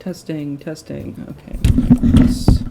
Testing, testing. Okay. Yes.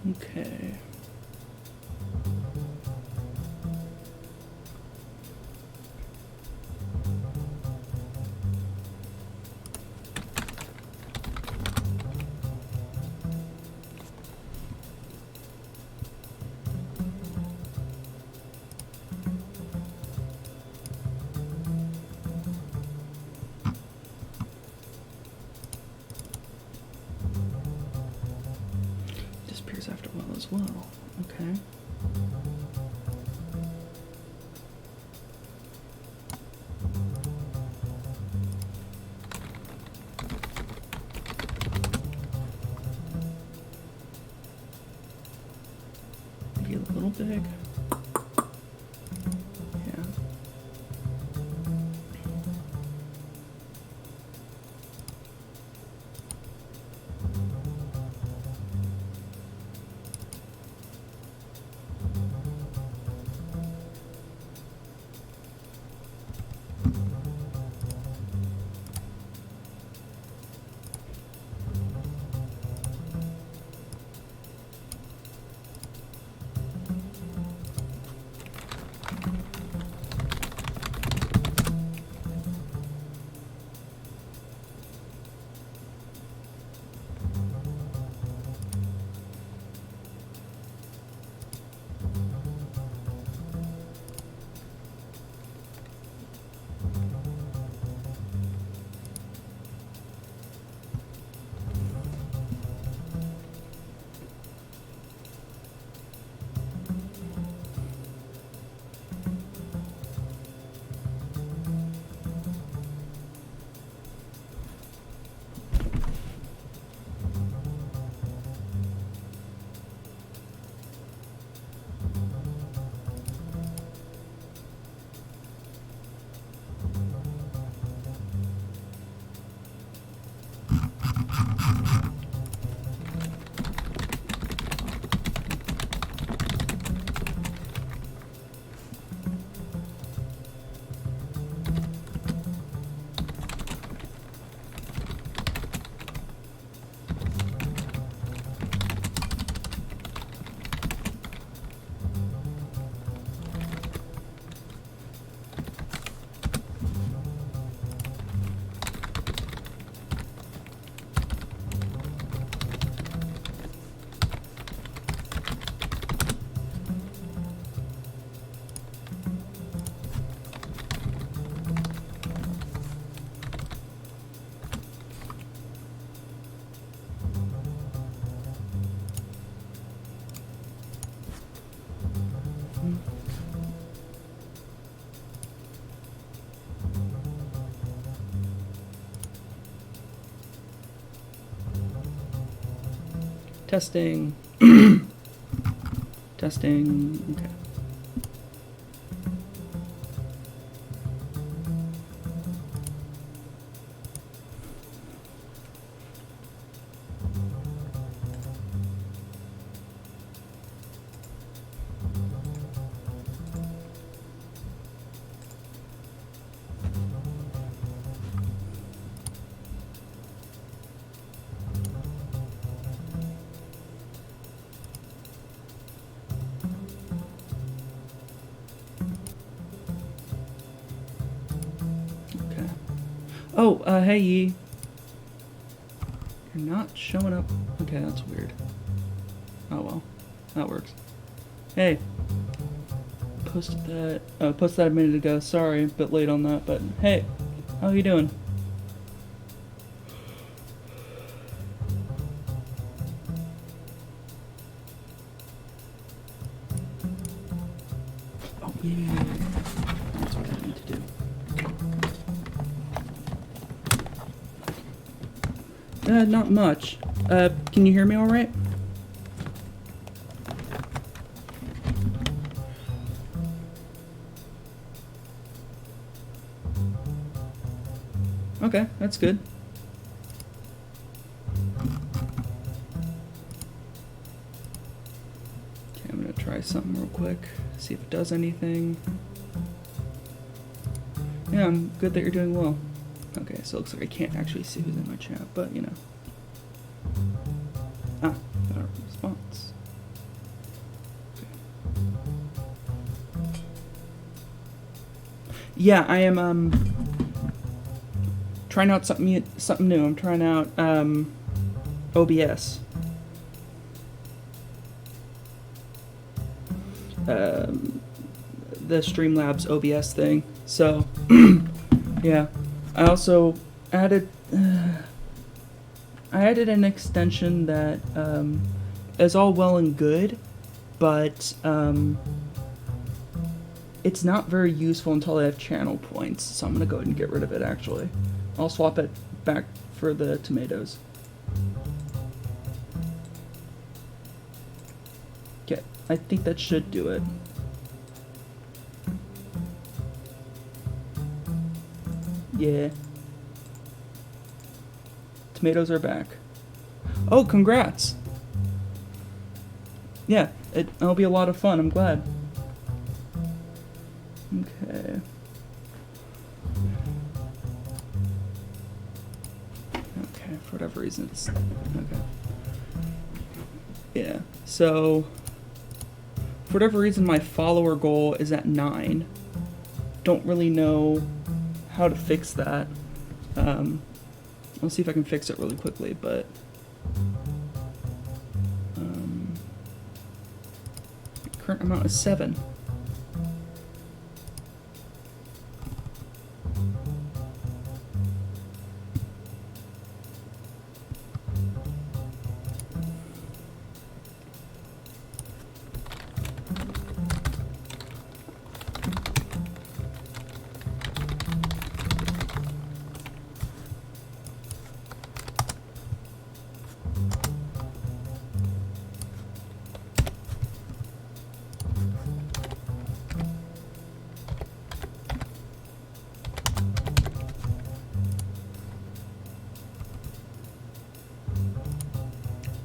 Okay. Disappears after a while as well. Okay. Maybe a little big. Yeah. Testing. Testing. Okay. Oh, hey, Yi. You're not showing up. Okay, that's weird. Oh, well. That works. Hey. Posted that a minute ago. Sorry, a bit late on that, but hey. How you doing? Oh, yeah. That's what I need to do. Not much. Can you hear me all right? Okay, that's good. Okay, I'm gonna try something real quick, see if it does anything. Yeah, I'm good that you're doing well. Okay, so it looks like I can't actually see who's in my chat, but you know. Ah, got a response. Okay. Yeah, I am trying out something new. I'm trying out OBS. The Streamlabs OBS thing. So, yeah. I also added an extension that is all well and good, but it's not very useful until I have channel points. So I'm gonna go ahead and get rid of it. Actually, I'll swap it back for the tomatoes. Okay, I think that should do it. Yeah. Tomatoes are back. Oh, congrats! Yeah, it'll be a lot of fun, I'm glad. Okay. Okay, for whatever reason it's... Okay. Yeah, so... For whatever reason my follower goal is at 9. Don't really know how to fix that. I'll see if I can fix it really quickly, but current amount is 7.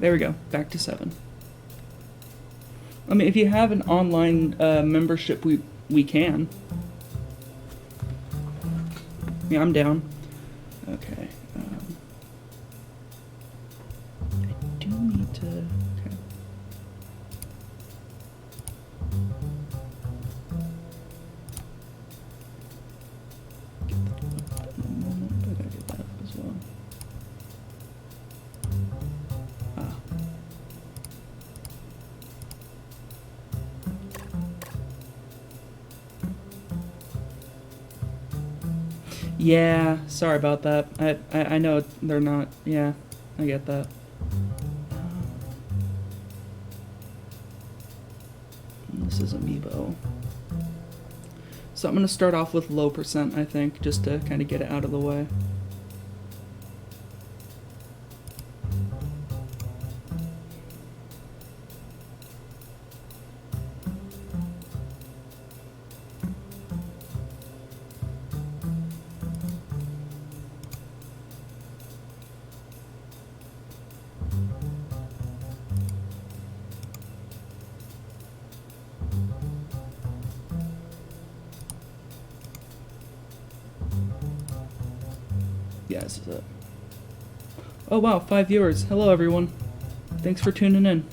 There we go, back to 7. I mean, if you have an online membership, we can. Yeah, I'm down. Okay. I do need to... Okay. Get that up in a moment, but I gotta get that up as well. Yeah, sorry about that. I know they're not. Yeah, I get that. This is Amiibo. So I'm going to start off with low percent, I think, just to kind of get it out of the way. Yeah, this is it. Oh wow, 5 viewers. Hello everyone. Thanks for tuning in.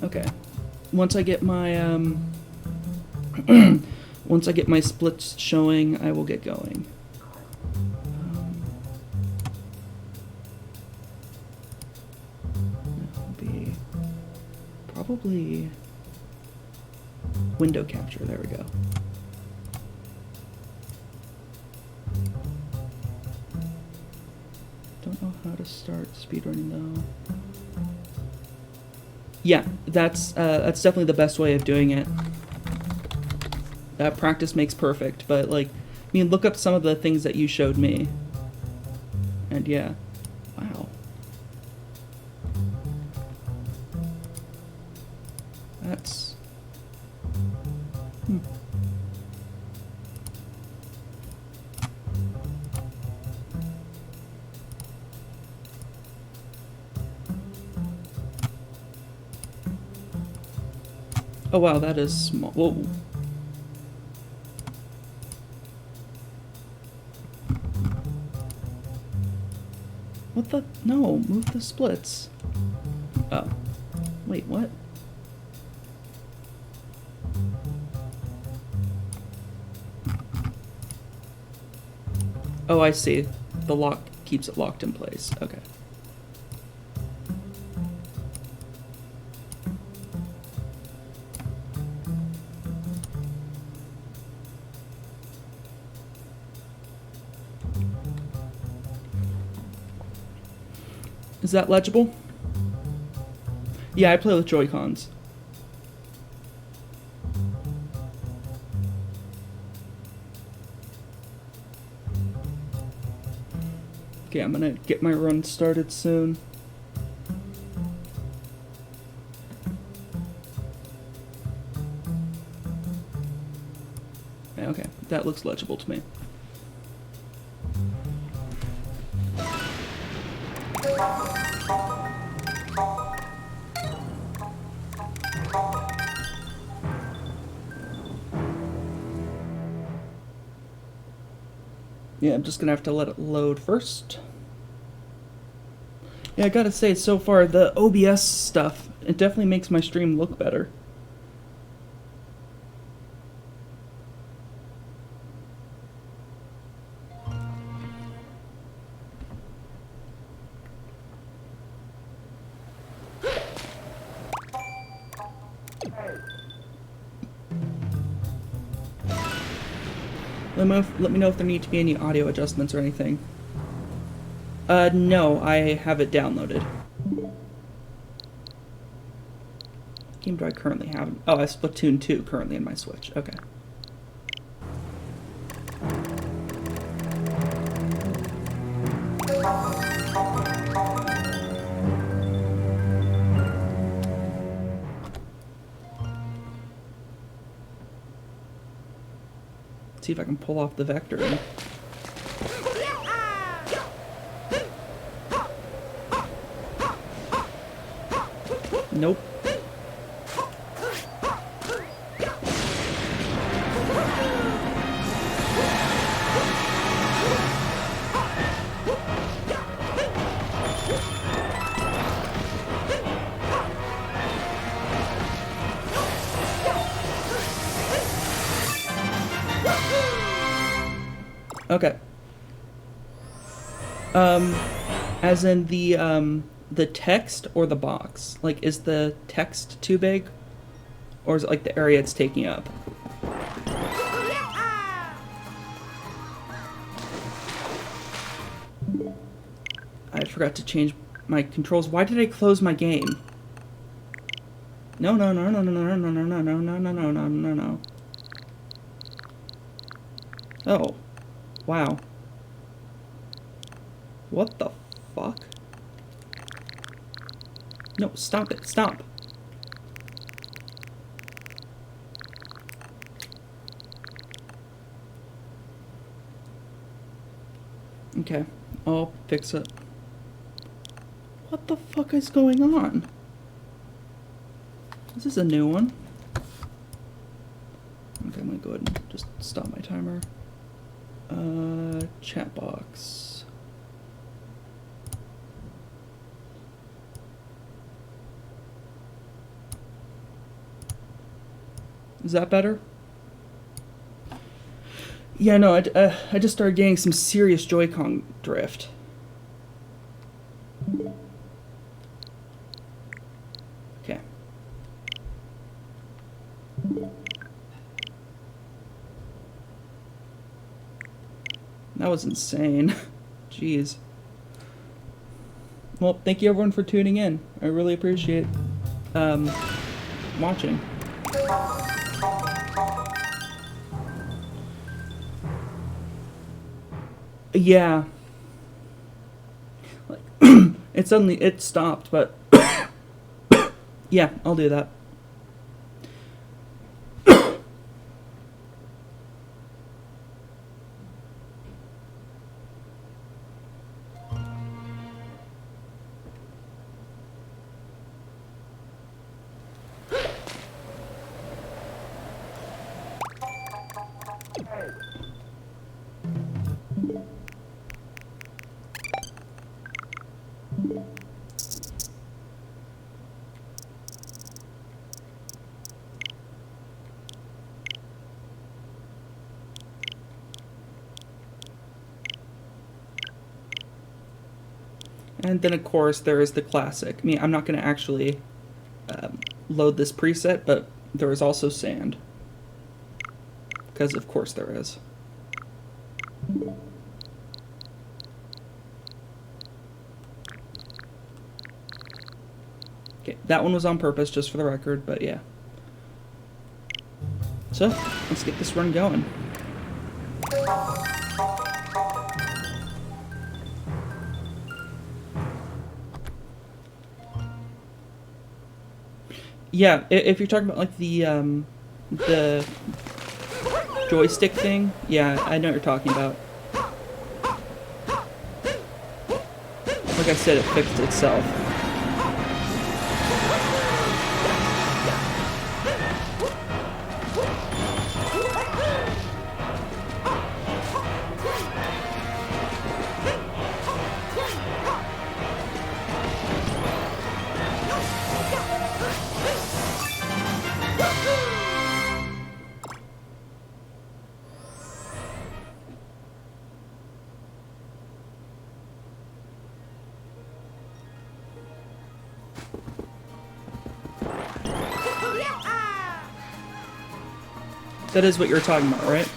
Okay. Once I get my once I get my splits showing, I will get going. That'll be probably window capture. There we go. Don't know how to start speedrunning though. Yeah, that's definitely the best way of doing it. Practice makes perfect, but like, I mean, look up some of the things that you showed me. And yeah, wow. That's... Oh wow, that is small. Whoa. What the? No, move the splits. Oh. Wait, what? Oh, I see. The lock keeps it locked in place. Okay. Is that legible? Yeah, I play with Joy-Cons. Okay, I'm gonna get my run started soon. Yeah, okay, that looks legible to me. Yeah, I'm just gonna have to let it load first. Yeah, I gotta say, so far, the OBS stuff, it definitely makes my stream look better. Let me know if there need to be any audio adjustments or anything. No, I have it downloaded. Game do I currently have? Oh, I have Splatoon 2 currently in my Switch. Okay. See if I can pull off the vector. Nope. Okay. As in the text or the box? Like, is the text too big? Or is it like the area it's taking up? I forgot to change my controls. Why did I close my game? No, no, no, no, no, no, no, no, no, no, no, no, no, no, no, no. Oh. Wow. What the fuck? No, stop it, stop. Okay, I'll fix it. What the fuck is going on? This is a new one. Okay, I'm gonna go ahead and just stop my timer. Chat box. Is that better? Yeah, no, I just started getting some serious Joy-Con drift. Okay. That was insane. Jeez. Well, thank you everyone for tuning in. I really appreciate watching. Yeah. Like, it stopped, but yeah, I'll do that. And then, of course, there is the classic. I mean, I'm not going to actually load this preset, but there is also sand. Because, of course, there is. Okay, that one was on purpose, just for the record, but yeah. So, let's get this run going. Yeah, if you're talking about like the joystick thing, yeah, I know what you're talking about. Like I said, it fixed itself. That is what you're talking about, right?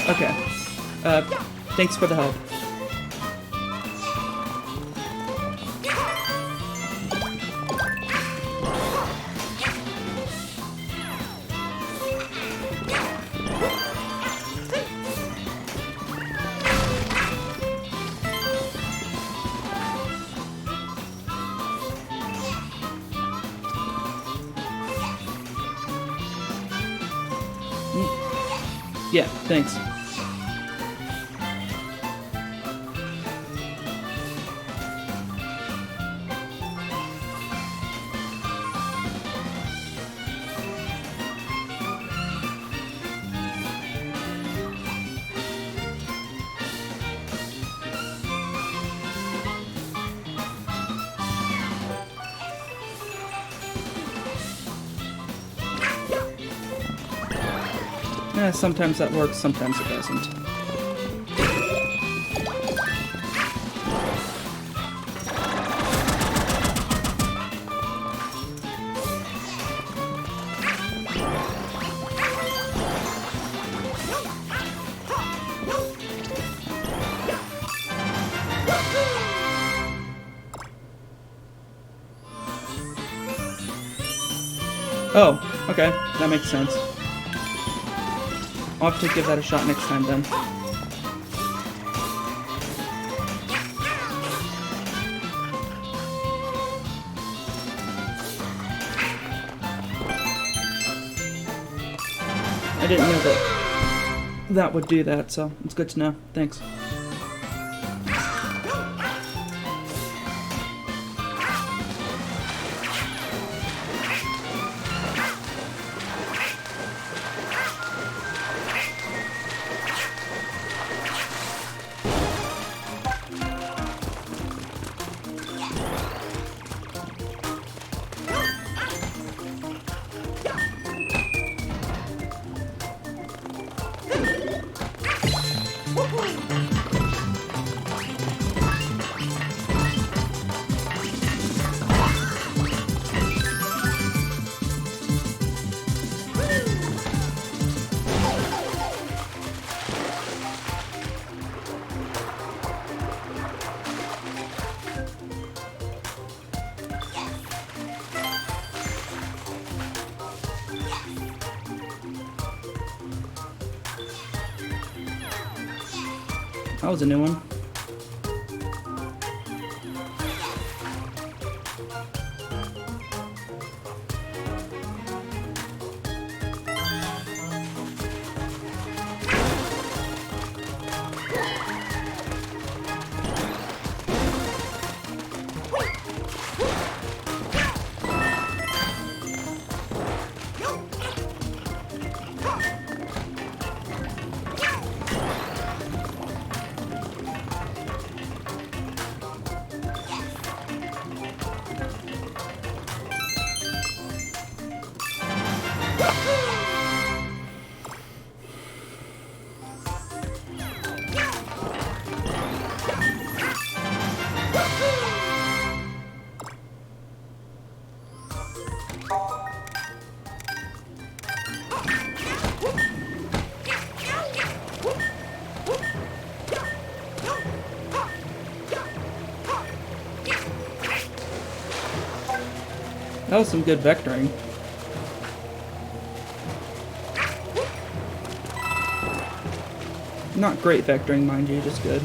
Okay. Thanks for the help. Yeah, thanks. Sometimes that works, sometimes it doesn't. Oh, okay, that makes sense. I'll have to give that a shot next time then. didn't know that that would do that, so it's good to know. Thanks. That was a new one. That was some good vectoring. Not great vectoring, mind you, just good.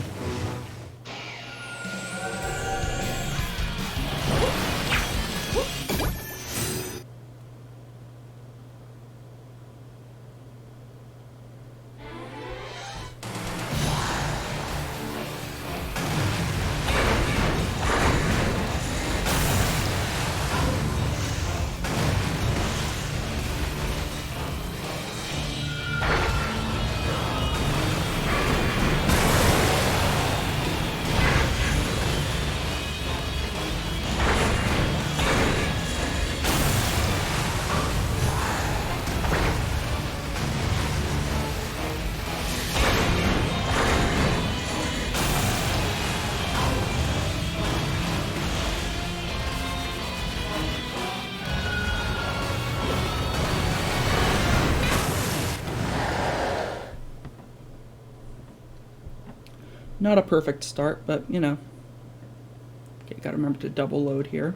Not a perfect start, but you know. Okay, gotta remember to double load here.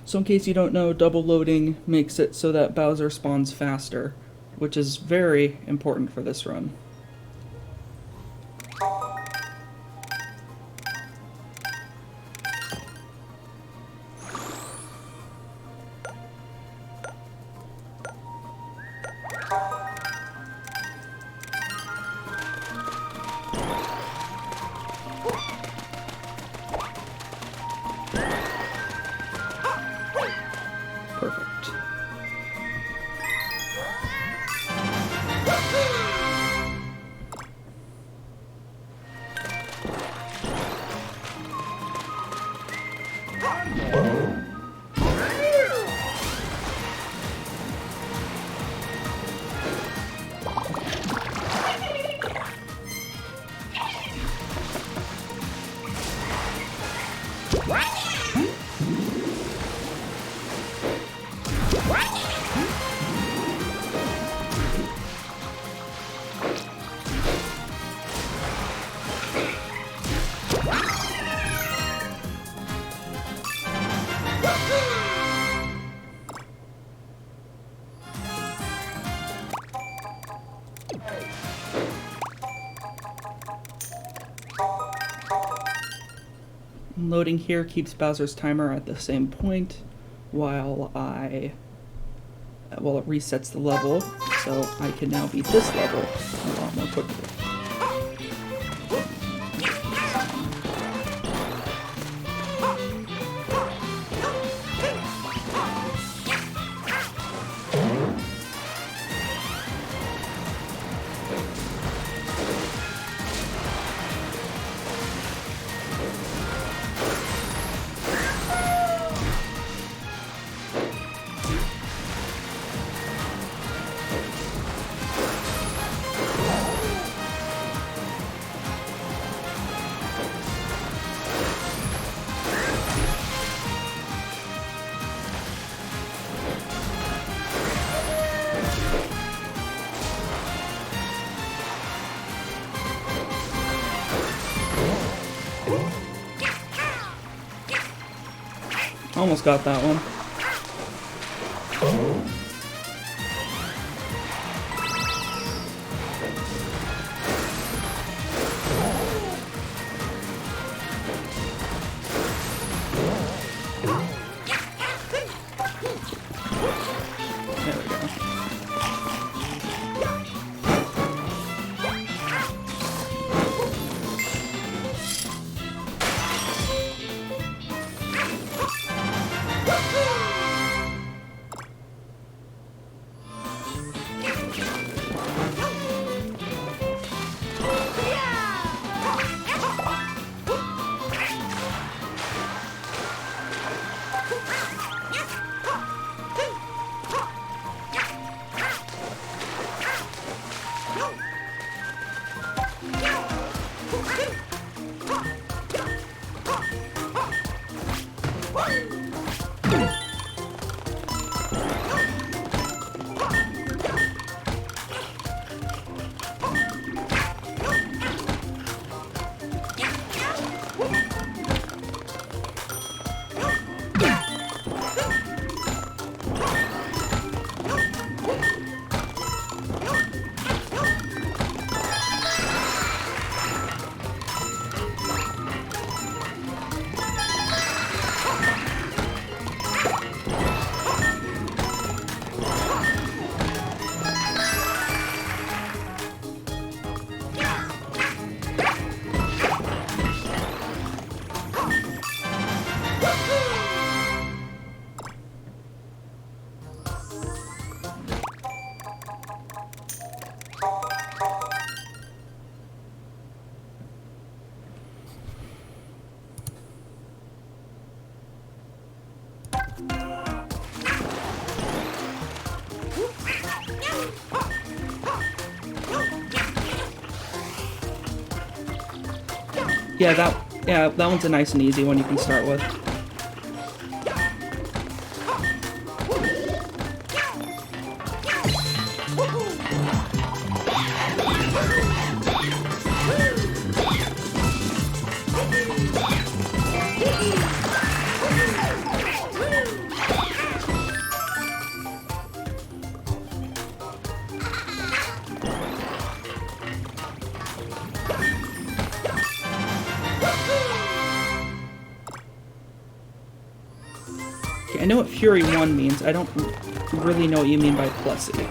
So in case you don't know, double loading makes it so that Bowser spawns faster, which is very important for this run. Loading here keeps Bowser's timer at the same point while it resets the level, so I can now beat this level a lot more quickly. Almost got that one. There we go. Yeah, that one's a nice and easy one you can start with. I know what Fury 1 means. I don't really know what you mean by Plessy.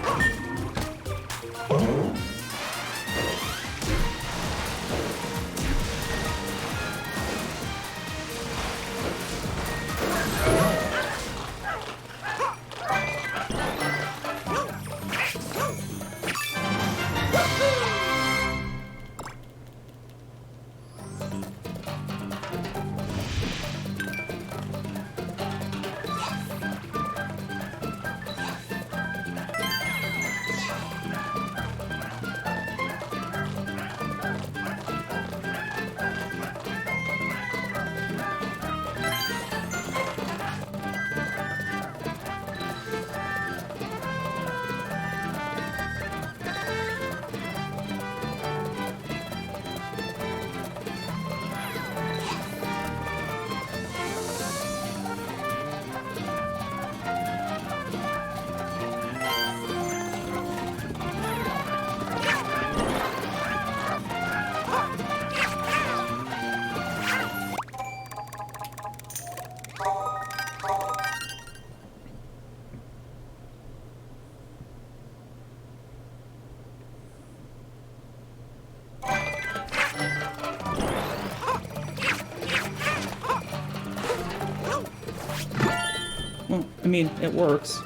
I mean, it works.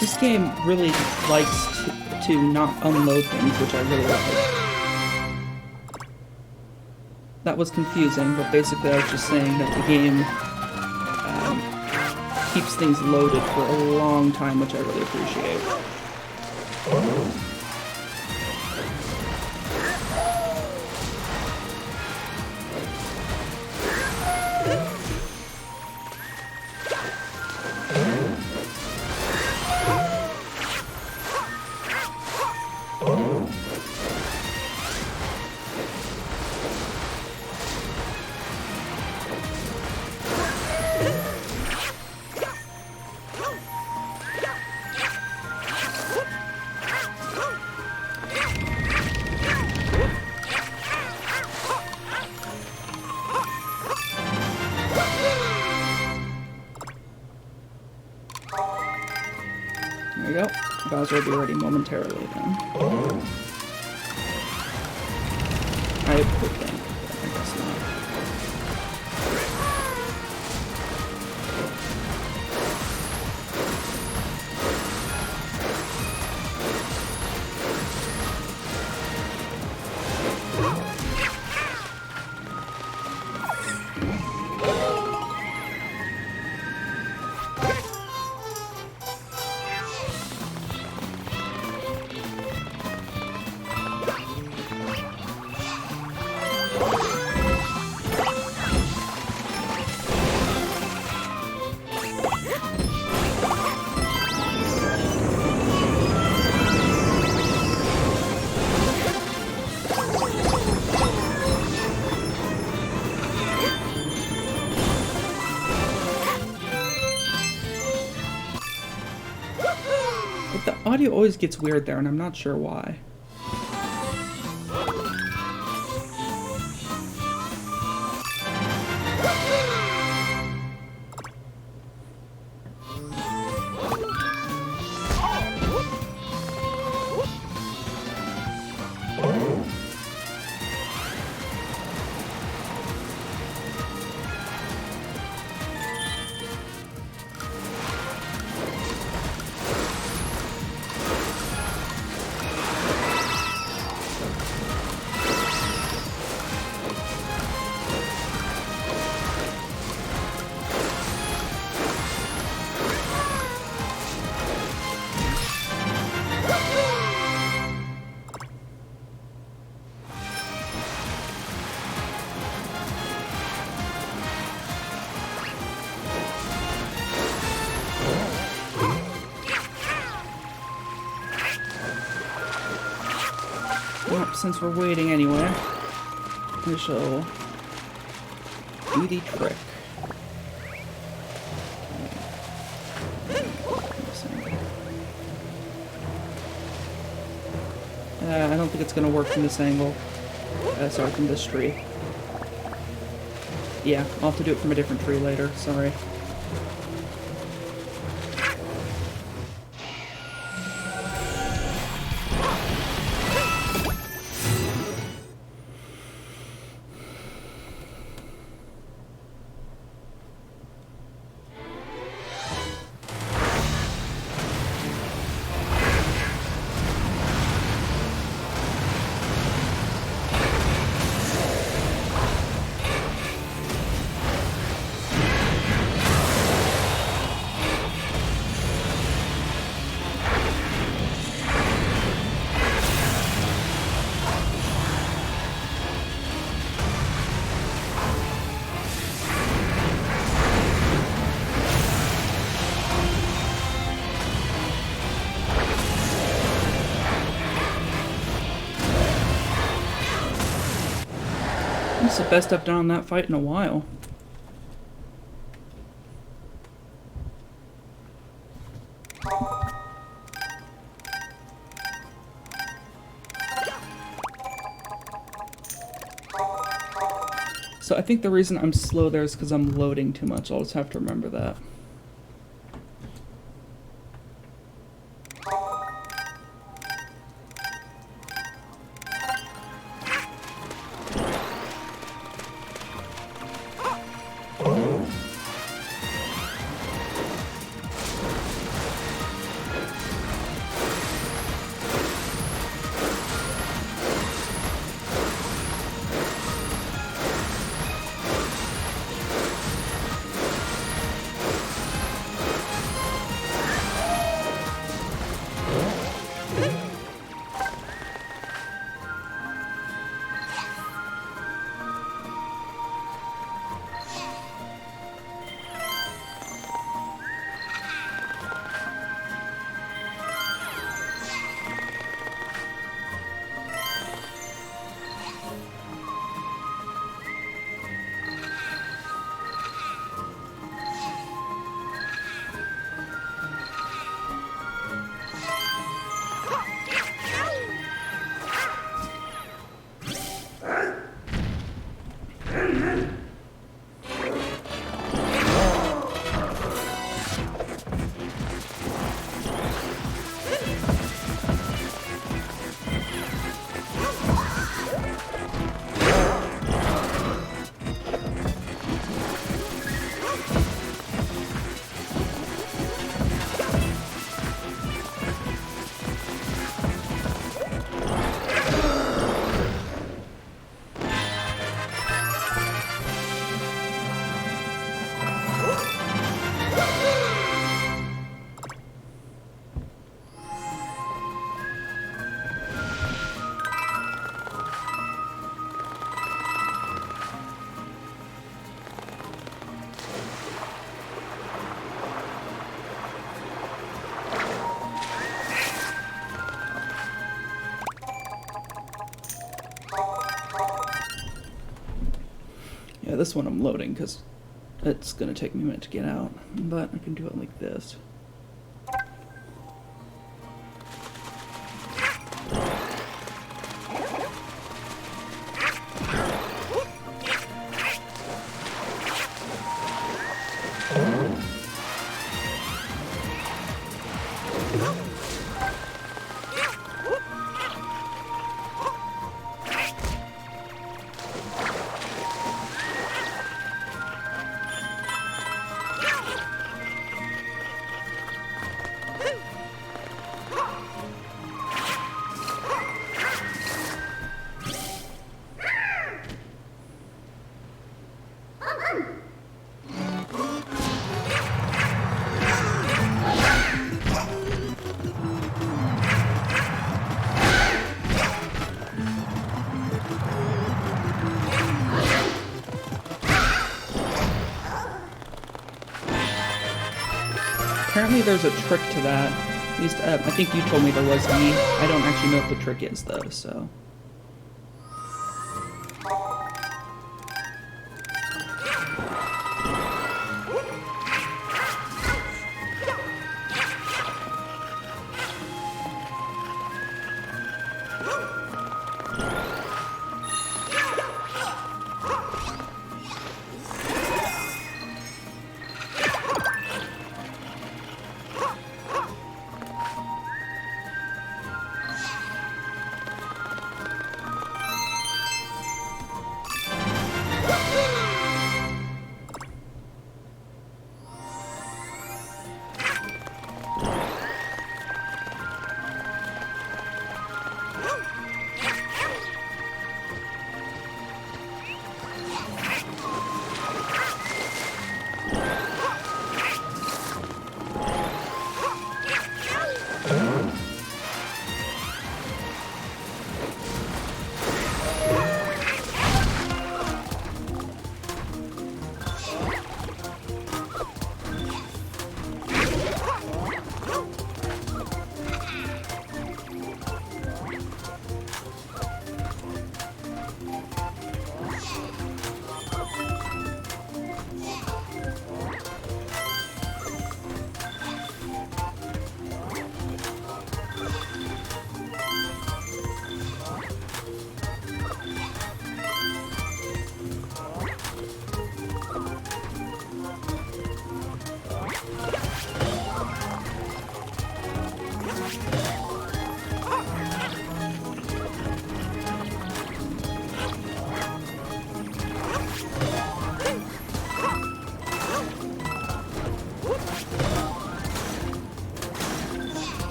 This game really likes to not unload things, which I really like. That was confusing, but basically I was just saying that the game keeps things loaded for a long time, which I really appreciate. There we go. Bowser will be ready momentarily then. I would think, but I guess not. The audio always gets weird there, and I'm not sure why. since we're waiting anyway, we shall do the trick. I don't think it's going to work from this angle. Sorry, from this tree. Yeah, I'll have to do it from a different tree later. Sorry. This is the best I've done on that fight in a while. So I think the reason I'm slow there is because I'm loading too much. I'll just have to remember that. Yeah, this one I'm loading because it's going to take me a minute to get out, but I can do it like this. Apparently there's a trick to that. At least, I think you told me there was me. I don't actually know what the trick is, though, so...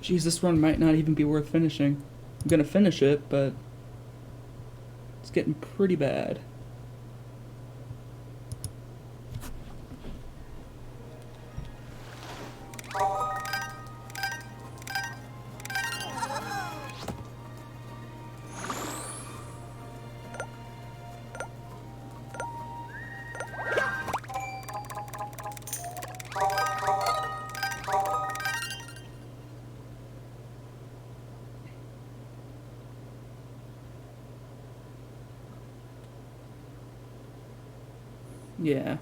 Geez, this run might not even be worth finishing. I'm gonna finish it, but it's getting pretty bad. Yeah.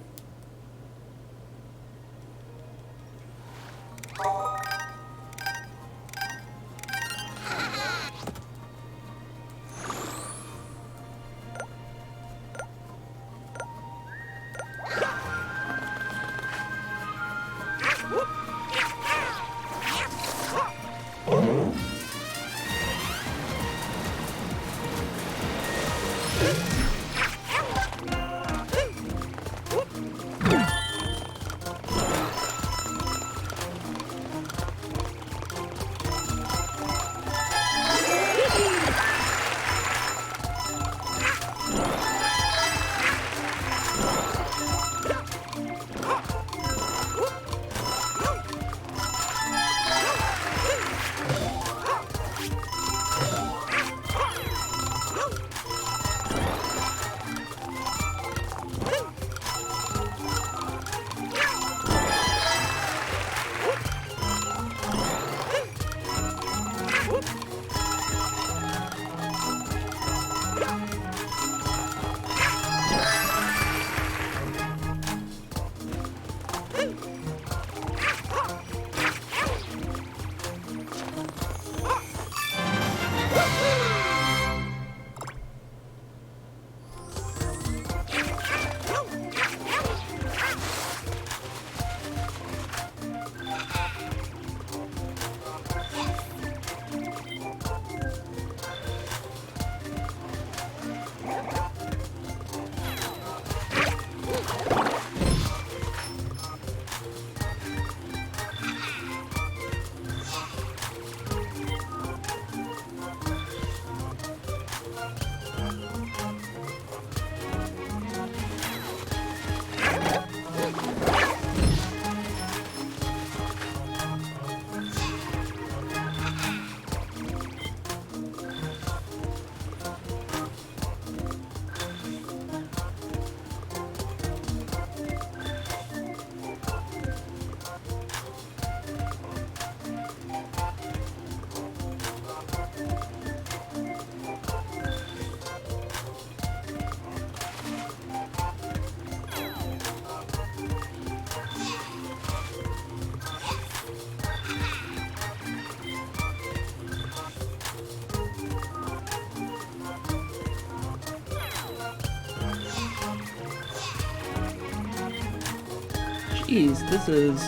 Jeez, this is...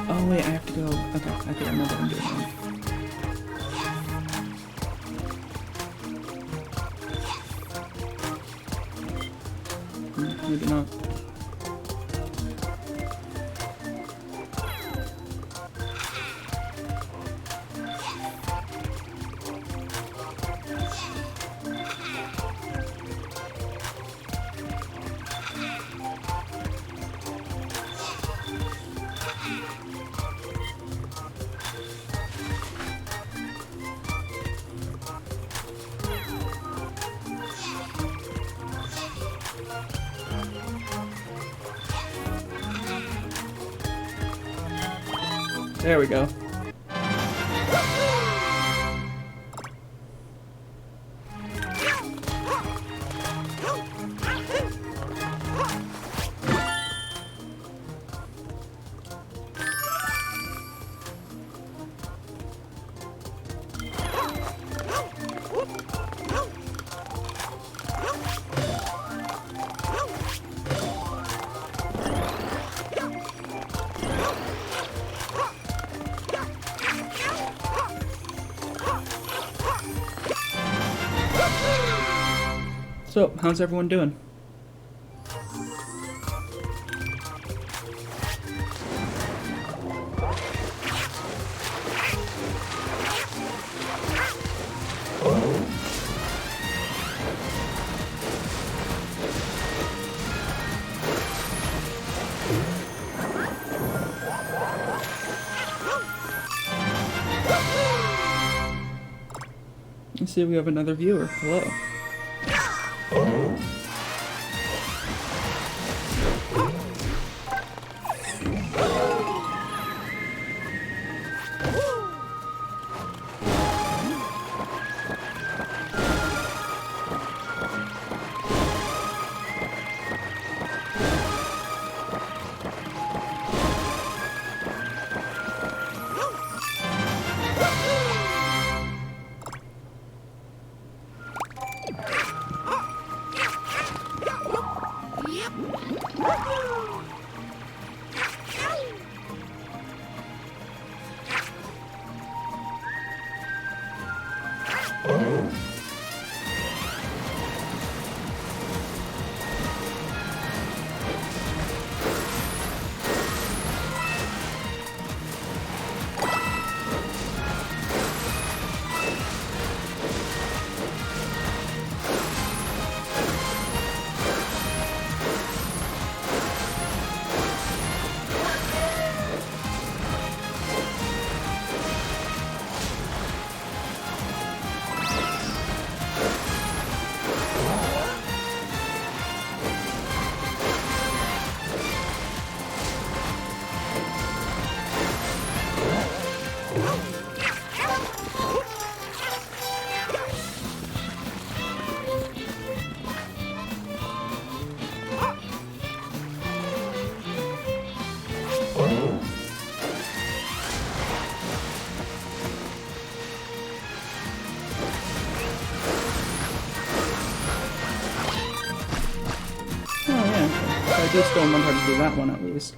Oh wait, I have to go... Okay, I think I know what I'm doing now. Maybe not. There we go. So, how's everyone doing? Let's see if we have another viewer. Hello. I do still remember how to do that one at least.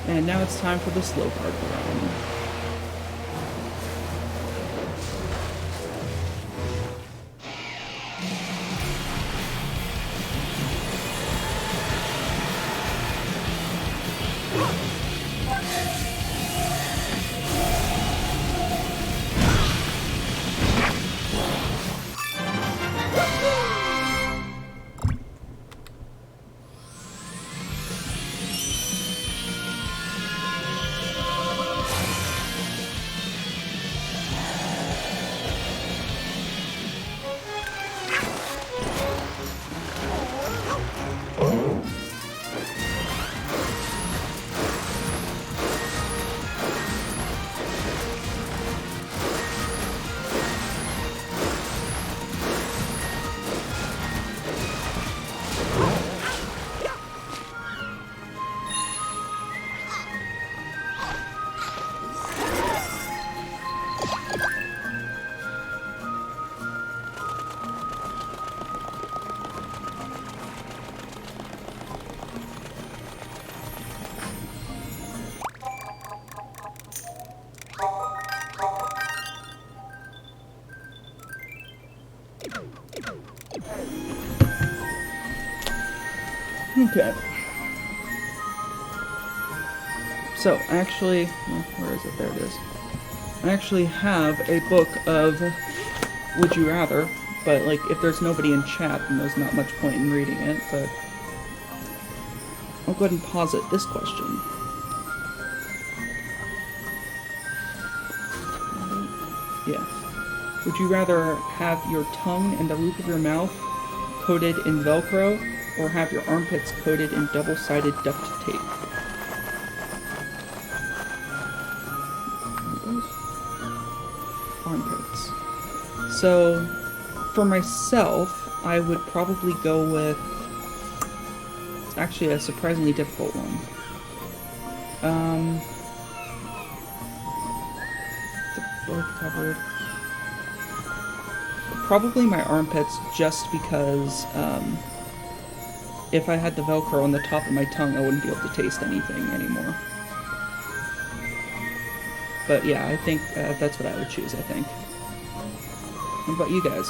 And now it's time for the slow part of the round. Okay. So, actually, well, where is it? There it is. I actually have a book of Would You Rather, but, like, if there's nobody in chat, then there's not much point in reading it, but I'll go ahead and posit this question. Yeah. Would you rather have your tongue and the roof of your mouth coated in Velcro, or have your armpits coated in double-sided duct tape? Armpits. So, for myself, I would probably go with... It's actually a surprisingly difficult one. Both covered. Probably my armpits, just because if I had the Velcro on the top of my tongue, I wouldn't be able to taste anything anymore. But yeah, I think that's what I would choose, I think. What about you guys?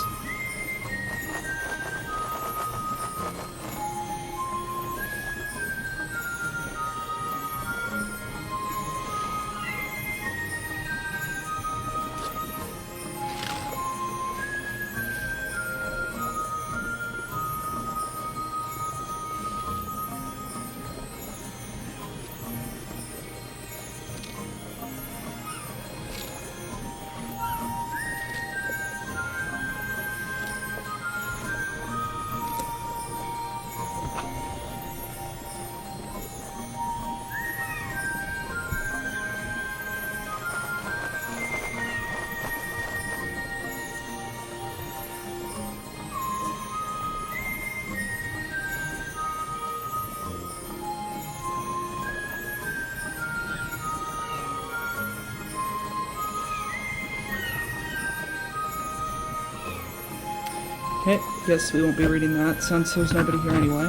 Okay, guess we won't be reading that since there's nobody here anyway.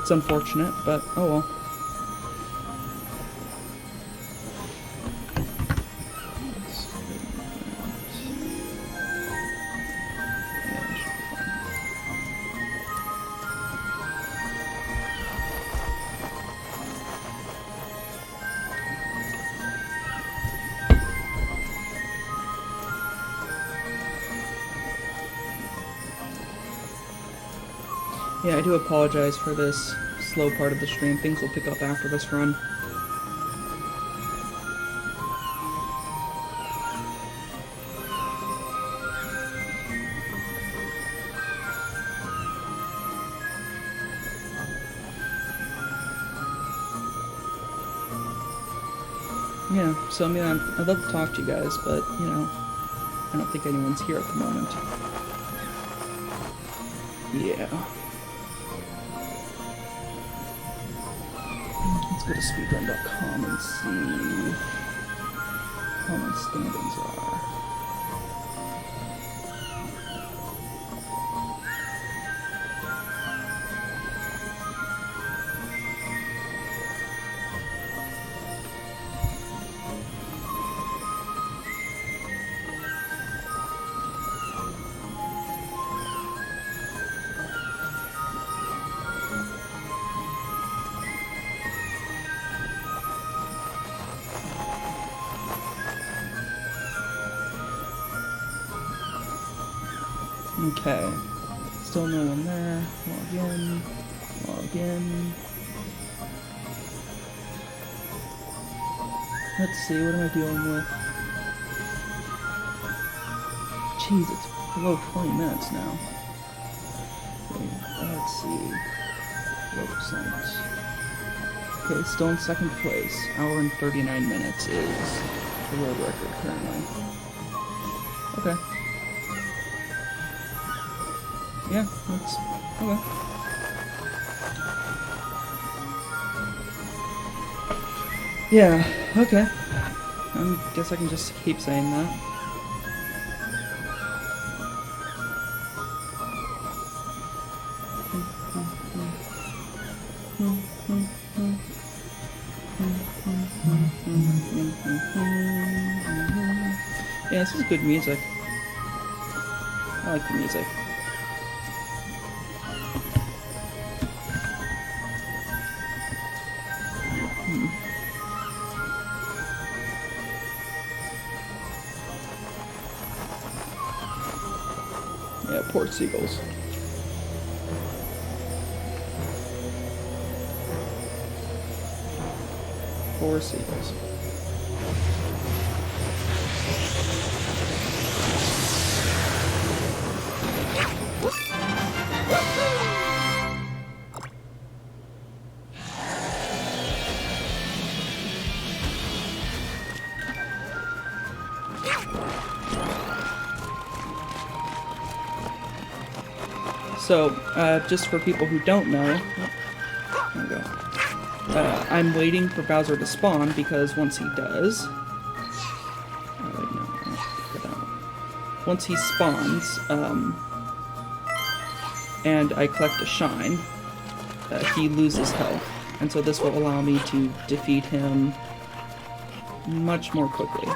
It's unfortunate, but oh well. Yeah, I do apologize for this slow part of the stream. Things will pick up after this run. Yeah, so I mean, I'd love to talk to you guys, but, you know, I don't think anyone's here at the moment. Yeah. Let's go to speedrun.com and see how my standings are. Okay, still no one there. Log in, log in. Let's see, what am I dealing with? Jeez, it's below 20 minutes now. Okay, let's see. Low percent. Okay, still in second place. Hour and 39 minutes is the world record currently. Okay. Yeah, that's okay. Yeah, okay. I guess I can just keep saying that. Yeah, this is good music. I like the music. Yeah, poor seagulls. Poor seagulls. So, just for people who don't know, there we go. I'm waiting for Bowser to spawn because once he does, oh wait, no, for that one. Once he spawns, and I collect a shine, he loses health, and so this will allow me to defeat him much more quickly.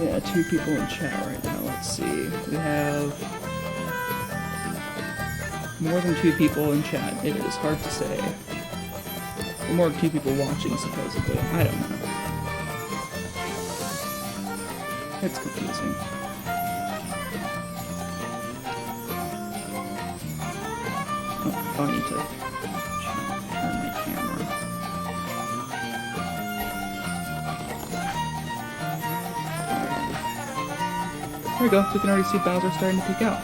Yeah, 2 people in chat right now. Let's see. We have more than 2 people in chat. It is hard to say. More than 2 people watching, supposedly. I don't know. It's confusing. Oh, I need to turn my camera. There we go, so we can already see Bowser starting to peek out.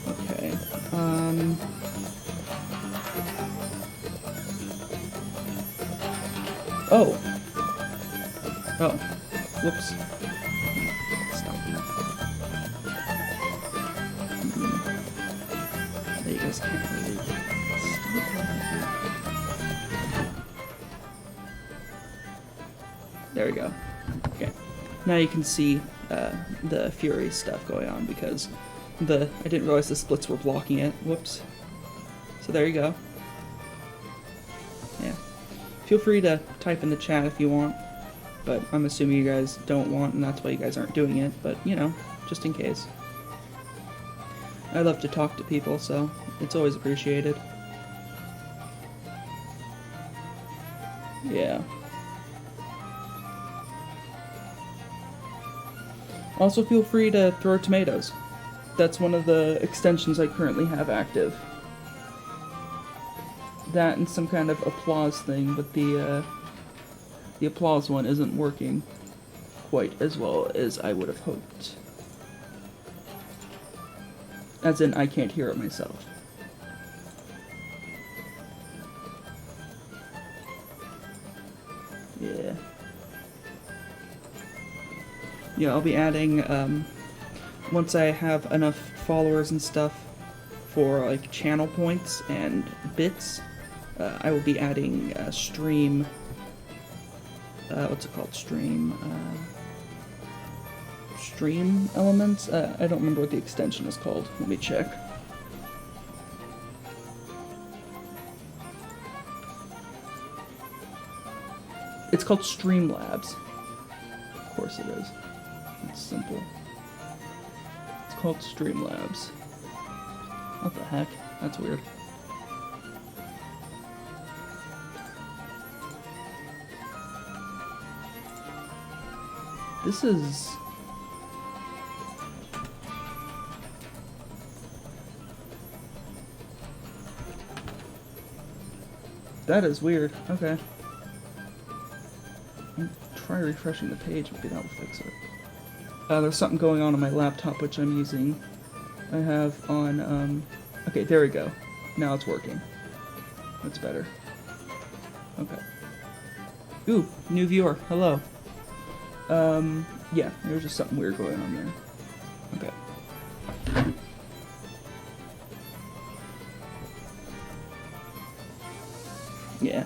Okay, Oh! Oh. Whoops. Stop. You guys can't really stop. There we go. Okay. Now you can see the Fury stuff going on because I didn't realize the splits were blocking it. Whoops. So there you go. Yeah. Feel free to type in the chat if you want, but I'm assuming you guys don't want, and that's why you guys aren't doing it, but, you know, just in case. I love to talk to people, so it's always appreciated. Yeah. Also feel free to throw tomatoes. That's one of the extensions I currently have active. That and some kind of applause thing, but the applause one isn't working quite as well as I would have hoped. As in, I can't hear it myself. Yeah. Yeah, I'll be adding, once I have enough followers and stuff for, like, channel points and bits, I will be adding stream, what's it called? Stream elements? I don't remember what the extension is called. Let me check. It's called Streamlabs. Of course it is. It's simple. It's called Streamlabs. What the heck? That's weird. This is... That is weird. Okay. Try refreshing the page, maybe that will fix it. There's something going on my laptop which I'm using. I have on, okay, there we go. Now it's working. That's better. Okay. Ooh, new viewer. Hello. Yeah, there's just something weird going on there. Okay. Yeah.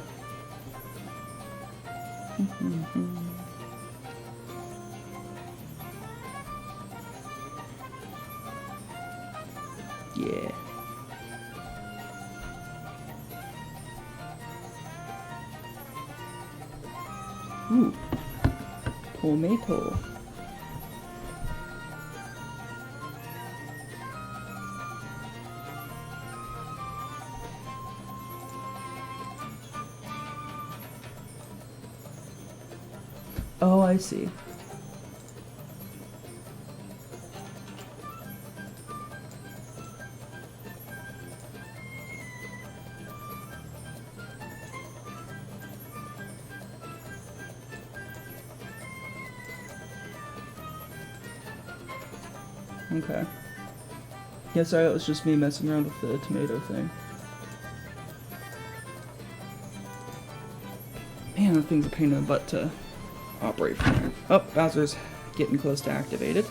Ooh. Tomato. Oh, I see. Okay. Yeah, sorry, it was just me messing around with the tomato thing. Man, that thing's a pain in the butt to operate from there. Oh, Bowser's getting close to activated.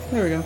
There we go.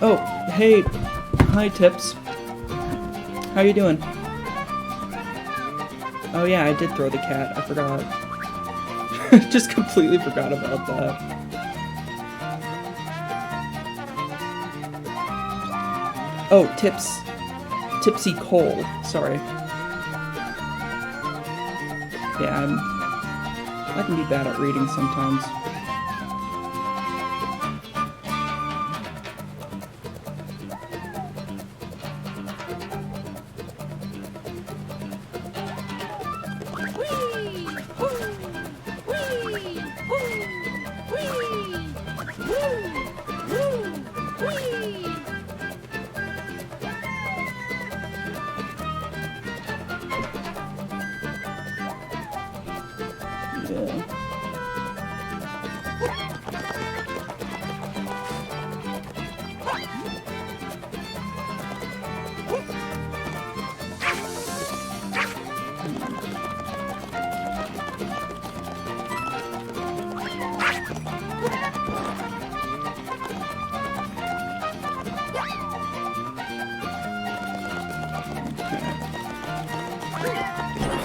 Oh, hey, hi Tips. How you doing? Oh yeah, I did throw the cat, I forgot. Just completely forgot about that. Oh, Tips. Tipsy Cole, sorry. Yeah, I can be bad at reading sometimes.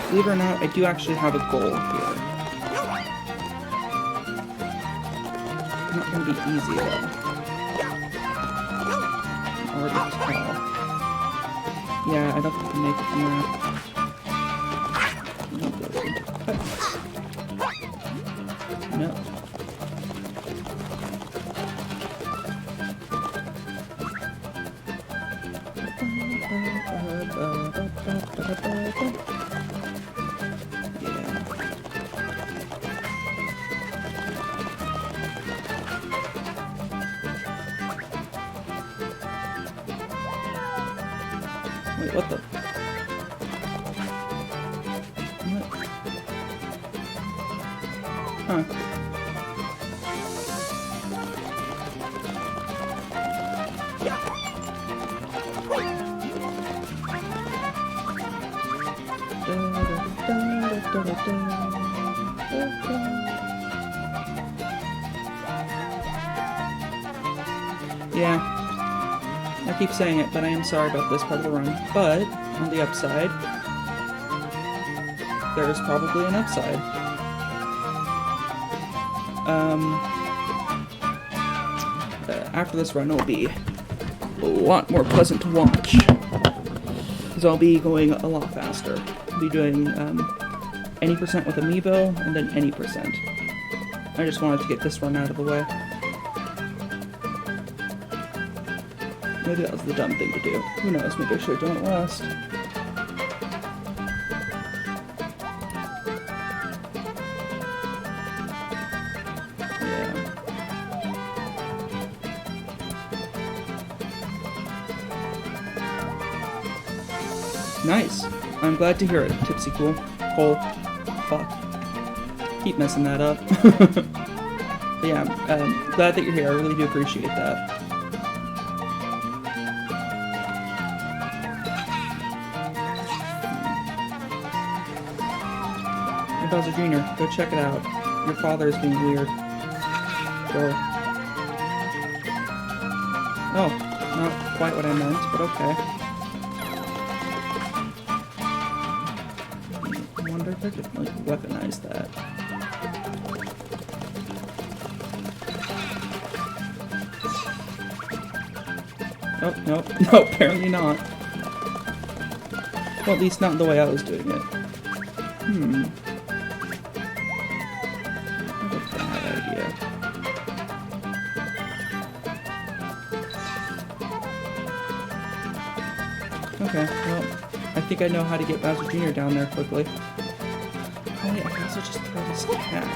Believe it or not, I do actually have a goal here. not going to be easy though. Hard to tell. Yeah, I don't think I can make it from there. No. Wait, what the? What? Huh. Yeah. I keep saying it, but I am sorry about this part of the run. But, on the upside, there is probably an upside. After this run, it'll be a lot more pleasant to watch. Because I'll be going a lot faster. I'll be doing any percent with amiibo, and then any percent. I just wanted to get this run out of the way. Maybe that was the dumb thing to do. Who knows, maybe I should have done it last. Yeah. Nice. I'm glad to hear it, Tipsy Cool. Cole. Fuck. Keep messing that up. But yeah, I'm glad that you're here. I really do appreciate that. Bowser Jr., go check it out. Your father is being weird. Go. Oh, not quite what I meant, but okay. I wonder if I could, like, weaponize that. Oh, no, no, apparently not. Well, at least not the way I was doing it. Okay, well, I think I know how to get Bowser Jr. down there quickly. Oh wait, I can also just throw this cat.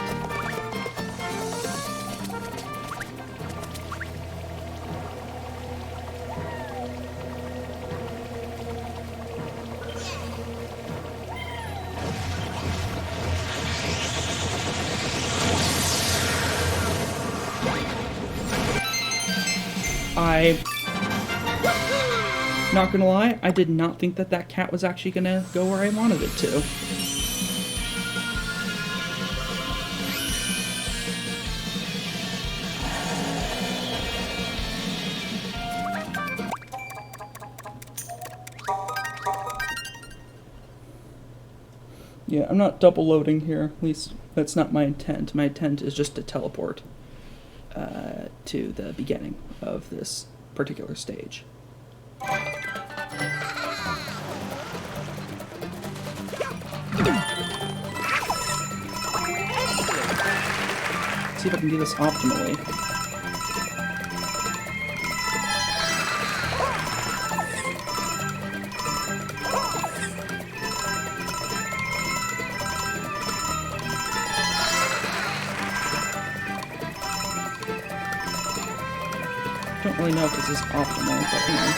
Not gonna lie, I did not think that that cat was actually gonna go where I wanted it to. Yeah, I'm not double loading here, at least that's not my intent. My intent is just to teleport to the beginning of this particular stage. See if I can do this optimally. Don't really know if this is optimal, but you know.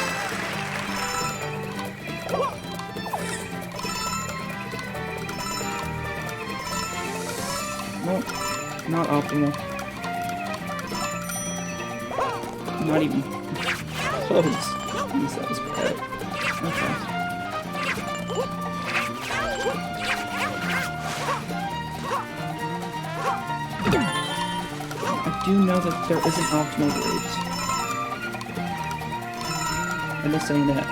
Nope, not optimal. Not even close. Jeez, that was bad. Okay. I do know that there is an optimal route. I'm just saying that.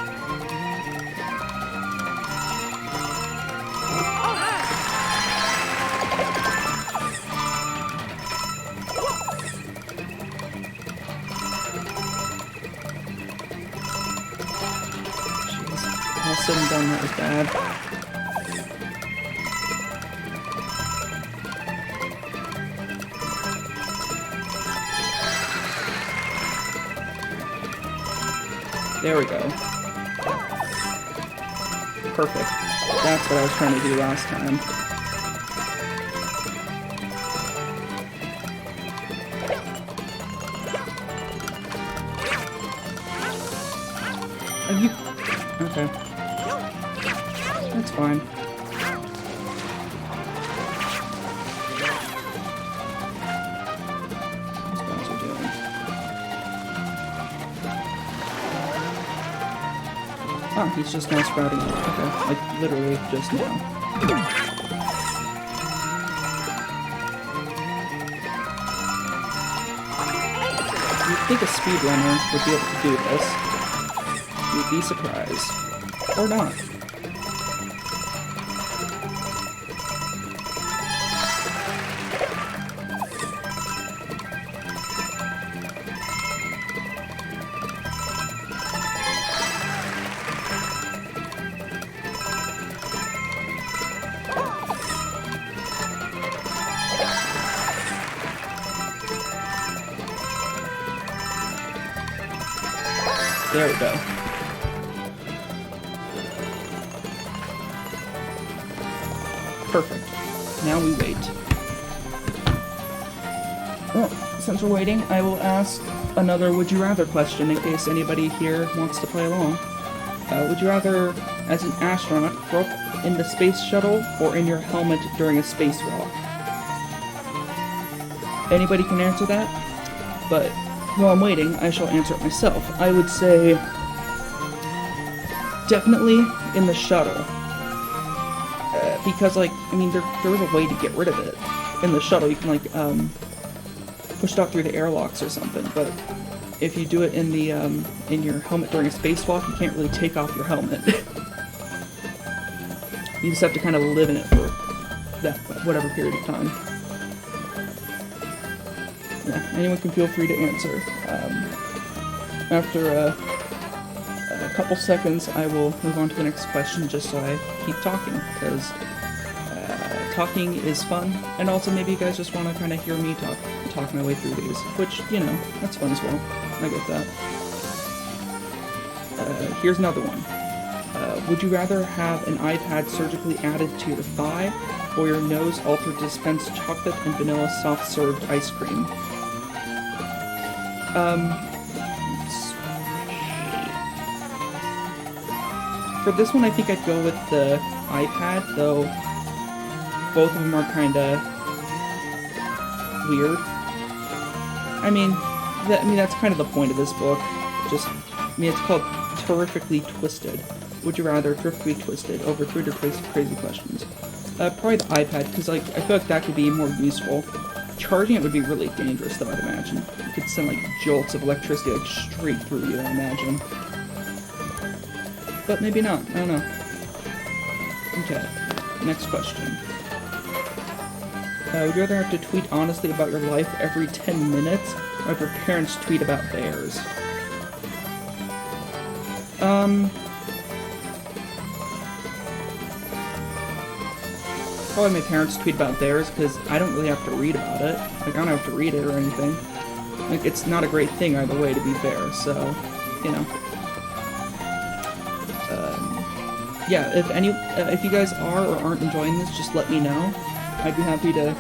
That was bad. There we go. Perfect. That's what I was trying to do last time. Are you... Okay. That's fine. What's Bowser doing? Ah, he's just now sprouting. Okay, like literally just now. You'd think a speedrunner would be able to do this. You'd be surprised. Or not. There we go. Perfect. Now we wait. Well, since we're waiting, I will ask another would you rather question in case anybody here wants to play along. Would you rather, as an astronaut, grow up in the space shuttle or in your helmet during a spacewalk? Anybody can answer that, but while I'm waiting, I shall answer it myself. I would say definitely in the shuttle. Because, like, I mean, there was a way to get rid of it. In the shuttle, you can, like, push it out through the airlocks or something, but if you do it in the, in your helmet during a spacewalk, you can't really take off your helmet. You just have to kind of live in it for that, whatever period of time. Yeah, anyone can feel free to answer. After a couple seconds, I will move on to the next question just so I keep talking, because talking is fun, and also maybe you guys just want to kind of hear me talk my way through these, which, you know, that's fun as well. I get that. Here's another one. Would you rather have an iPad surgically added to your thigh, or your nose altered to dispense chocolate and vanilla soft-served ice cream? For this one, I think I'd go with the iPad, though both of them are kinda weird. I mean, that's kind of the point of this book. It's called Terrifically Twisted. Would you rather Terrifically Twisted over 300 crazy questions? Probably the iPad, because, like, I feel like that could be more useful. Charging it would be really dangerous, though, I'd imagine. You could send, like, jolts of electricity, like, straight through you, I imagine. But maybe not. I don't know. Okay. Next question. Would you rather have to tweet honestly about your life every 10 minutes, or have your parents tweet about theirs? Probably my parents tweet about theirs, because I don't really have to read about it. Like, I don't have to read it or anything. Like, it's not a great thing either way, to be fair, so, you know. Yeah, if you guys are or aren't enjoying this, just let me know. I'd be happy to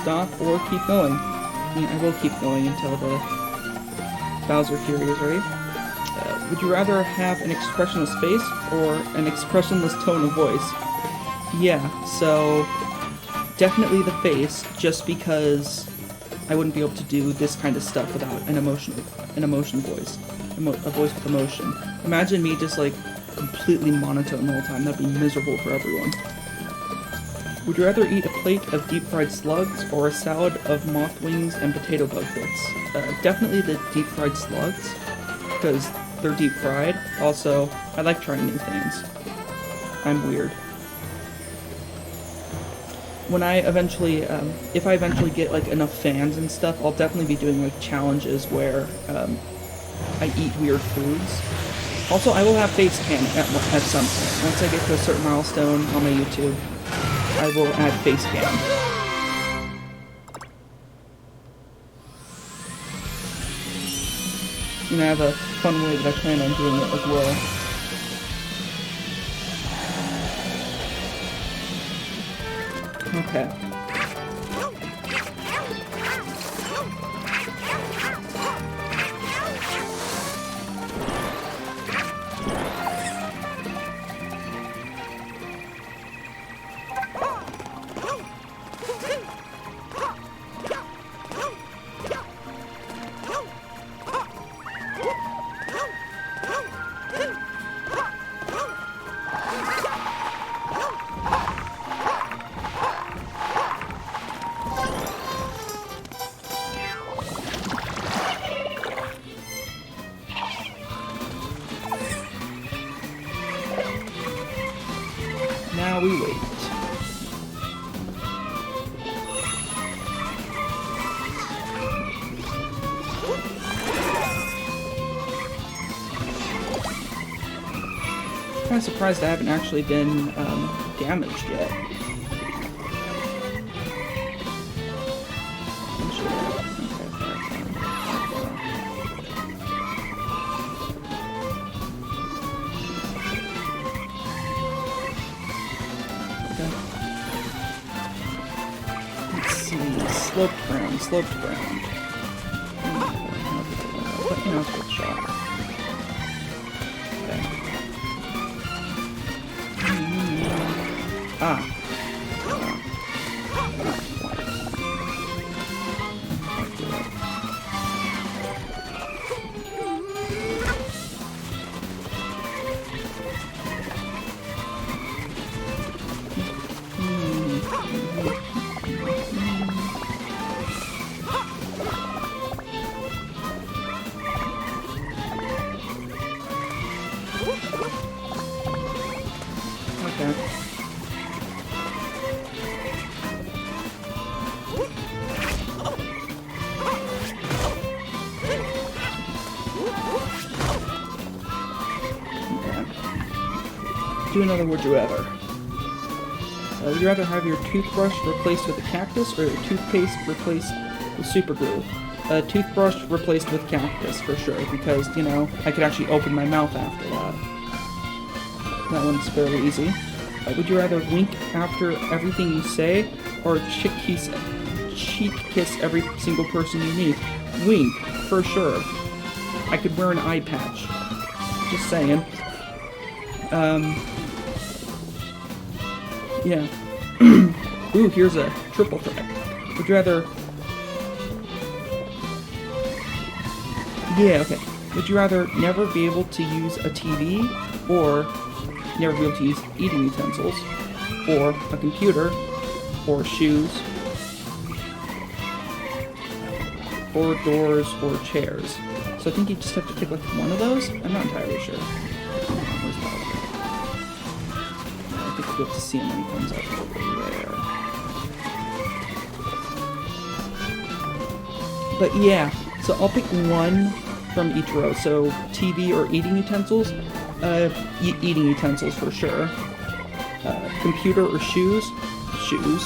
stop or keep going. I mean, I will keep going until the Bowser Fury is ready. Would you rather have an expressionless face or an expressionless tone of voice? Yeah, so definitely the face, just because I wouldn't be able to do this kind of stuff without an emotion voice, a voice with emotion. Imagine me just like completely monotone the whole time. That'd be miserable for everyone. Would you rather eat a plate of deep-fried slugs or a salad of moth wings and potato bug bits? Definitely the deep-fried slugs, because they're deep-fried. Also, I like trying new things. I'm weird. When I eventually, if I eventually get like enough fans and stuff, I'll definitely be doing like challenges where I eat weird foods. Also, I will have face cam at some point. Once I get to a certain milestone on my YouTube, I will add face cam. And I have a fun way that I plan on doing it as well. Okay. Now we wait. I'm kind of surprised I haven't actually been damaged yet. Sloped ground. But now it's a good shot. Okay. Ah. Do another would you rather. Would you rather have your toothbrush replaced with a cactus or your toothpaste replaced with super glue? Toothbrush replaced with cactus for sure, because, you know, I could actually open my mouth after that. That one's fairly easy. Would you rather wink after everything you say or cheek kiss every single person you meet? Wink, for sure. I could wear an eye patch. Just saying. Yeah. Ooh, here's a triple threat. Would you rather... Yeah, okay. Would you rather never be able to use a TV, or never be able to use eating utensils, or a computer, or shoes, or doors, or chairs? So I think you just have to pick like one of those? I'm not entirely sure. Where's that? I think you'll have to see him when he comes up over there. But yeah, so I'll pick one from each row. So TV or eating utensils? Eating utensils for sure. Computer or shoes? Shoes.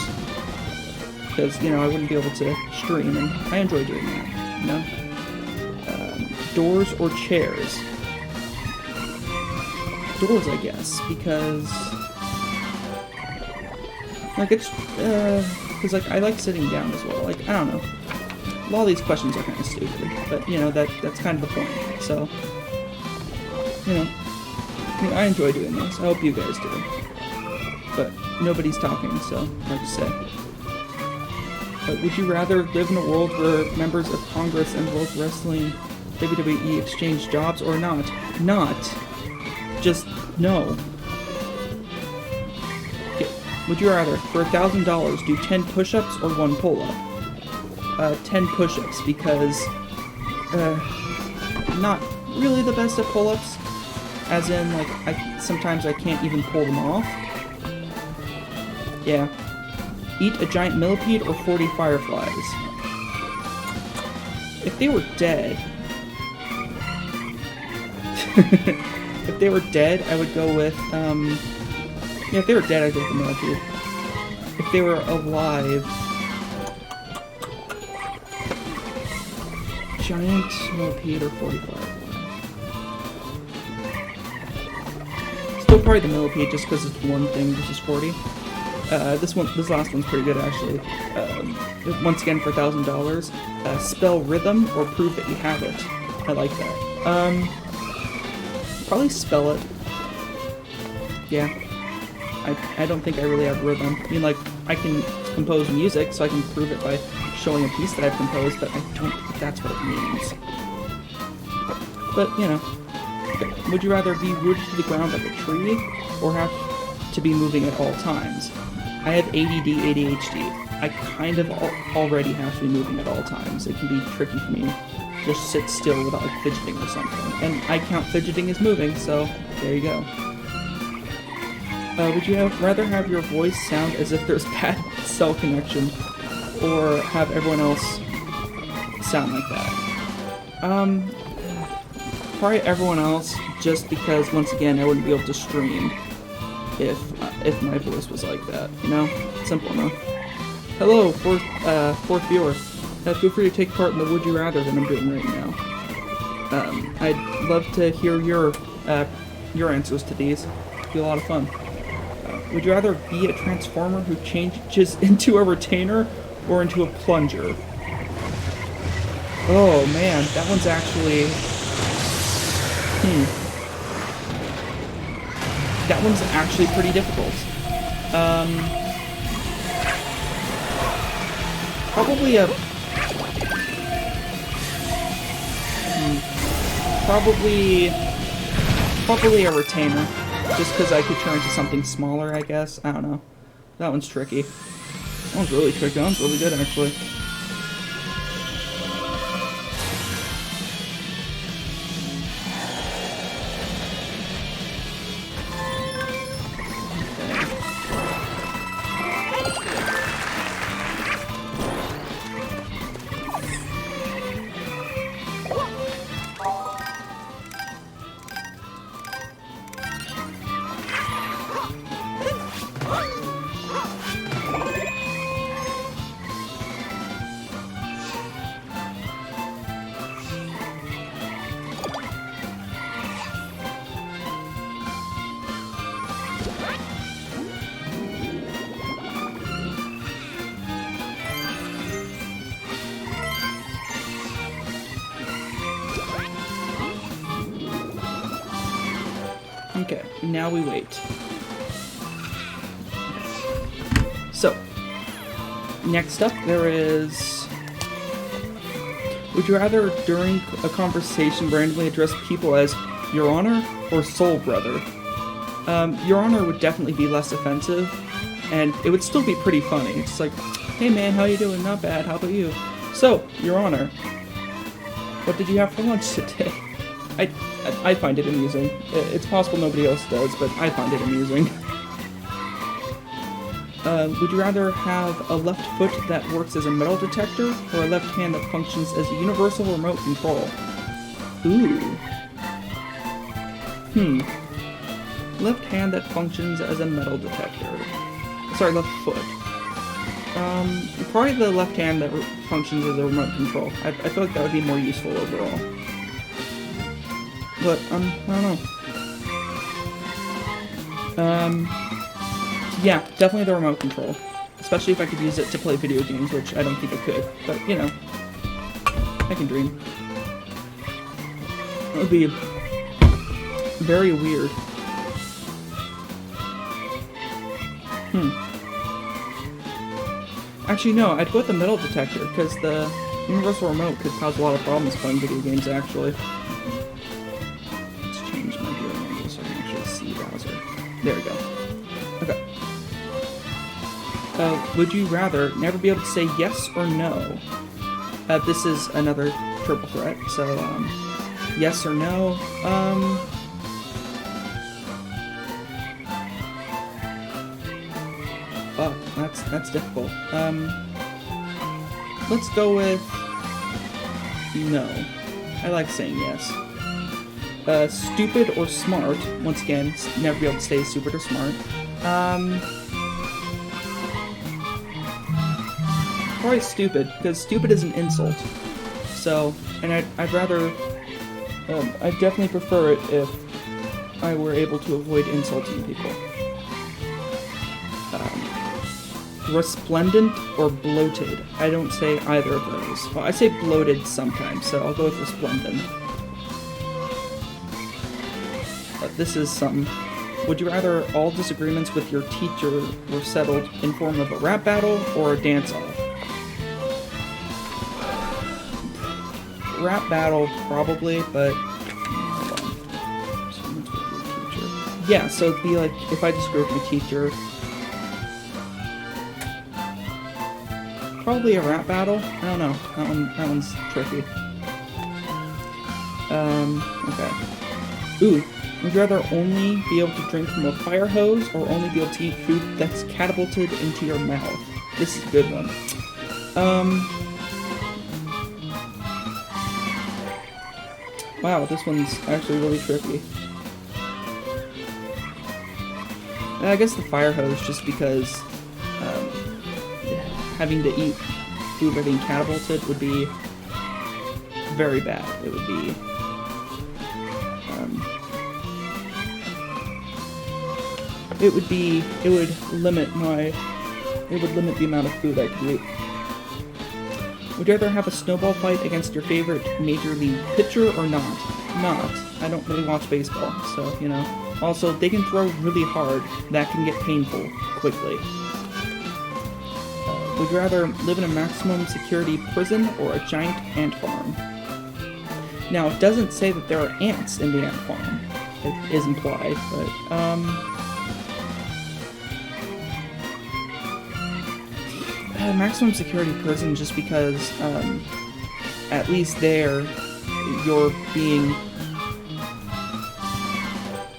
Because, you know, I wouldn't be able to stream, and I enjoy doing that, you know? Doors or chairs? Doors, I guess, because... Like, it's, because, like, I like sitting down as well. Like, I don't know. A lot of these questions are kind of stupid, but, you know, that's kind of the point. So, you know, I mean, I enjoy doing this. I hope you guys do. But nobody's talking, so hard to say. But would you rather live in a world where members of Congress and World Wrestling WWE exchange jobs, or not? Not. Just no. Okay. Would you rather, for $1,000, do 10 push-ups or 1 pull-up? 10 push-ups, because not really the best at pull-ups, as in, like, sometimes I can't even pull them off. Yeah. Eat a giant millipede or 40 fireflies? If they were dead... If they were dead, I would go with, yeah, if they were dead, I'd go with the millipede. If they were alive... Giant millipede or 45. Still probably the millipede, just because it's one thing versus 40. This last one's pretty good, actually. Once again, for $1,000. Spell rhythm or prove that you have it. I like that. Probably spell it. Yeah. I don't think I really have rhythm. I mean, like, I can compose music, so I can prove it by showing a piece that I've composed, but I don't think that's what it means. But, you know. Would you rather be rooted to the ground like a tree, or have to be moving at all times? I have ADD, ADHD. I kind of already have to be moving at all times. It can be tricky for me to just sit still without like fidgeting or something. And I count fidgeting as moving, so there you go. Would you rather have your voice sound as if there's bad cell connection, or have everyone else sound like that? Probably everyone else, just because, once again, I wouldn't be able to stream if my voice was like that, you know? Simple enough. Hello, fourth viewer. Feel free to take part in the Would You Rather that I'm doing right now. I'd love to hear your answers to these. It'd be a lot of fun. Would you rather be a transformer who changes into a retainer or into a plunger? Oh man, that one's actually... That one's actually pretty difficult. Probably a... Probably a retainer. Just because I could turn into something smaller, I guess. I don't know. That one's tricky. That one's really tricky. That one's really good, actually. Okay, now we wait. So, next up there is... Would you rather, during a conversation, randomly address people as Your Honor or Soul Brother? Your Honor would definitely be less offensive, and it would still be pretty funny. It's like, hey man, how you doing? Not bad, how about you? So, Your Honor, what did you have for lunch today? I find it amusing. It's possible nobody else does, but I find it amusing. Would you rather have a left foot that works as a metal detector, or a left hand that functions as a universal remote control? Ooh. Left hand that functions as a metal detector. Sorry, left foot. Probably the left hand that functions as a remote control. I feel like that would be more useful overall. But, I don't know. Yeah, definitely the remote control. Especially if I could use it to play video games, which I don't think I could. But, you know, I can dream. That would be very weird. Actually, no, I'd go with the metal detector, because the universal remote could cause a lot of problems playing video games, actually. Let's change my viewing angle so I can actually see Bowser. There we go. Okay. Would you rather never be able to say yes or no? This is another triple threat, so, yes or no? Fuck, that's difficult. Let's go with no. I like saying yes. Stupid or smart. Once again, never be able to stay stupid or smart. Probably stupid, because stupid is an insult. So, and I'd rather, I'd definitely prefer it if I were able to avoid insulting people. Resplendent or bloated. I don't say either of those. Well, I say bloated sometimes, so I'll go with resplendent. This is some. Would you rather all disagreements with your teacher were settled in form of a rap battle or a dance-off? Rap battle, probably, but... Hold on. Disagreements with your teacher. Yeah, so it'd be like, if I disagree with my teacher... Probably a rap battle? I don't know. That one's tricky. Okay. Ooh. Would you rather only be able to drink from a fire hose or only be able to eat food that's catapulted into your mouth? This is a good one. Wow, this one's actually really tricky. I guess the fire hose, just because having to eat food by being catapulted would be very bad. It would be... it would limit the amount of food I could eat. Would you rather have a snowball fight against your favorite major league pitcher or not? Not. I don't really watch baseball, so, you know. Also, they can throw really hard. That can get painful quickly. Would you rather live in a maximum security prison or a giant ant farm? Now, it doesn't say that there are ants in the ant farm. It is implied, but, maximum security prison, just because, at least there, you're being...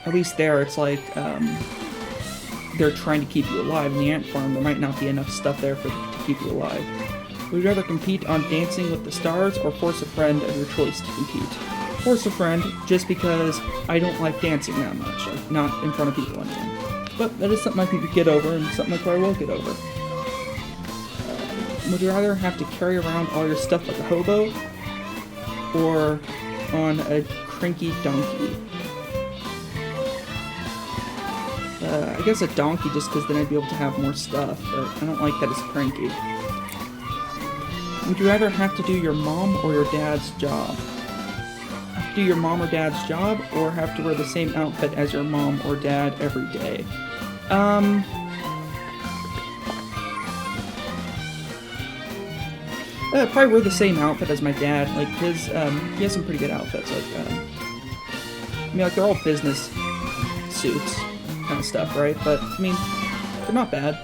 At least there, it's like, they're trying to keep you alive. In the ant farm, there might not be enough stuff there to keep you alive. Would you rather compete on Dancing with the Stars or force a friend of your choice to compete? Force a friend, just because I don't like dancing that much. Like, not in front of people anymore. But that is something I can get over, and something I probably will get over. Would you rather have to carry around all your stuff like a hobo, or on a cranky donkey? I guess a donkey, just because then I'd be able to have more stuff, but I don't like that it's cranky. Would you rather have to do your mom or your dad's job? Have to do your mom or dad's job, or have to wear the same outfit as your mom or dad every day? Probably wear the same outfit as my dad. Like, his, he has some pretty good outfits. Like, I mean, like, they're all business suits kind of stuff, right? But, I mean, they're not bad.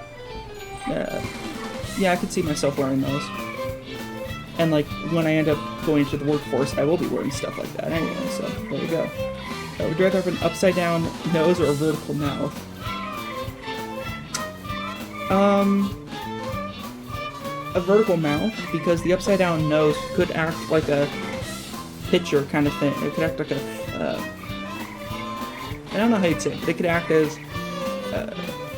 Yeah, I could see myself wearing those. And, like, when I end up going into the workforce, I will be wearing stuff like that anyway, so there you go. Would you rather have an upside-down nose or a vertical mouth? A vertical mouth, because the upside-down nose could act like a pitcher kind of thing. It could act like a, I don't know how you'd say it. They could act as,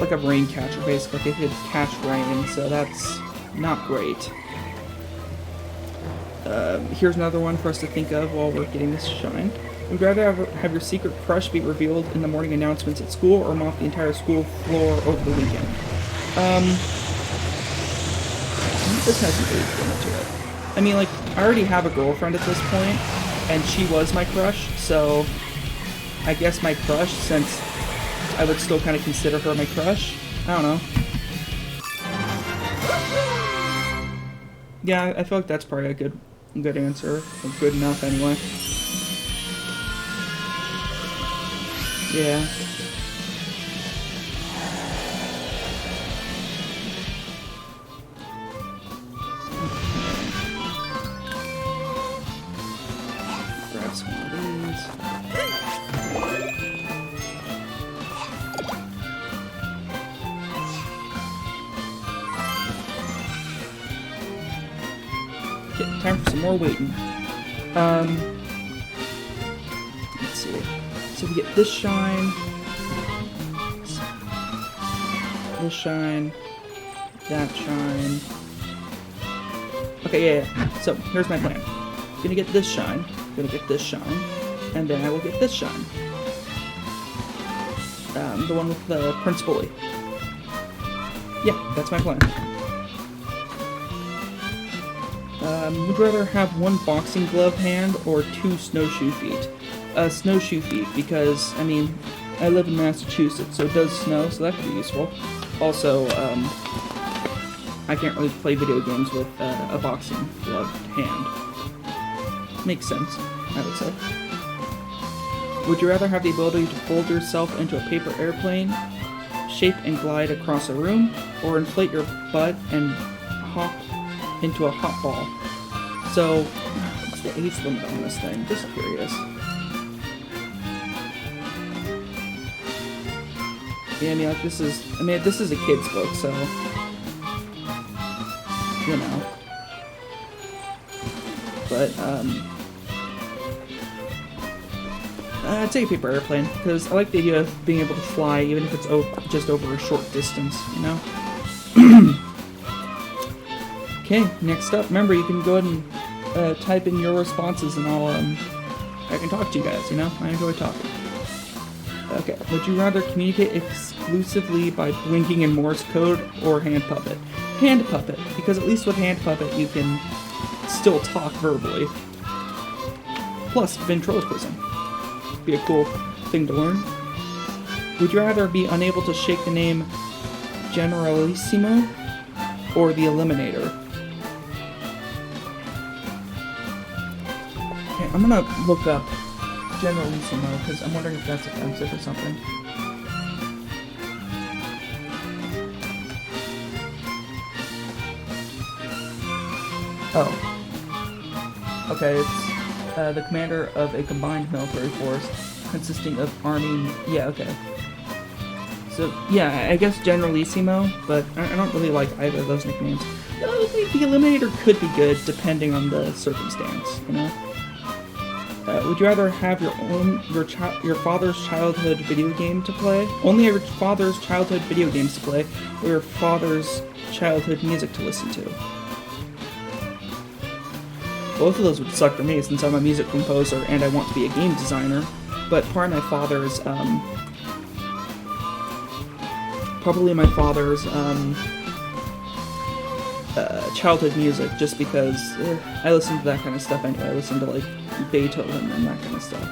like a rain catcher, basically. They could catch rain, so that's not great. Here's another one for us to think of while we're getting this shine. Would you rather have your secret crush be revealed in the morning announcements at school, or mop the entire school floor over the weekend? This has an age limit to it. I mean, like, I already have a girlfriend at this point, and she was my crush, so I guess my crush, since I would still kind of consider her my crush. I don't know. Yeah, I feel like that's probably a good answer. Or good enough, anyway. Yeah. Grab some of these. Okay, time for some more waiting. Let's let's see. So we get this shine, that shine. Okay, yeah. So here's my plan. I'm gonna get this shine, and then I will get this shine. The one with the Prince Bully. Yeah, that's my plan. Would you rather have one boxing glove hand or 2 snowshoe feet? Snowshoe feet, because, I mean, I live in Massachusetts, so it does snow, so that could be useful. Also, I can't really play video games with a boxing gloved hand. Makes sense, I would say. Would you rather have the ability to fold yourself into a paper airplane, shape and glide across a room, or inflate your butt and hop into a hot ball? So, what's the age limit on this thing? Just curious. Yeah, I mean, like, this is a kid's book, so, you know. But, I'd say a paper airplane, because I like the idea of being able to fly, even if it's just over a short distance, you know? Okay, next up, remember, you can go ahead and type in your responses, and I can talk to you guys, you know? I enjoy talking. Okay, would you rather communicate exclusively by blinking in Morse code or hand puppet? Hand puppet, because at least with hand puppet you can still talk verbally. Plus ventriloquism. Be a cool thing to learn. Would you rather be unable to shake the name Generalissimo or the Eliminator? Okay, I'm gonna look up Generalissimo, because I'm wondering if that's offensive or something. Oh. Okay, it's the commander of a combined military force consisting of army... Yeah, okay. So, yeah, I guess Generalissimo, but I don't really like either of those nicknames. The Eliminator could be good, depending on the circumstance, you know? Would you rather have your father's childhood video game to play? Only your father's childhood video games to play, or your father's childhood music to listen to? Both of those would suck for me, since I'm a music composer and I want to be a game designer. But probably my father's, childhood music, just because I listen to that kind of stuff anyway. I listen to, like, Beethoven and that kind of stuff.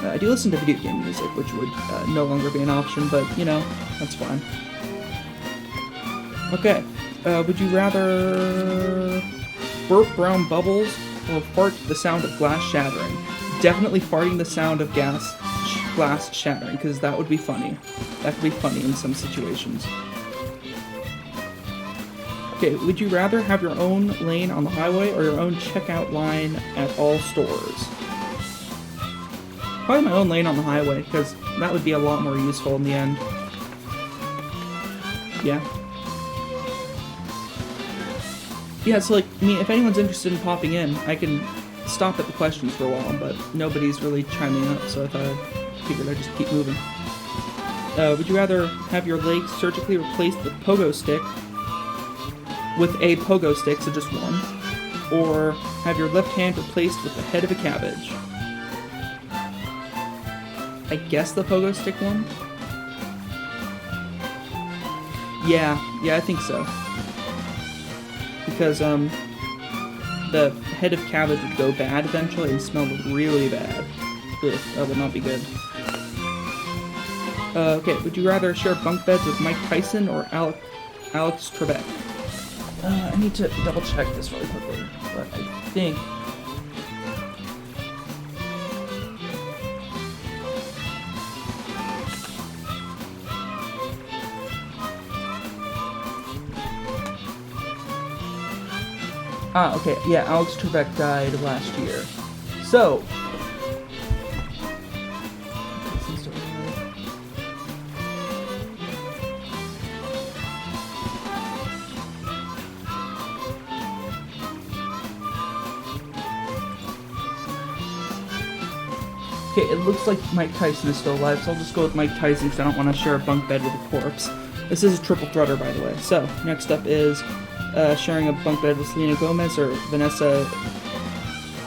I do listen to video game music, which would no longer be an option, but, you know, that's fine. Okay, would you rather burp brown bubbles or fart the sound of glass shattering? Definitely farting the sound of glass shattering, because that would be funny. That could be funny in some situations. Okay, would you rather have your own lane on the highway or your own checkout line at all stores? Probably my own lane on the highway, because that would be a lot more useful in the end. Yeah. Yeah, so, like, I mean, if anyone's interested in popping in, I can stop at the questions for a while, but nobody's really chiming up, so I figured I'd just keep moving. Would you rather have your legs surgically replaced with a pogo stick, so just one, or have your left hand replaced with the head of a cabbage? I guess the pogo stick one? Yeah, I think so. Because, the head of cabbage would go bad eventually and smell really bad. Ugh, that would not be good. Okay, would you rather share bunk beds with Mike Tyson or Alex Trebek? I need to double check this really quickly, but I think... okay, yeah, Alex Trebek died last year. So... Okay, it looks like Mike Tyson is still alive, so I'll just go with Mike Tyson because I don't want to share a bunk bed with a corpse. This is a triple threader, by the way. So, next up is sharing a bunk bed with Selena Gomez or Vanessa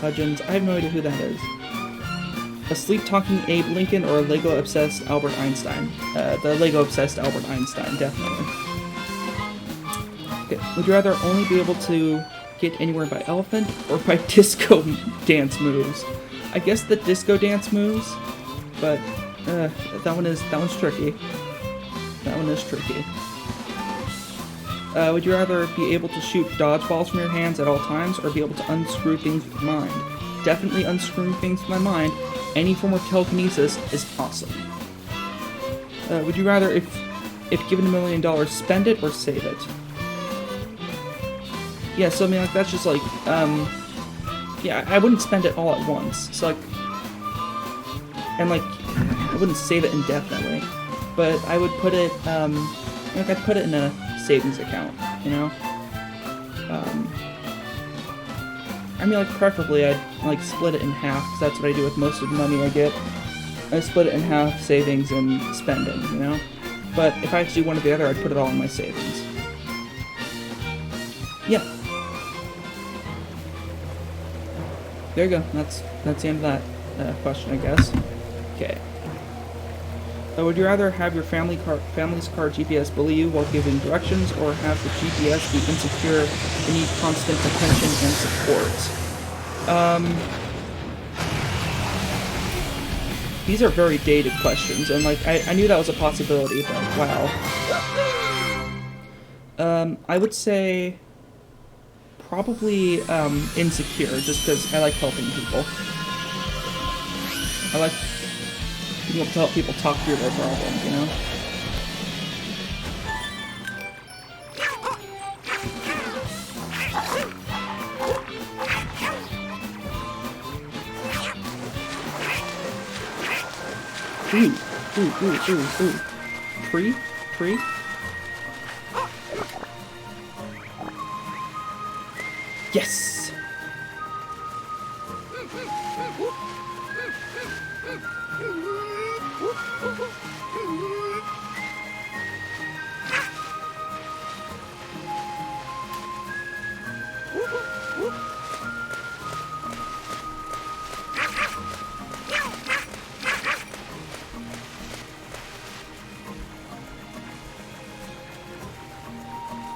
Hudgens. I have no idea who that is. A sleep-talking Abe Lincoln or a Lego-obsessed Albert Einstein? The Lego-obsessed Albert Einstein, definitely. Okay, would you rather only be able to get anywhere by elephant or by disco dance moves? I guess the disco dance moves, but that one's tricky. That one is tricky. Would you rather be able to shoot dodgeballs from your hands at all times or be able to unscrew things with your mind? Definitely unscrewing things with my mind. Any form of telekinesis is awesome. Would you rather, if given $1 million, spend it or save it? Yeah, so I mean, like, that's just like, yeah, I wouldn't spend it all at once. So, like, and like, I wouldn't save it indefinitely, but I would put it, like, I'd put it in a savings account, you know? I mean, like, preferably I'd, like, split it in half, because that's what I do with most of the money I get. I split it in half, savings and spending, you know? But if I had to do one or the other, I'd put it all in my savings. Yeah. There you go. That's the end of that question, I guess. Okay. Would you rather have your family's car GPS bully you while giving directions, or have the GPS be insecure and need constant attention and support? These are very dated questions, and like I knew that was a possibility, but wow. I would say probably insecure, just because I like helping people. I like being able to help people talk through their problems, you know? Ooh. Tree? Yes!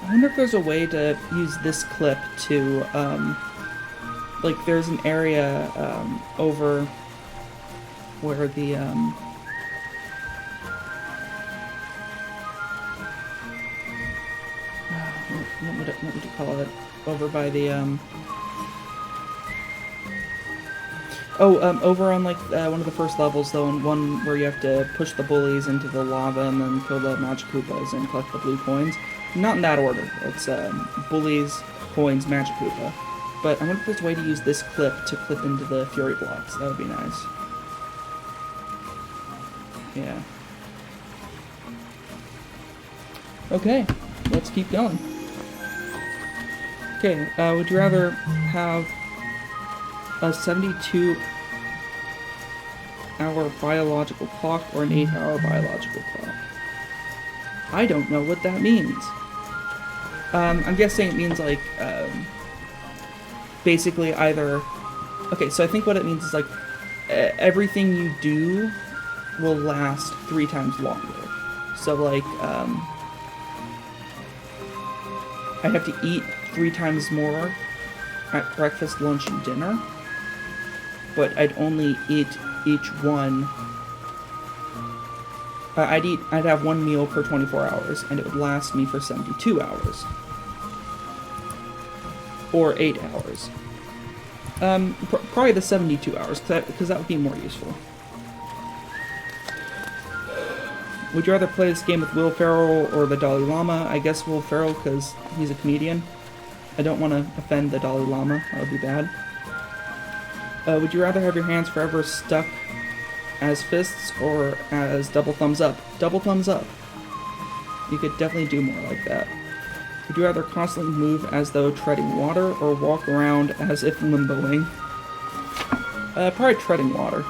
I wonder if there's a way to use this clip to, like, there's an area, over where the, what would you call it? Over by the, over on, like, one of the first levels, though, and one where you have to push the bullies into the lava and then kill the Magic Koopas and collect the blue coins. Not in that order. It's, bullies, coins, Magic Koopa. But I wonder if there's a way to use this clip to clip into the Fury blocks. That would be nice. Yeah. Okay, let's keep going. Okay, would you rather have a 72-hour biological clock or an 8-hour biological clock? I don't know what that means. I'm guessing it means, like, basically either... Okay, so I think what it means is, like, everything you do will last 3 times longer. So, like, I'd have to eat 3 times more at breakfast, lunch, and dinner, but I'd only eat each one... I'd have 1 meal per 24 hours, and it would last me for 72 hours. Or 8 hours. Probably the 72 hours, because that would be more useful. Would you rather play this game with Will Ferrell or the Dalai Lama? I guess Will Ferrell, because he's a comedian. I don't want to offend the Dalai Lama. That would be bad. Would you rather have your hands forever stuck as fists or as double thumbs up? Double thumbs up. You could definitely do more like that. Would you rather constantly move as though treading water or walk around as if limboing? Probably treading water.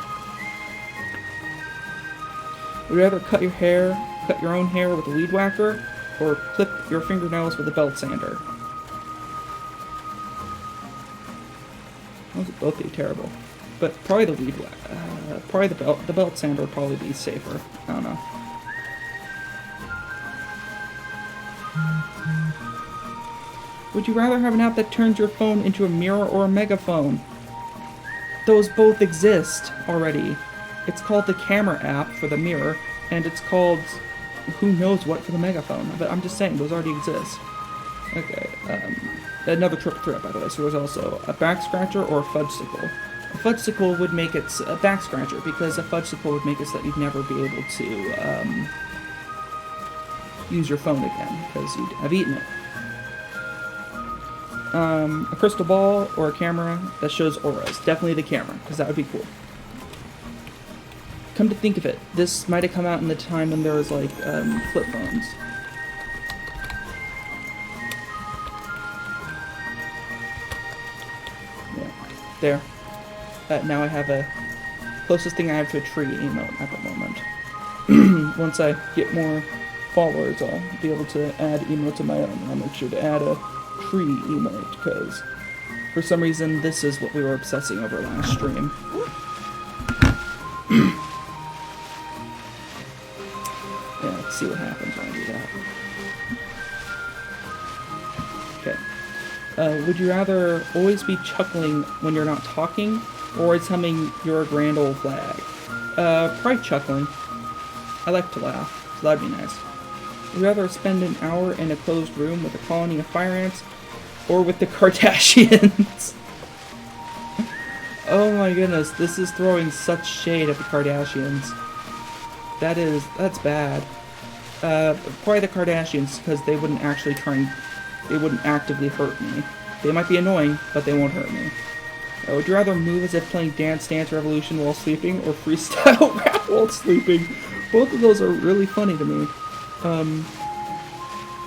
Would you rather cut your own hair with a weed whacker, or clip your fingernails with a belt sander? Those would both be terrible. But probably the weed whacker. Probably the belt sander would probably be safer. I don't know. Would you rather have an app that turns your phone into a mirror or a megaphone? Those both exist already. It's called the camera app for the mirror, and it's called who knows what for the megaphone. But I'm just saying, those already exist. Okay, another triple threat, by the way. So there's also a back scratcher or a fudgesicle. A fudgesicle would make it a back scratcher, because a fudgesicle would make it so that you'd never be able to use your phone again, because you'd have eaten it. A crystal ball or a camera that shows auras. Definitely the camera, because that would be cool. Come to think of it, this might have come out in the time when there was, like, flip phones. Yeah, there. Now I have a closest thing I have to a tree emote at the moment. Once I get more followers, I'll be able to add emotes of my own. I'll make sure to add a tree emote, because for some reason this is what we were obsessing over last stream. Yeah, let's see what happens when I do that. Okay. Would you rather always be chuckling when you're not talking, or always humming your grand old flag? Probably chuckling. I like to laugh, so that'd be nice. Would you rather spend an hour in a closed room with a colony of fire ants, or with the Kardashians? Oh my goodness, this is throwing such shade at the Kardashians. That's bad. Probably the Kardashians, because they wouldn't actually they wouldn't actively hurt me. They might be annoying, but they won't hurt me. Would you rather move as if playing Dance Dance Revolution while sleeping, or freestyle rap while sleeping? Both of those are really funny to me.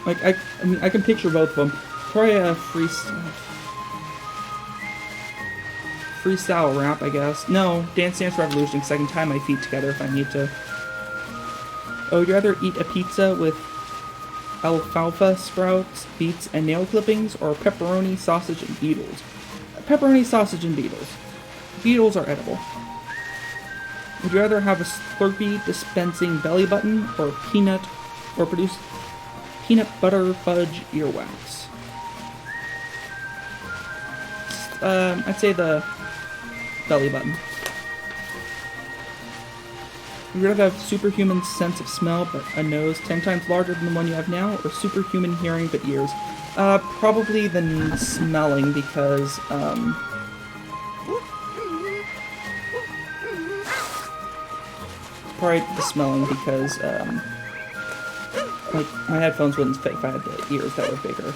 Like, I mean, I can picture both of them. Probably a freestyle rap, I guess. No, Dance Dance Revolution, because I can tie my feet together if I need to. Oh, would you rather eat a pizza with alfalfa sprouts, beets, and nail clippings, or pepperoni, sausage, and beetles? Pepperoni, sausage, and beetles. Beetles are edible. Would you rather have a Slurpee dispensing belly button, or produce peanut butter fudge earwax? I'd say the belly button. Would you rather have superhuman sense of smell but a nose 10 times larger than the one you have now, or superhuman hearing but ears? Probably the smelling, because, probably the smelling, because, like, my headphones wouldn't fit if I had the ears that were bigger.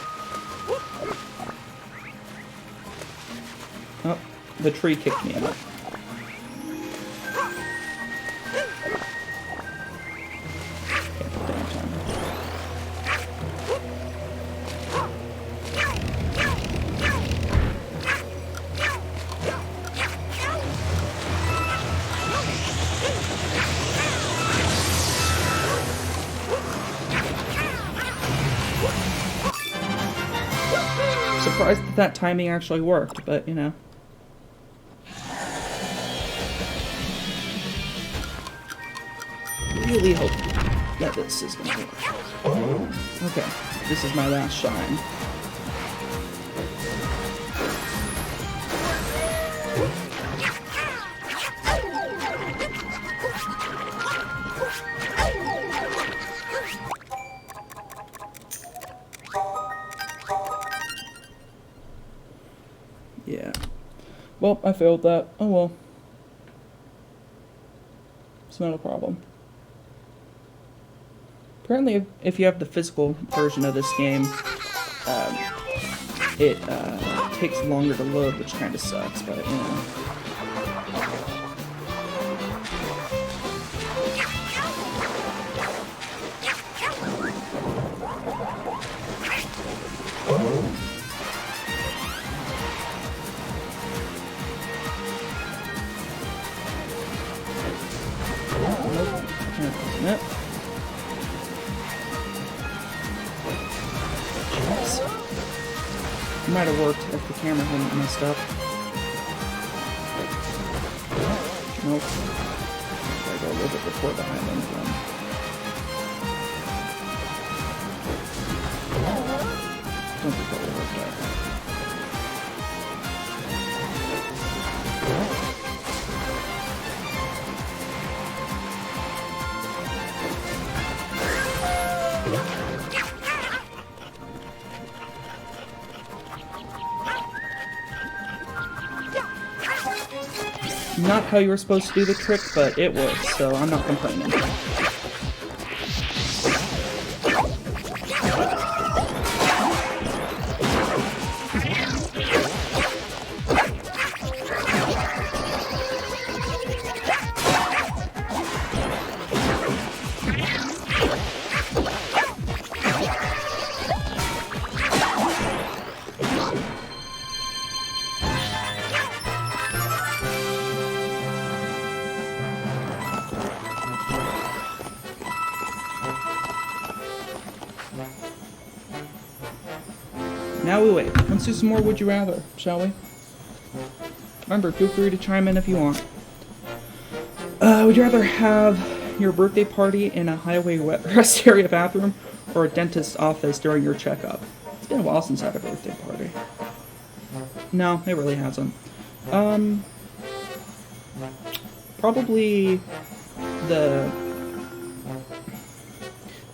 Oh, the tree kicked me out. Surprised that timing actually worked, but you know. Really hope that this is gonna work. Okay, this is my last shine. Yeah. Well, I failed that. Oh well. It's not a problem. Apparently, if you have the physical version of this game, it takes longer to load, which kind of sucks, but, you know. might have worked if the camera hadn't messed up. Nope. Gotta go a little bit before the Highland run. Don't think that will work out. Not how you were supposed to do the trick, but it worked, so I'm not complaining. Now we wait. Let's do some more Would You Rather, shall we? Remember, feel free to chime in if you want. Would you rather have your birthday party in a highway rest area bathroom or a dentist's office during your checkup? It's been a while since I had a birthday party. No, it really hasn't. Probably the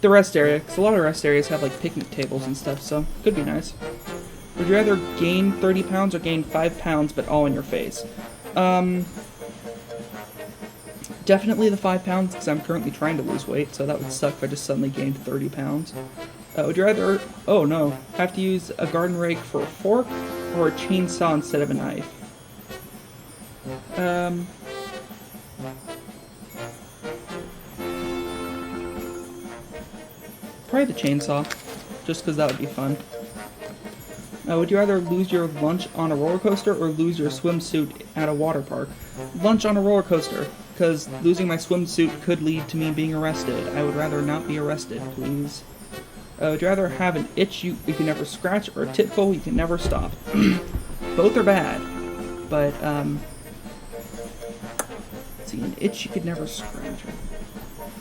rest area, because a lot of rest areas have like picnic tables and stuff, so could be nice. Would you rather gain 30 pounds or gain 5 pounds, but all in your face? Definitely the 5 pounds, because I'm currently trying to lose weight, so that would suck if I just suddenly gained 30 pounds. Would you rather, oh no, have to use a garden rake for a fork, or a chainsaw instead of a knife? Probably the chainsaw, just because that would be fun. Would you rather lose your lunch on a roller coaster or lose your swimsuit at a water park? Lunch on a roller coaster, because losing my swimsuit could lead to me being arrested. I would rather not be arrested, please. Would you rather have an itch you can never scratch or a tickle you can never stop? Both are bad, but, let's see, an itch you could never scratch.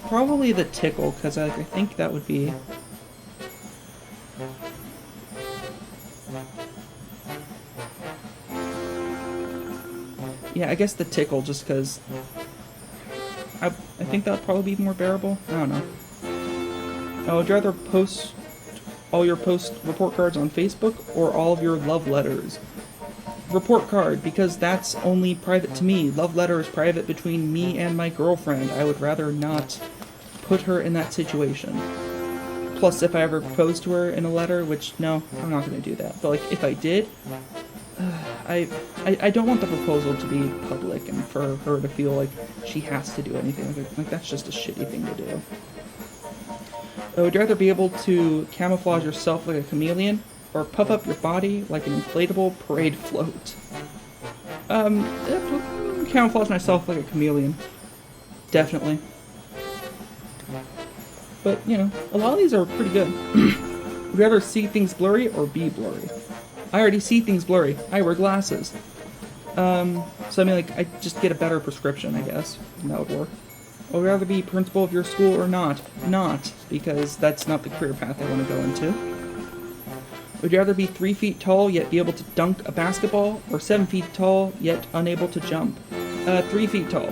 Probably the tickle, because I think that would be... Yeah, I guess the tickle, just because... I think that would probably be more bearable. I don't know. Would you rather post all your report cards on Facebook or all of your love letters? Report card, because that's only private to me. Love letter is private between me and my girlfriend. I would rather not put her in that situation. Plus, if I ever proposed to her in a letter, which, no, I'm not going to do that. But, like, if I did, I don't want the proposal to be public and for her to feel like she has to do anything. Like that's just a shitty thing to do. Would you rather be able to camouflage yourself like a chameleon or puff up your body like an inflatable parade float? Camouflage myself like a chameleon. Definitely. But, you know, a lot of these are pretty good. Would you rather see things blurry or be blurry? I already see things blurry. I wear glasses. So I mean, like, I just get a better prescription, I guess. And that would work. Would you rather be principal of your school or not? Not, because that's not the career path I want to go into. Would you rather be 3 feet tall yet be able to dunk a basketball, or 7 feet tall yet unable to jump? 3 feet tall.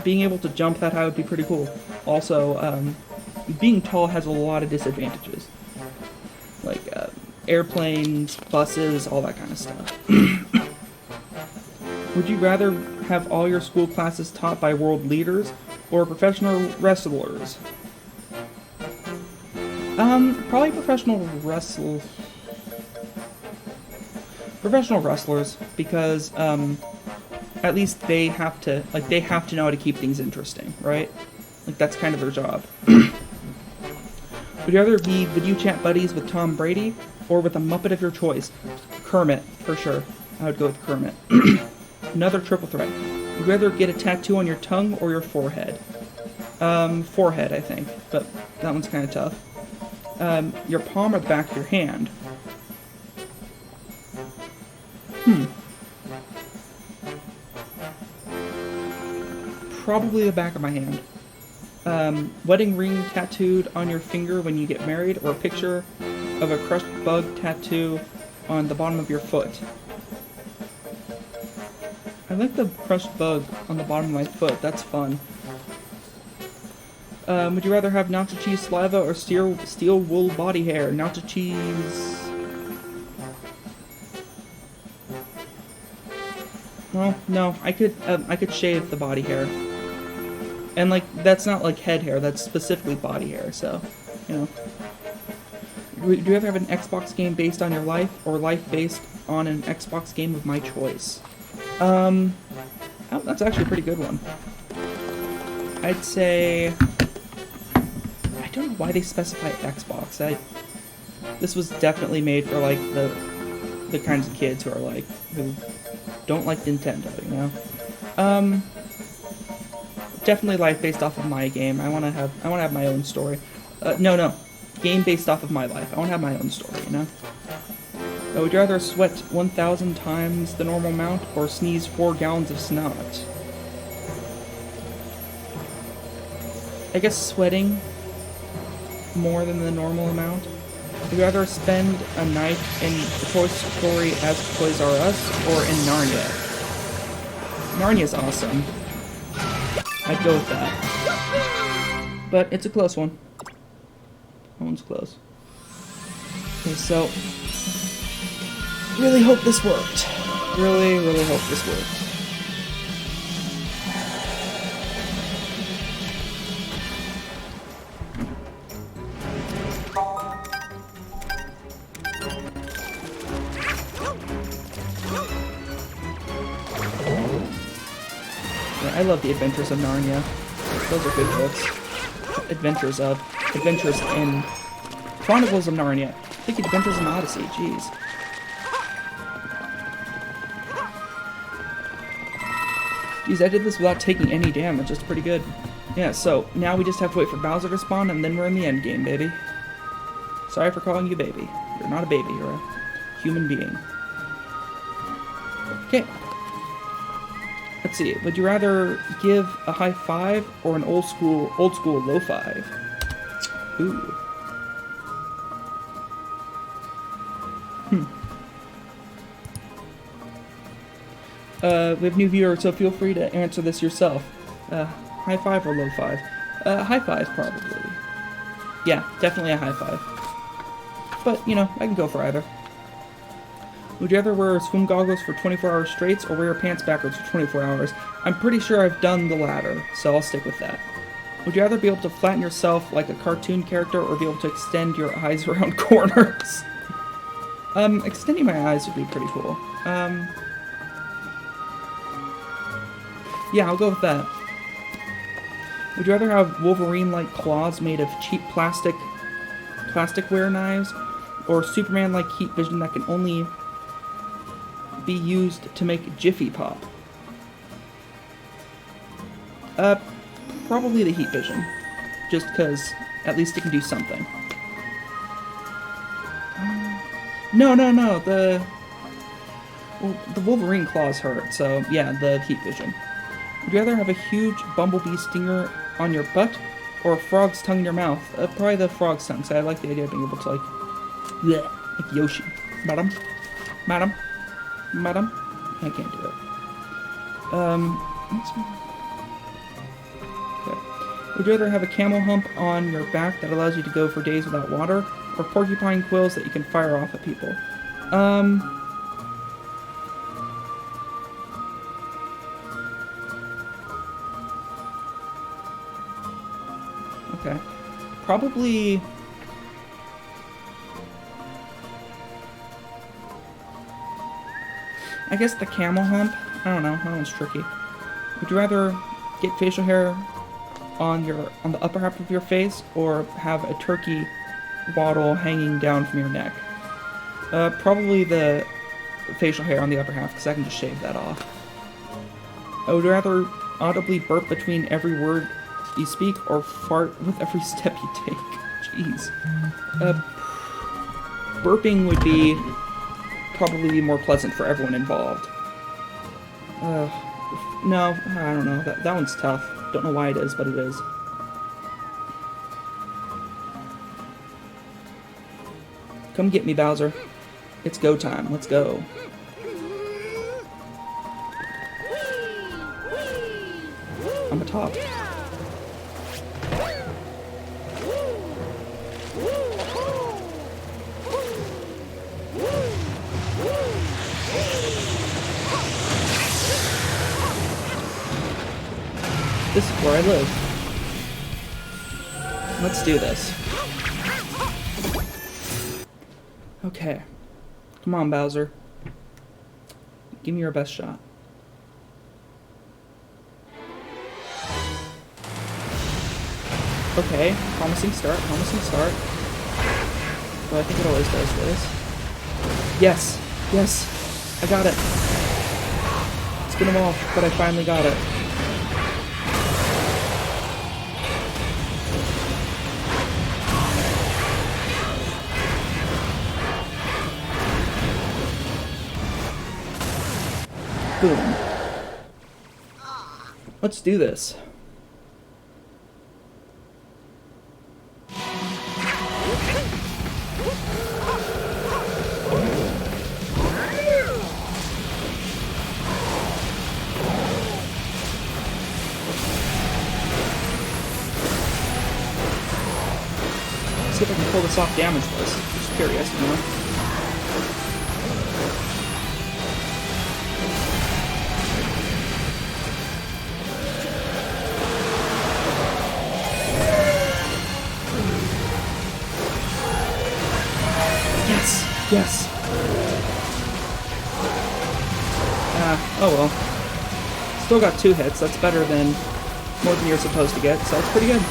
Being able to jump that high would be pretty cool. Also, being tall has a lot of disadvantages. Like, airplanes, buses, all that kind of stuff. Would you rather have all your school classes taught by world leaders or professional wrestlers? Probably professional wrestlers, because, at least they have to know how to keep things interesting, right? Like, that's kind of their job. Would you rather be video chat buddies with Tom Brady or with a Muppet of your choice? Kermit, for sure. I would go with Kermit. Another triple threat. Would you rather get a tattoo on your tongue or your forehead? Forehead, I think, but that one's kind of tough. Your palm or the back of your hand. Probably the back of my hand. Wedding ring tattooed on your finger when you get married, or a picture of a crushed bug tattoo on the bottom of your foot. I like the crushed bug on the bottom of my foot. That's fun. Would you rather have nacho cheese saliva or steel wool body hair? Nacho cheese. Well, no. I could shave the body hair. And, like, that's not, like, head hair. That's specifically body hair, so, you know. Do you ever have an Xbox game based on your life, or life based on an Xbox game of my choice? Oh, that's actually a pretty good one. I'd say... I don't know why they specify Xbox. This was definitely made for, like, the kinds of kids who are, like, who don't like Nintendo, you know? Definitely life based off of my game. I wanna have my own story. No. Game based off of my life. I wanna have my own story, you know? Would you rather sweat 1,000 times the normal amount, or sneeze 4 gallons of snot? I guess sweating more than the normal amount. Would you rather spend a night in Toy Story as Toys R Us, or in Narnia? Narnia's awesome. I'd go with that. But it's a close one. That one's close. Okay, so... really hope this worked. Really, really hope this worked. I love the Adventures of Narnia. Those are good books. Adventures in Chronicles of Narnia. I think Adventures in Odyssey. Jeez. Jeez, I did this without taking any damage. That's pretty good. Yeah, so now we just have to wait for Bowser to spawn, and then we're in the end game, baby. Sorry for calling you baby. You're not a baby. You're a human being. Okay. Let's see. Would you rather give a high five or an old school low five? Ooh. We have new viewers, so feel free to answer this yourself. High five or low five? High five, probably. Yeah, definitely a high five. But, you know, I can go for either. Would you rather wear swim goggles for 24 hours straight, or wear your pants backwards for 24 hours? I'm pretty sure I've done the latter, so I'll stick with that. Would you rather be able to flatten yourself like a cartoon character, or be able to extend your eyes around corners? Extending my eyes would be pretty cool. Yeah, I'll go with that. Would you rather have Wolverine-like claws made of cheap plasticware knives, or Superman-like heat vision that can only be used to make Jiffy Pop? Probably the heat vision. Just because at least it can do something. No. The Wolverine claws hurt, so yeah, the heat vision. Would you rather have a huge bumblebee stinger on your butt, or a frog's tongue in your mouth? Probably the frog's tongue, so I like the idea of being able to, like, bleh, like Yoshi. Madam? I can't do it. Okay. Would you rather have a camel hump on your back that allows you to go for days without water, or porcupine quills that you can fire off at people? Okay. Probably... I guess the camel hump? I don't know, that one's tricky. Would you rather get facial hair on the upper half of your face, or have a turkey waddle hanging down from your neck? Probably the facial hair on the upper half, because I can just shave that off. I would rather audibly burp between every word you speak, or fart with every step you take. Jeez. Burping would be probably be more pleasant for everyone involved. No, I don't know. That one's tough. Don't know why it is, but it is. Come get me, Bowser. It's go time. Let's go. I'm atop. This is where I live. Let's do this. Okay. Come on, Bowser. Give me your best shot. Okay, promising start, promising start. But I think it always does this. Yes, yes, I got it. Spin them off, but I finally got it. Boom. Let's do this. See if I can pull this off damage-wise. Just curious, you know? Yes. Oh well. Still got 2 hits. That's better than more than you're supposed to get, so that's pretty good.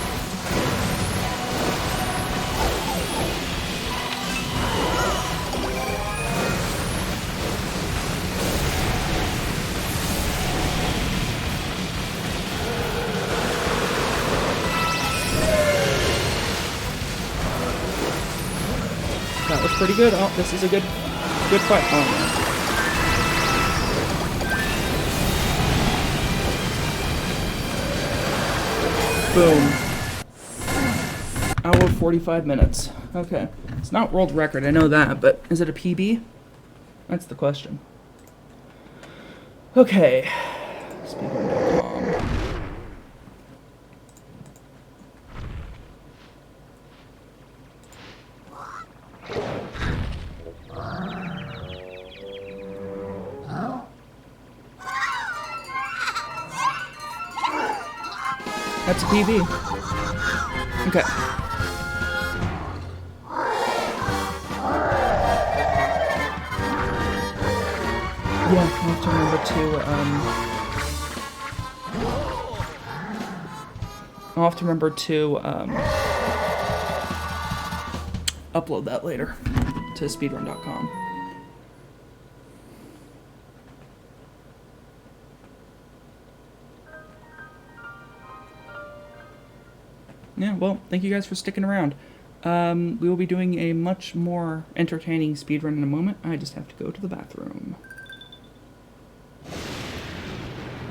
That was pretty good. Oh, this is a good fight. Oh, man. Boom. Hour 45 minutes. Okay. It's not world record, I know that, but is it a PB? That's the question. Okay. Speedrun.com. That's a PB. Okay. Yeah, I'll have to remember to upload that later to speedrun.com. Yeah, well, thank you guys for sticking around. We will be doing a much more entertaining speedrun in a moment. I just have to go to the bathroom.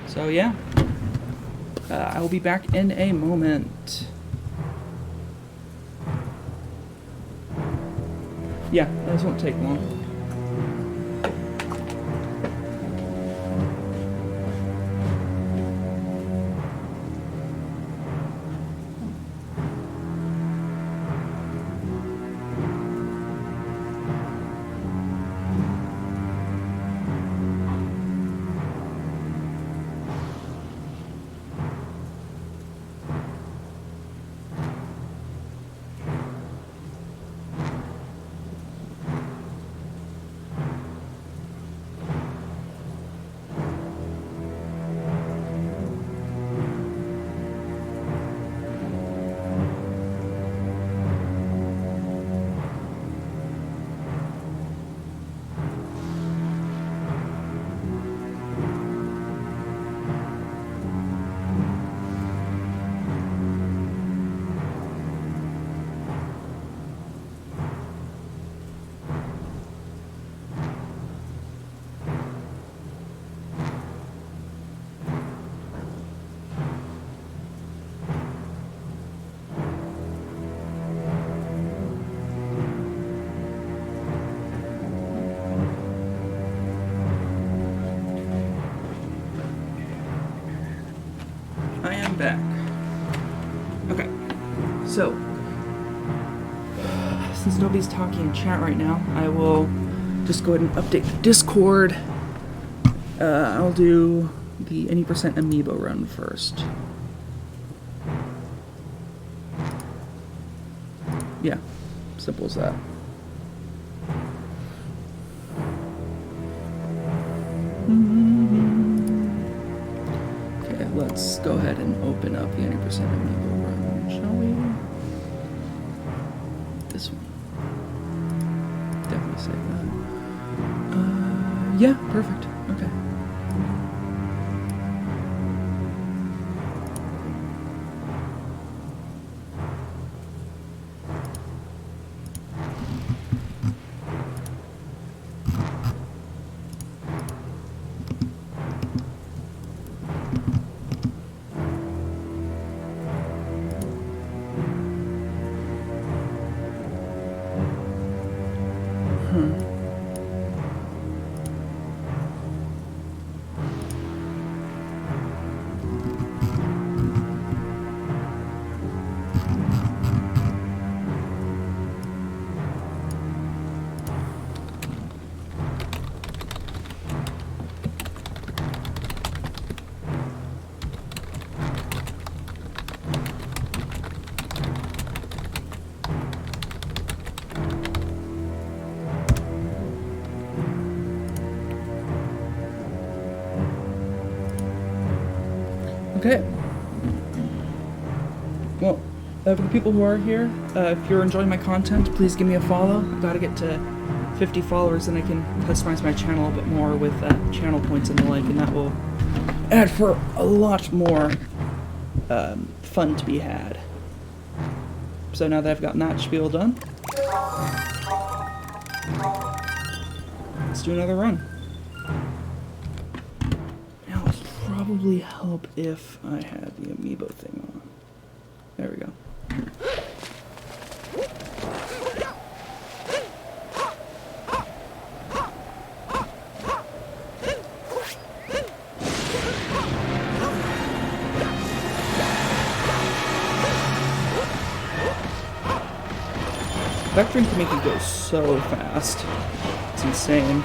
So yeah, I will be back in a moment. Yeah, this won't take long. I'm back. Okay, so since nobody's talking in chat right now, I will just go ahead and update the Discord. I'll do the any % amiibo run first. Yeah, simple as that. Okay, let's go ahead and open up the any % amiibo run, shall we? This one. Definitely save that. Yeah, perfect. Okay. Okay. Well, for the people who are here, if you're enjoying my content, please give me a follow. I've got to get to 50 followers, and I can customize my channel a bit more with channel points and the like, and that will add for a lot more fun to be had. So now that I've gotten that spiel done, let's do another run. Probably help if I had the amiibo thing on. There we go. Vectoring can make it go so fast. It's insane.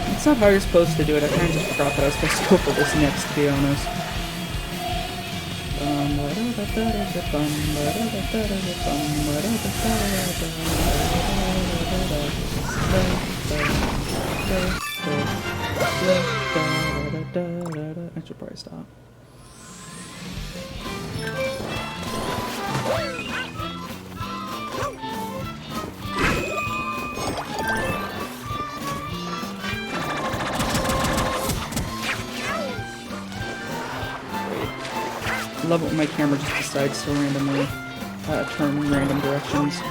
It's not how you're supposed to do it. I kind of just forgot that I was supposed to go for this next, to be honest. I should probably stop. I love it when my camera just decides to randomly turn in random directions.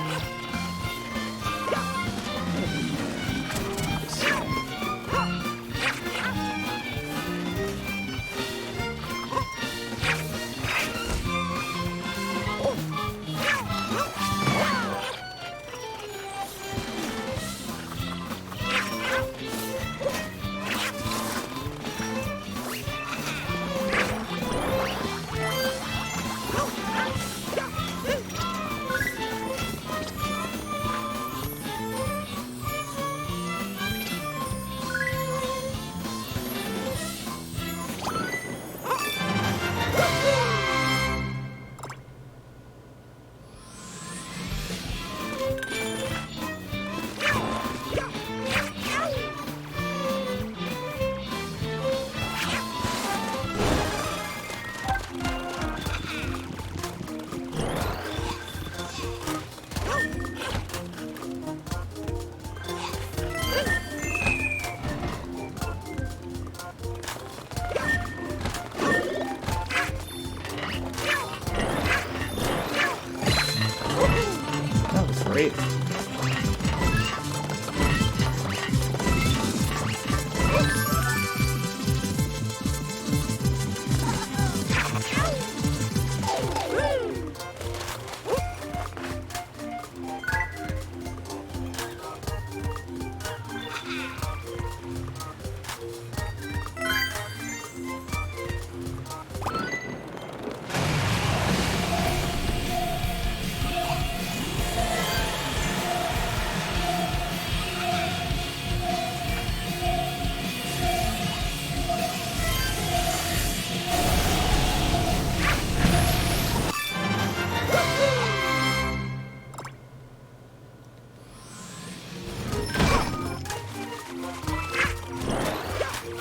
great.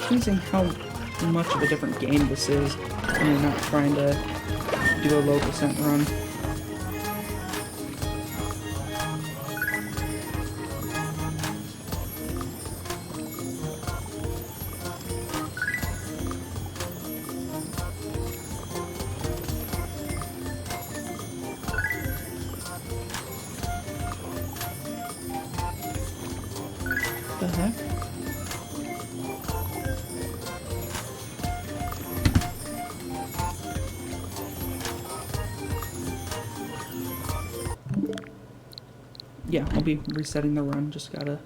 Amazing how much of a different game this is when you're not trying to do a low percent run. The heck? Yeah, I'll be resetting the run, just gotta...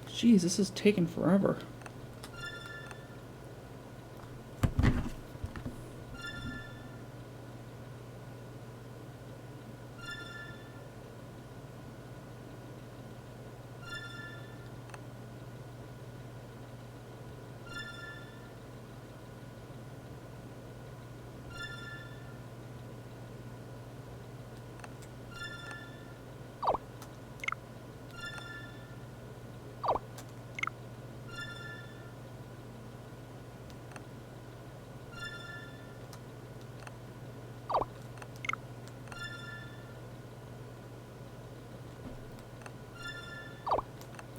Jeez, this is taking forever.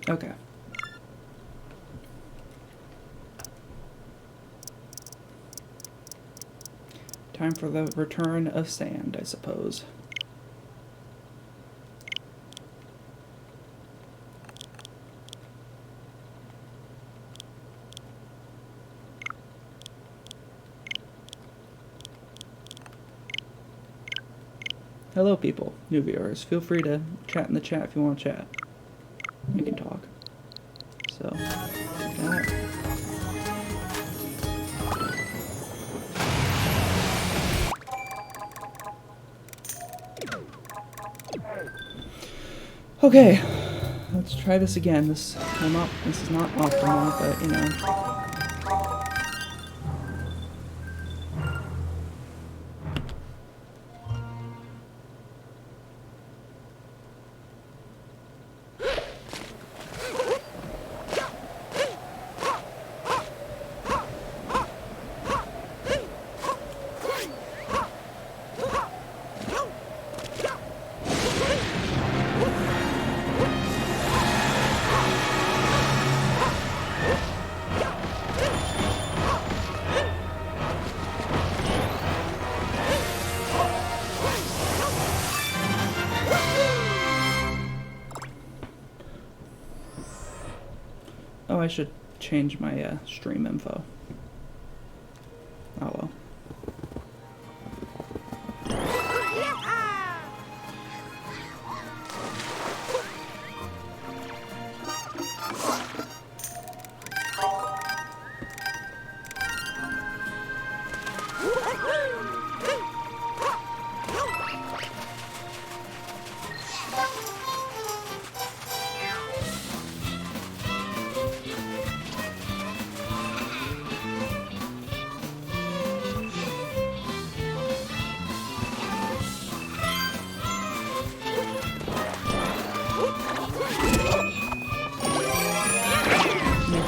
Okay. Time for the return of sand, I suppose. Hello, people, new viewers. Feel free to chat in the chat if you want to chat. We can talk. So, that. Okay, let's try this again. This is not optimal, but you know. Oh, I should change my stream info. Oh well.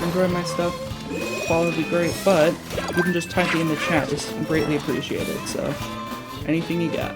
Enjoy my stuff, follow would be great, but you can just type it in the chat, it's greatly appreciated, so anything you got.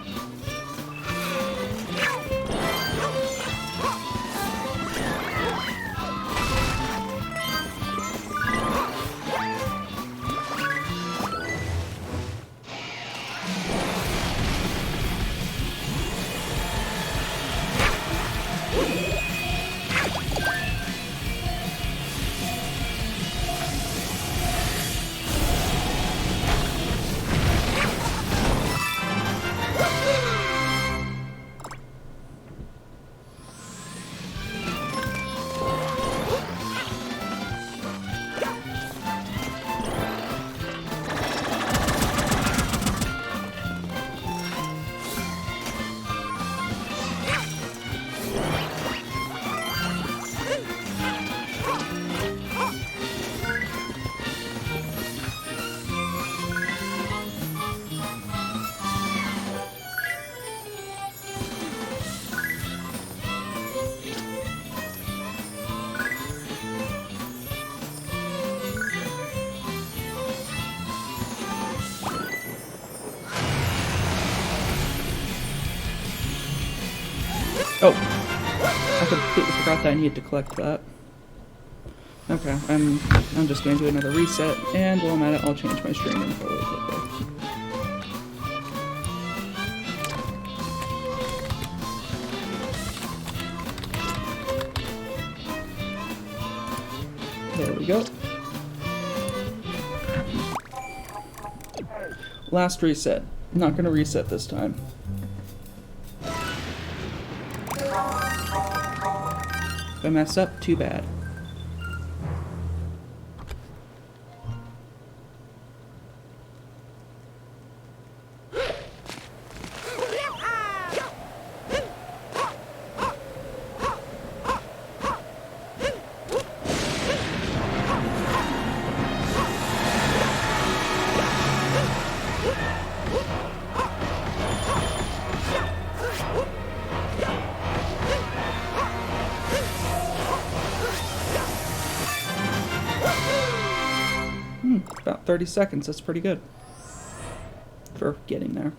Oh, I completely forgot that I needed to collect that. Okay, I'm just going to do another reset, and while I'm at it, I'll change my stream info really quickly. There we go. Last reset. I'm not going to reset this time. If I mess up, too bad. About 30 seconds, that's pretty good for getting there.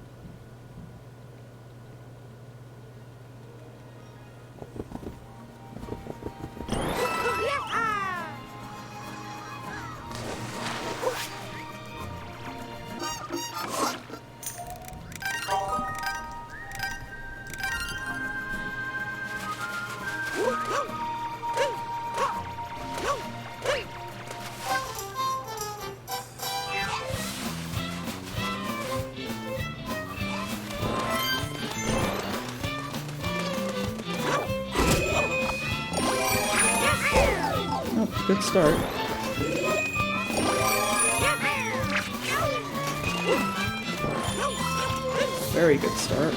Good start. Very good start.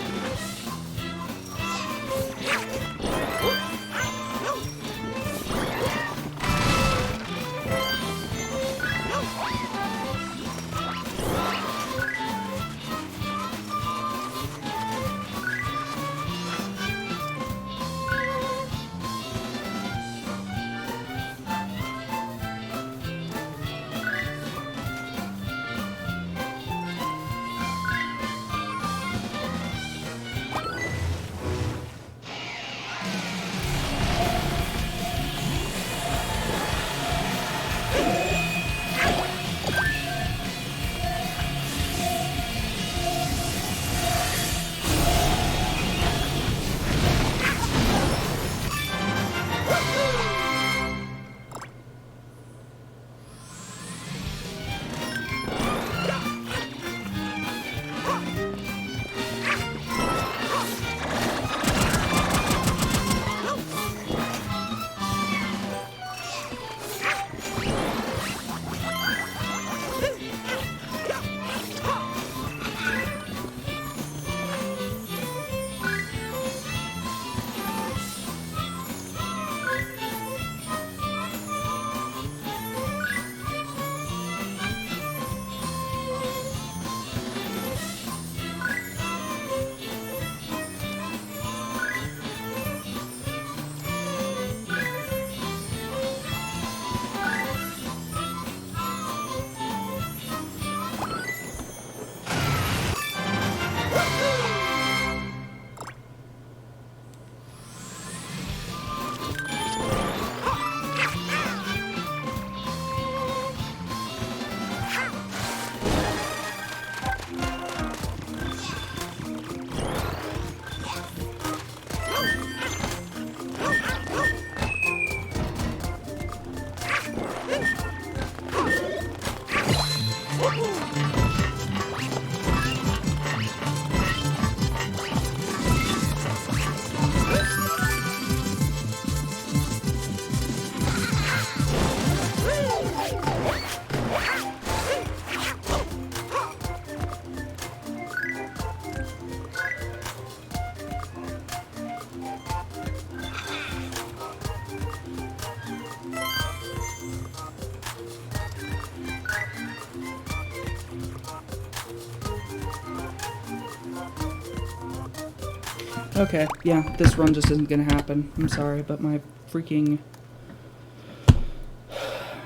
Okay, yeah, this run just isn't gonna happen. I'm sorry, but my freaking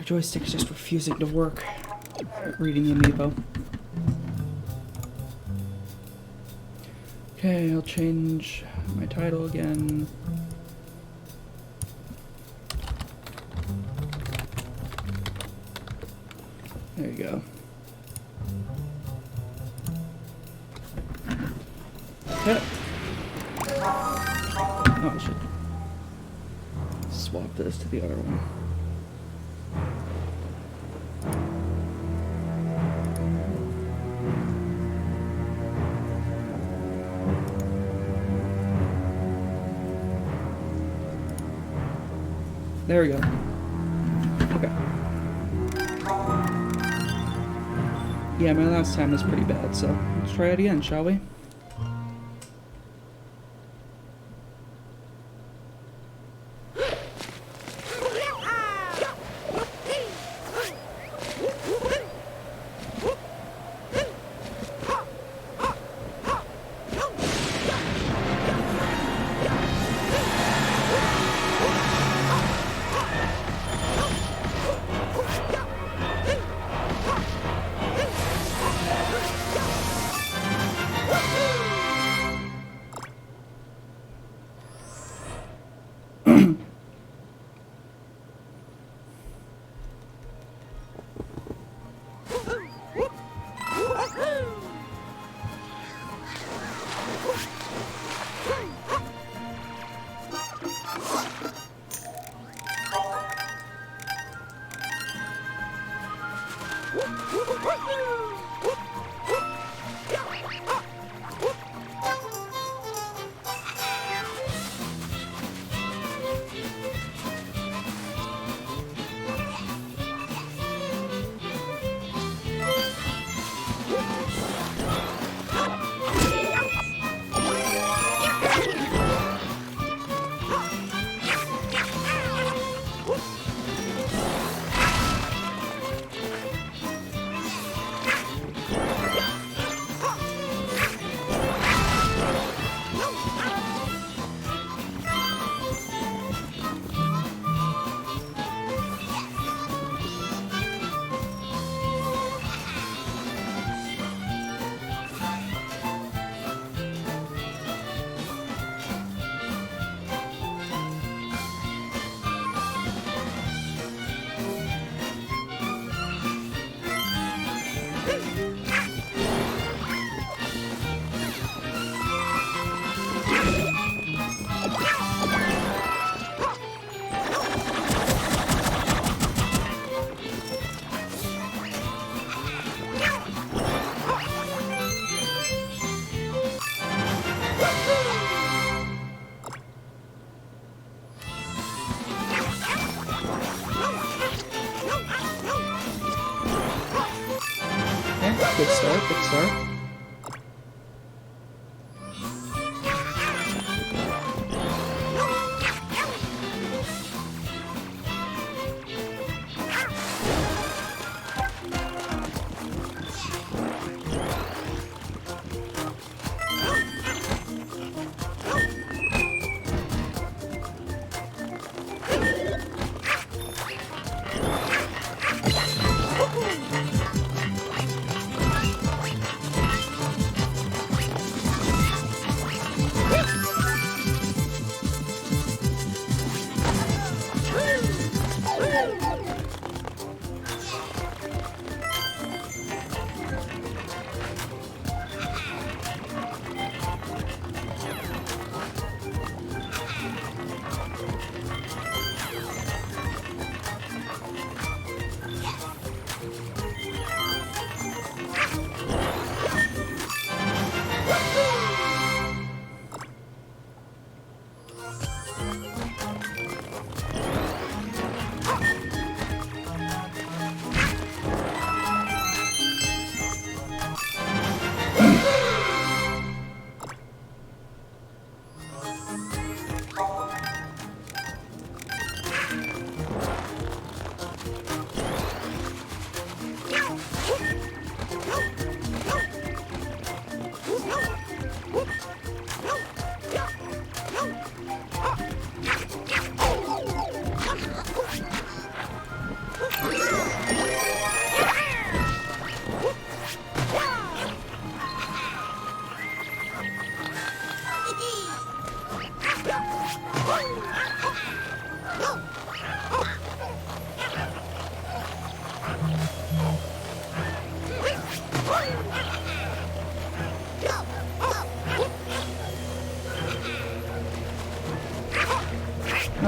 joystick's just refusing to work. Reading the amiibo. Okay, I'll change my title again. There you go. Okay. Oh, I should swap this to the other one. There we go. Okay. Yeah, my last time was pretty bad, so let's try it again, shall we? Good start, good start.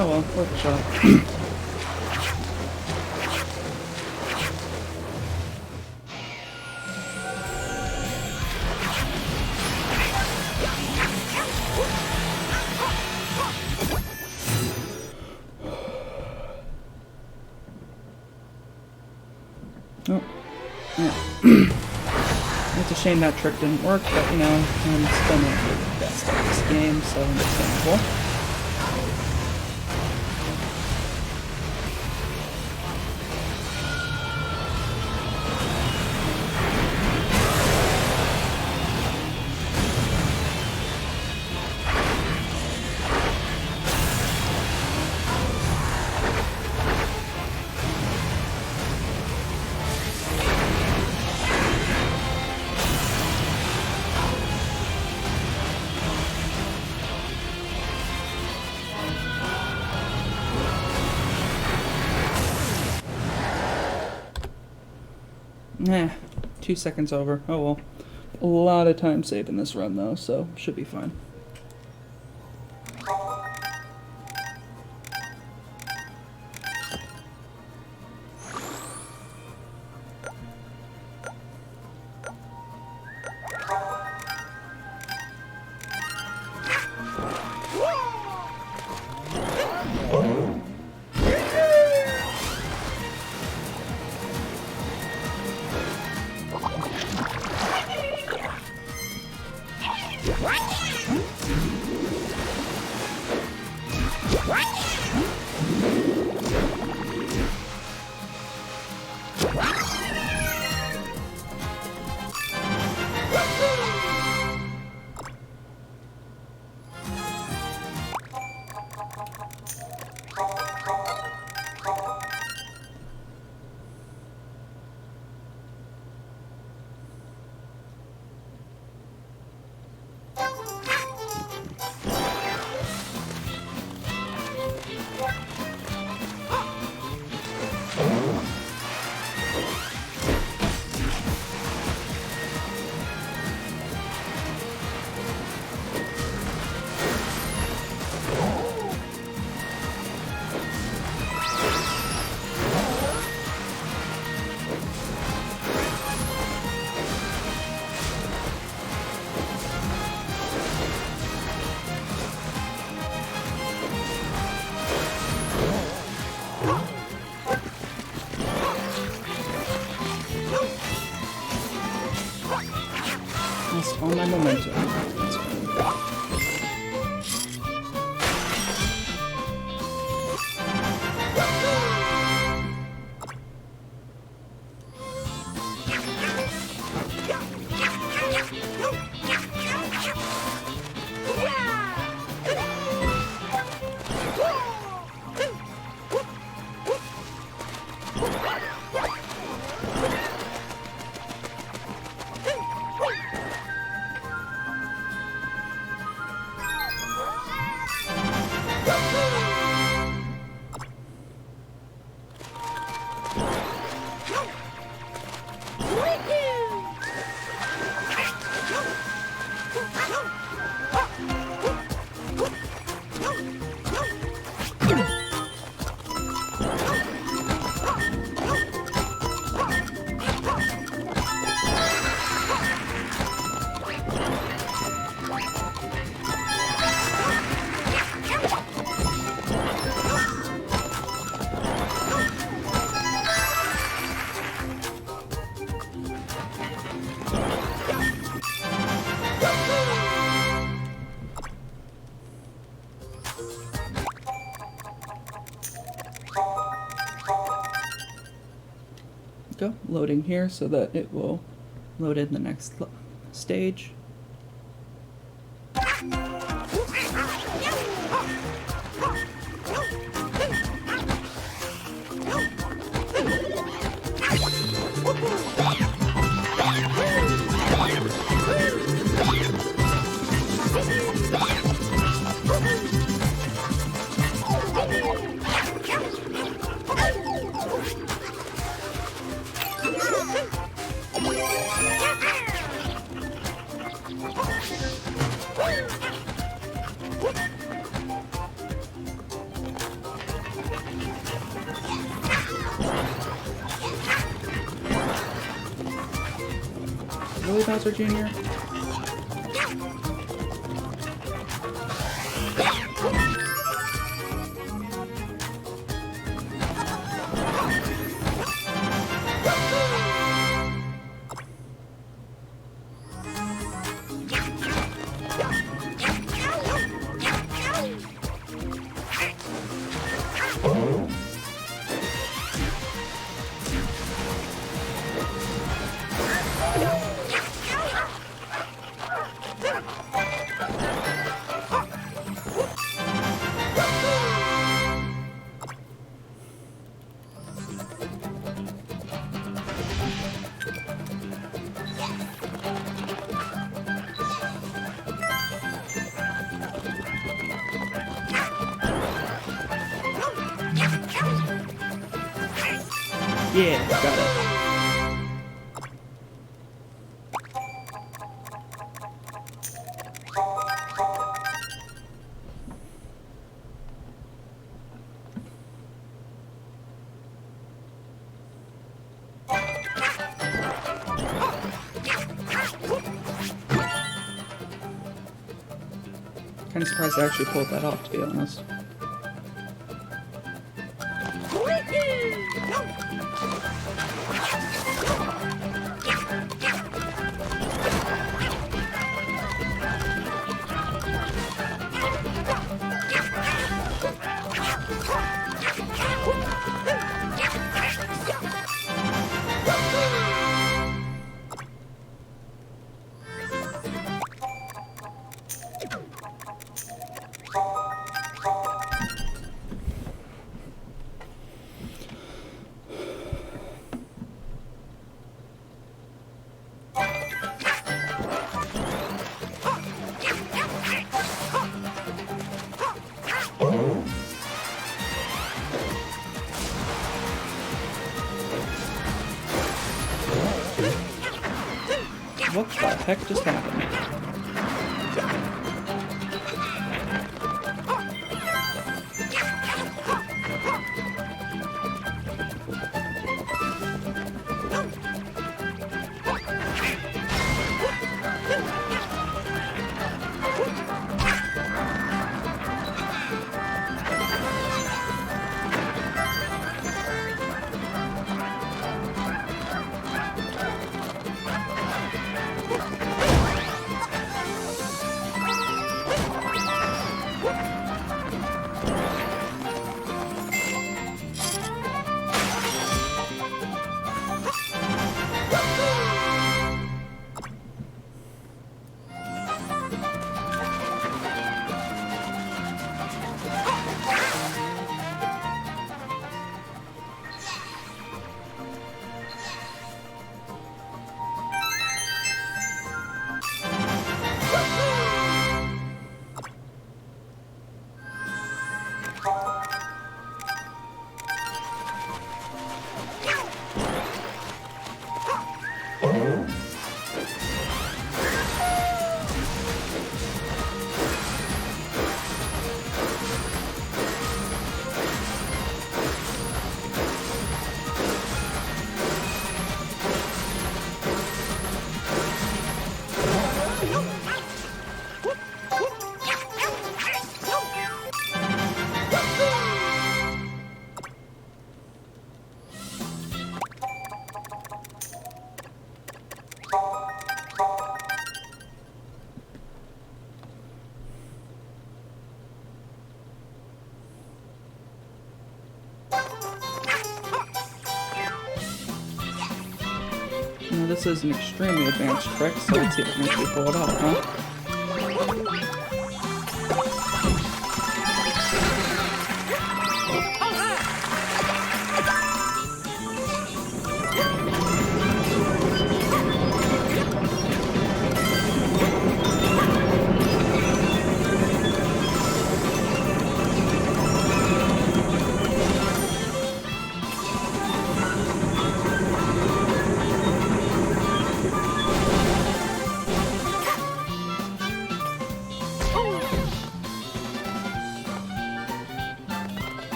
Oh well, worth a shot. Oh, yeah. It's a shame that trick didn't work, but you know, I'm still not the best at this game, so understandable. Eh, 2 seconds over. Oh well. A lot of time saved in this run though, so should be fine. Lost all my momentum. That's fine. Go loading here so that it will load in the next stage. Really, Bowser Jr.? Yeah, got it. Kind of surprised I actually pulled that off, to be honest. What the heck just happened? Now this is an extremely advanced trick, so let's see if I can actually pull it off, huh?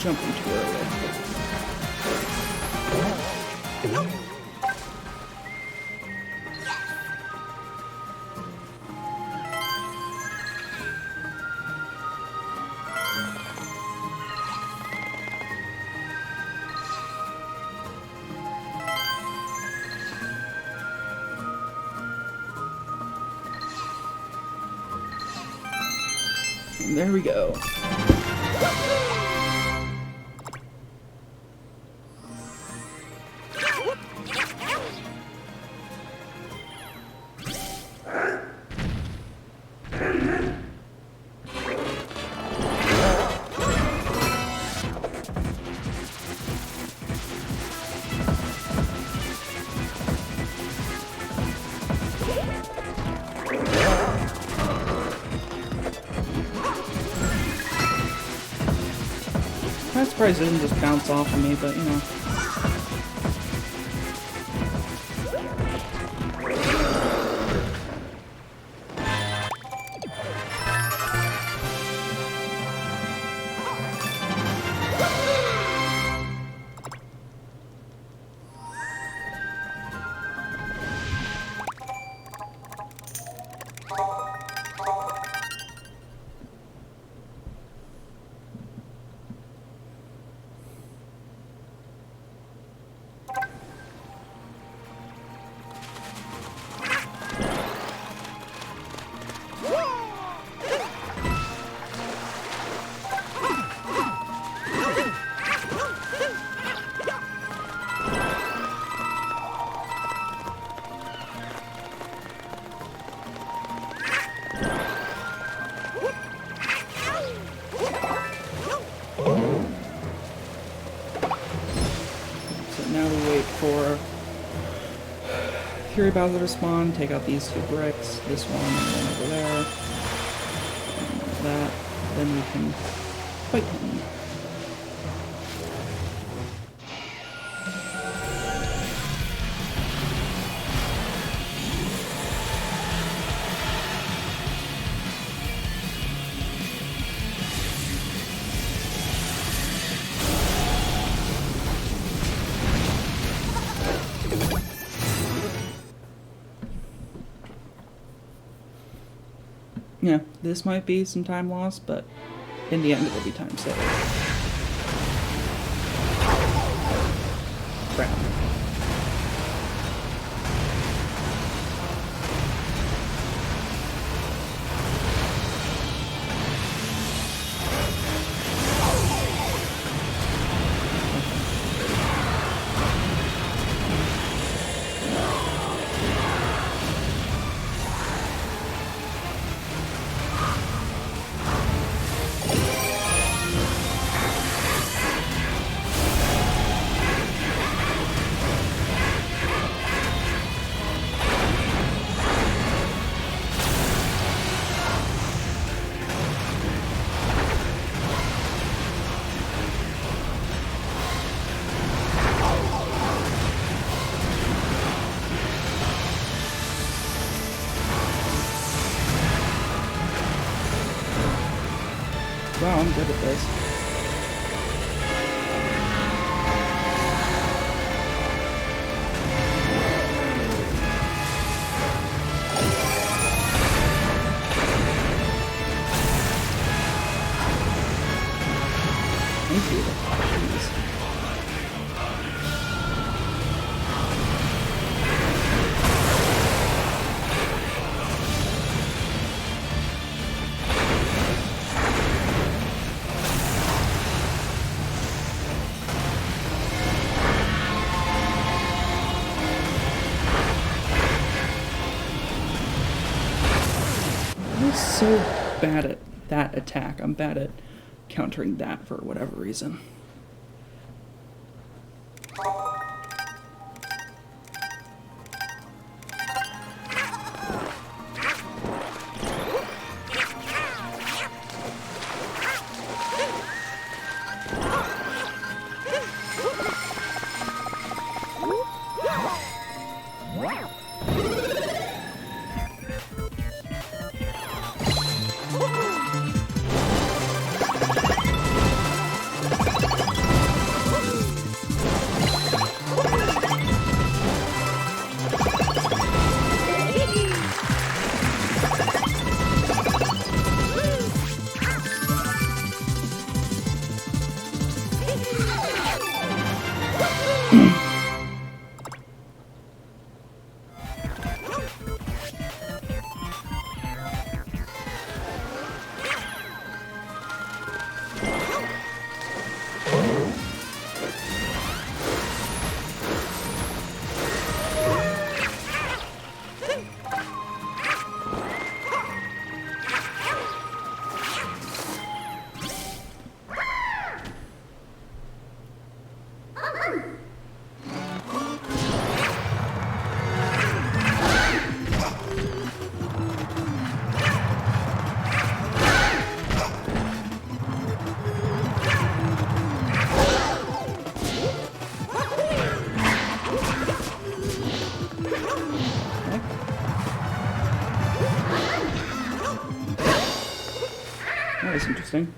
jumping too early. And there we go. I'm surprised it didn't just bounce off of me, but you know. For Fury Bowser to spawn, take out these two bricks, this one and one over there, and that, then we can fight him. Yeah, this might be some time lost, but in the end it'll be time saved. Crap. Wow, I'm good at this. Thank you. Jeez. I'm so bad at that attack. I'm bad at countering that for whatever reason. was interesting.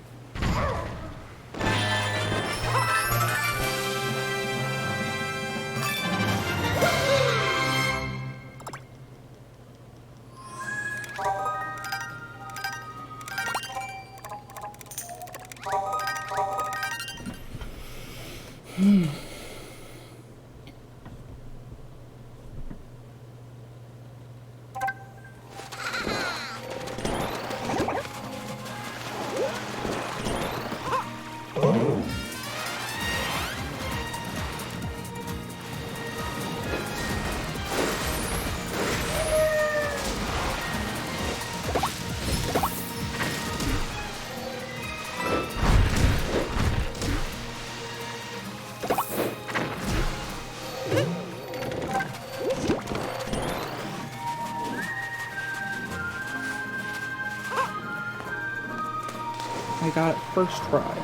I got it first try.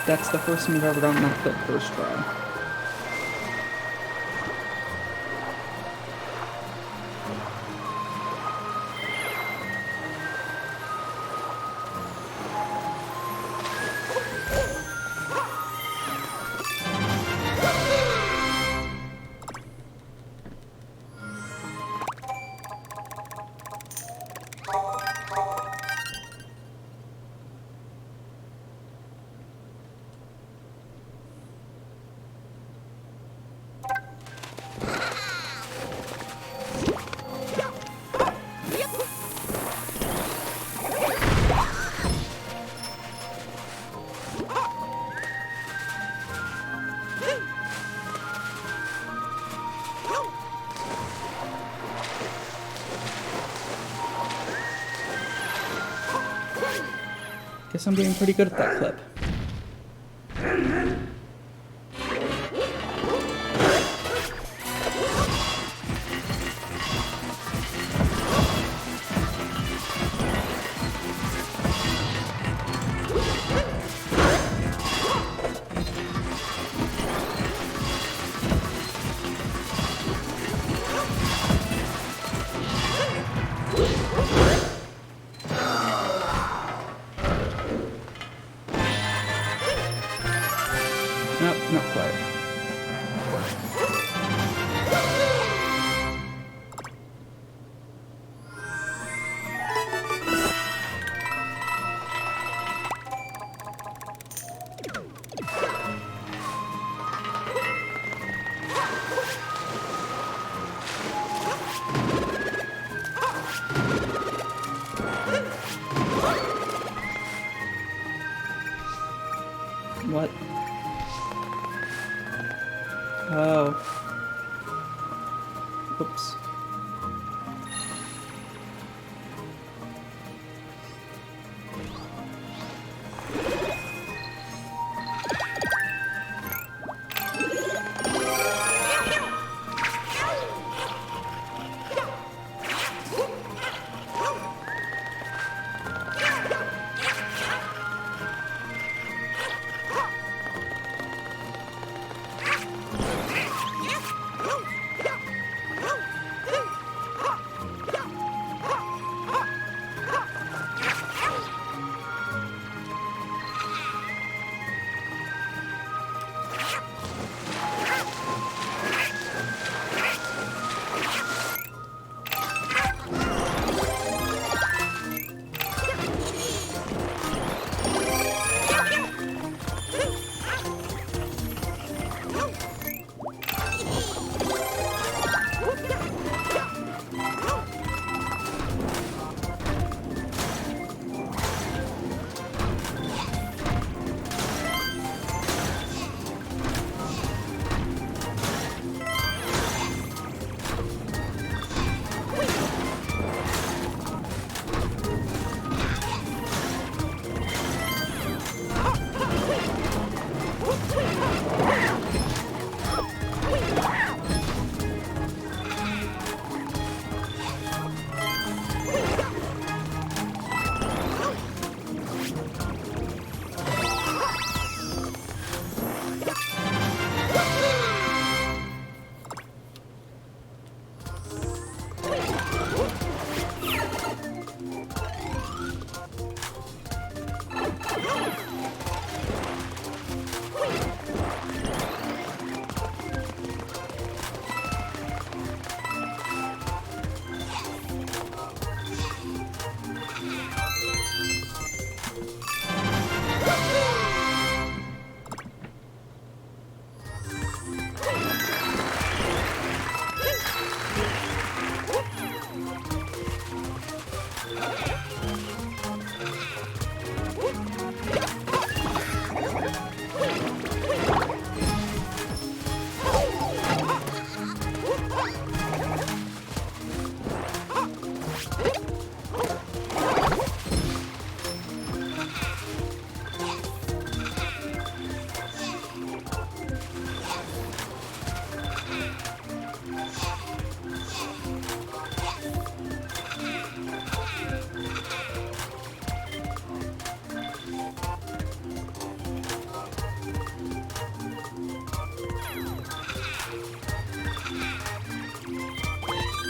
That's the first time I've ever gotten that clip first try. Guess I'm getting pretty good at that clip. Nope, not quite. What? Oh. Oops.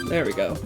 There we go.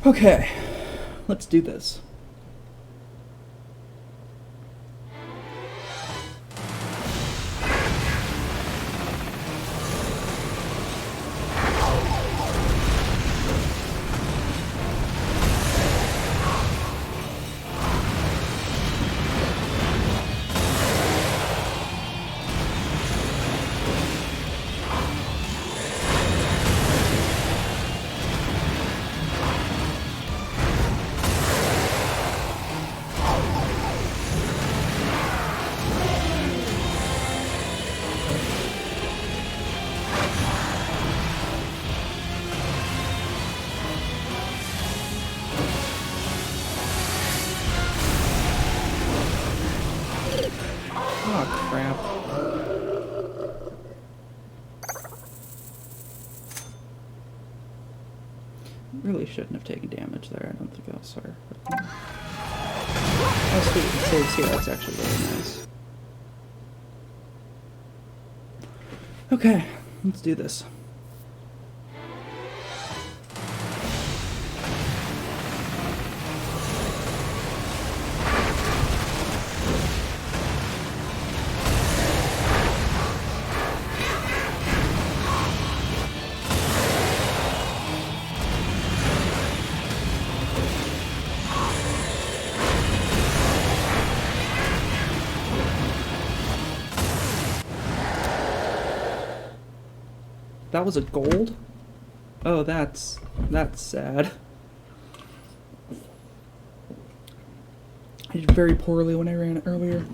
Okay, let's do this. Oh, crap. Really shouldn't have taken damage there. I don't think I'll sorry. Oh, sweet. It saves here. That's actually really nice. Okay, let's do this. That was a gold? Oh, that's sad. I did very poorly when I ran it earlier.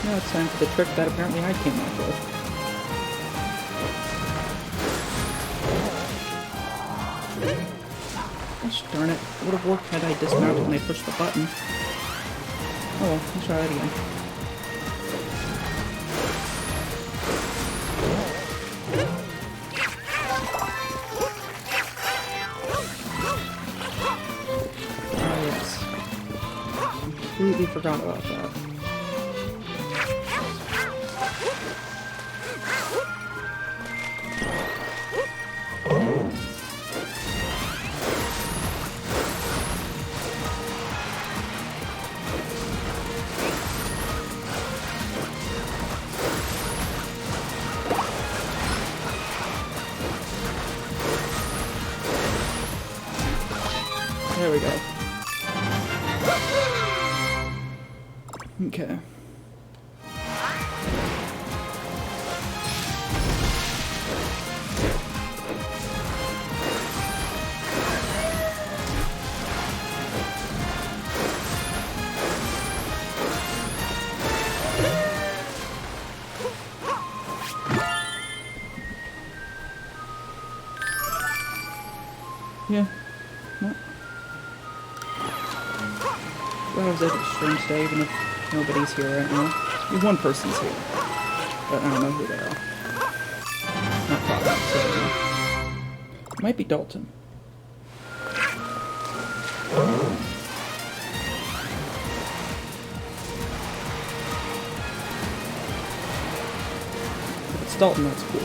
Now it's time for the trick that apparently I came up with. Gosh darn it. It would have worked had I dismounted when I pushed the button. Oh well, let's try that again. Oh yes. Completely forgot about that. There we go. Okay. Yeah. No. Well, I was able to stream today, even if nobody's here right now. One person's here, but I don't know who they are. Not talking, so it might be Dalton. Dalton, that's cool.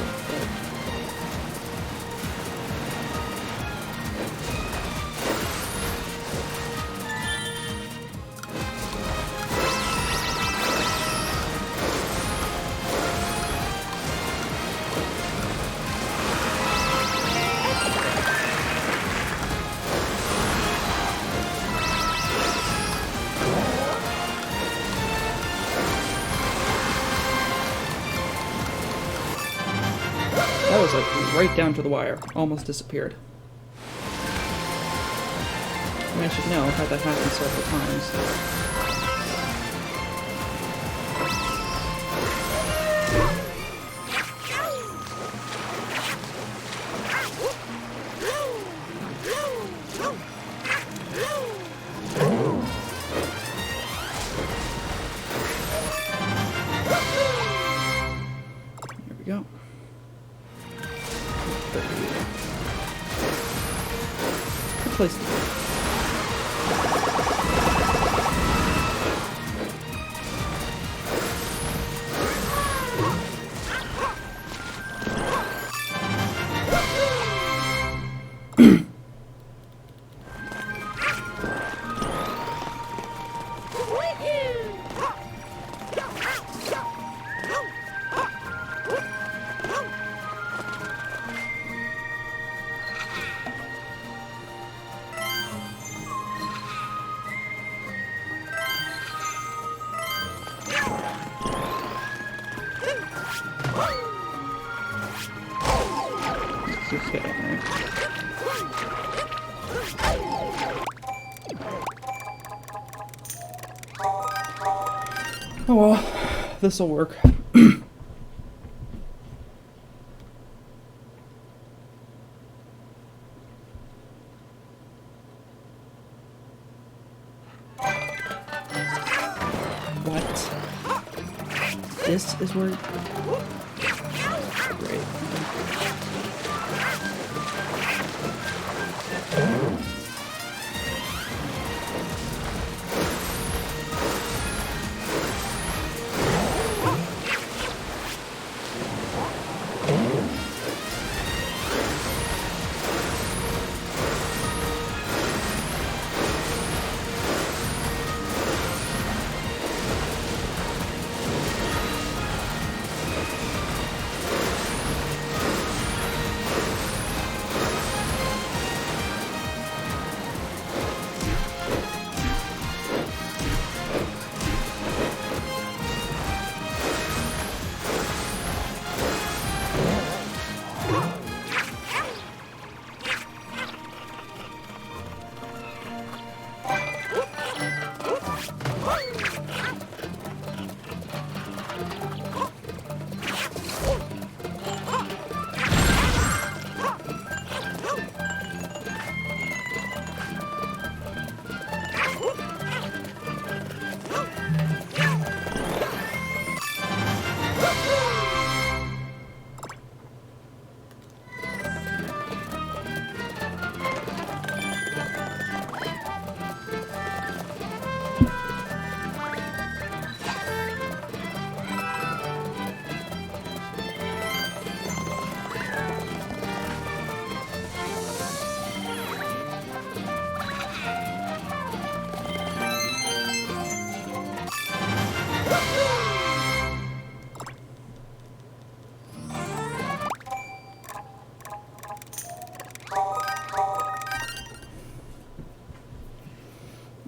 But that was like right down to the wire. Almost disappeared. I mean, I should know. I've had that happen several times. There we go. Good place to go. Let's get in there. Oh well, this'll work. What? This is where... Great.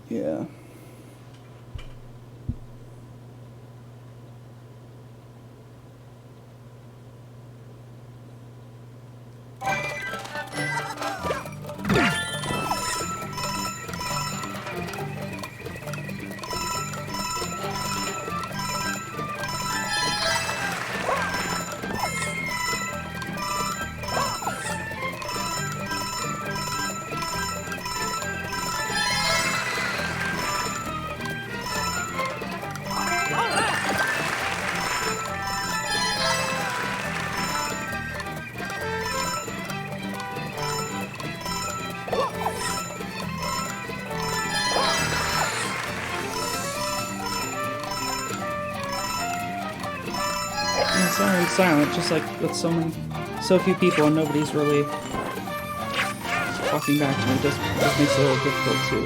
Yeah. siren's silent, just like with so few people and nobody's really talking back to me. It just makes it a little difficult to,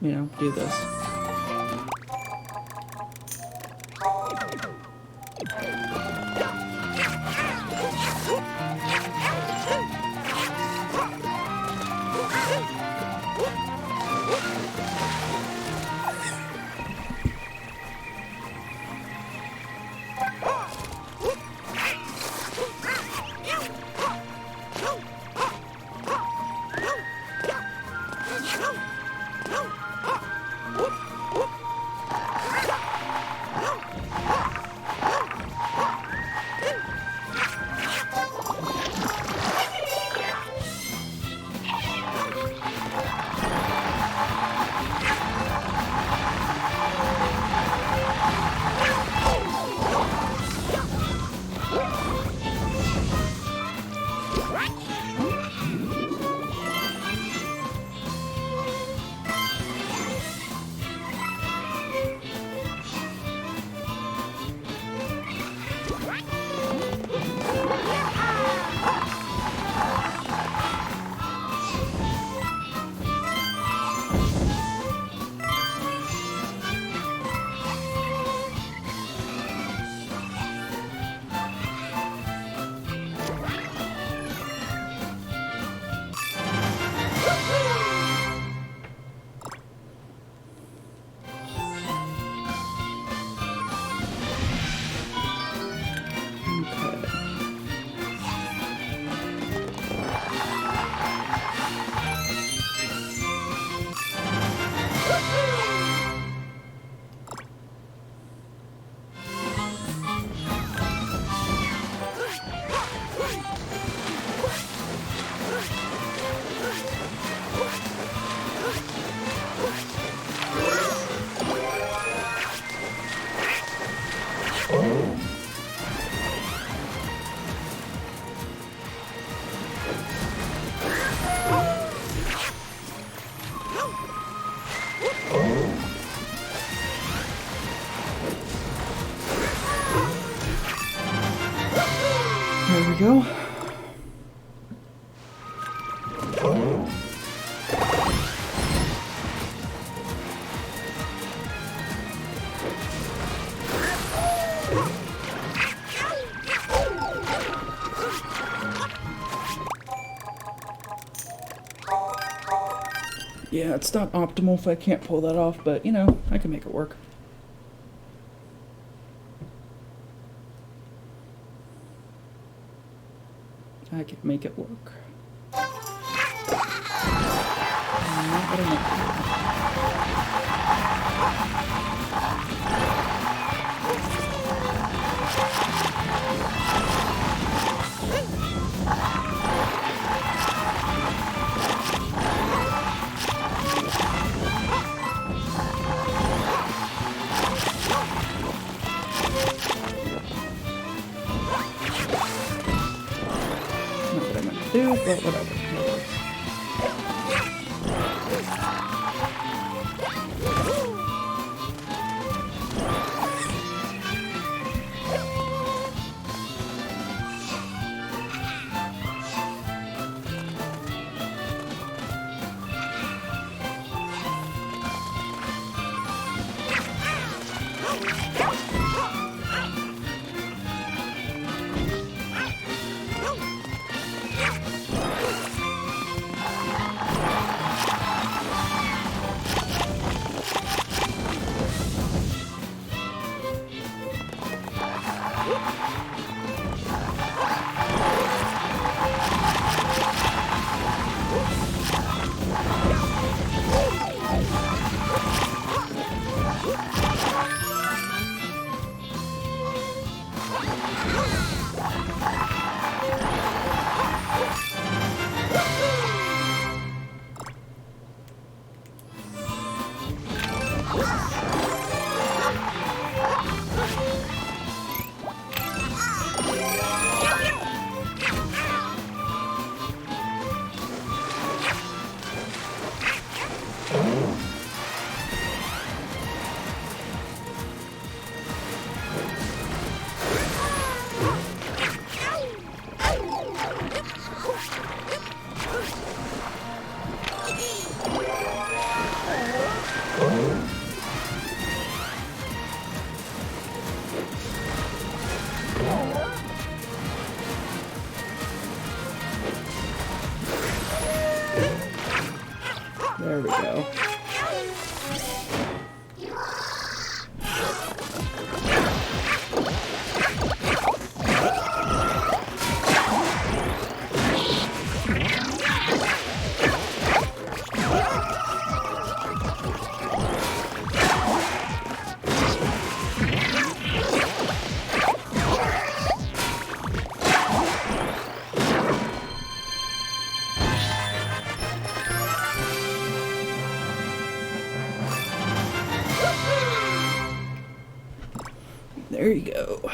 you know, do this. There we go. Yeah, it's not optimal if I can't pull that off, but you know, I can make it work. I can make it work. Not what I meant. Do, but whatever. There we go. There you go.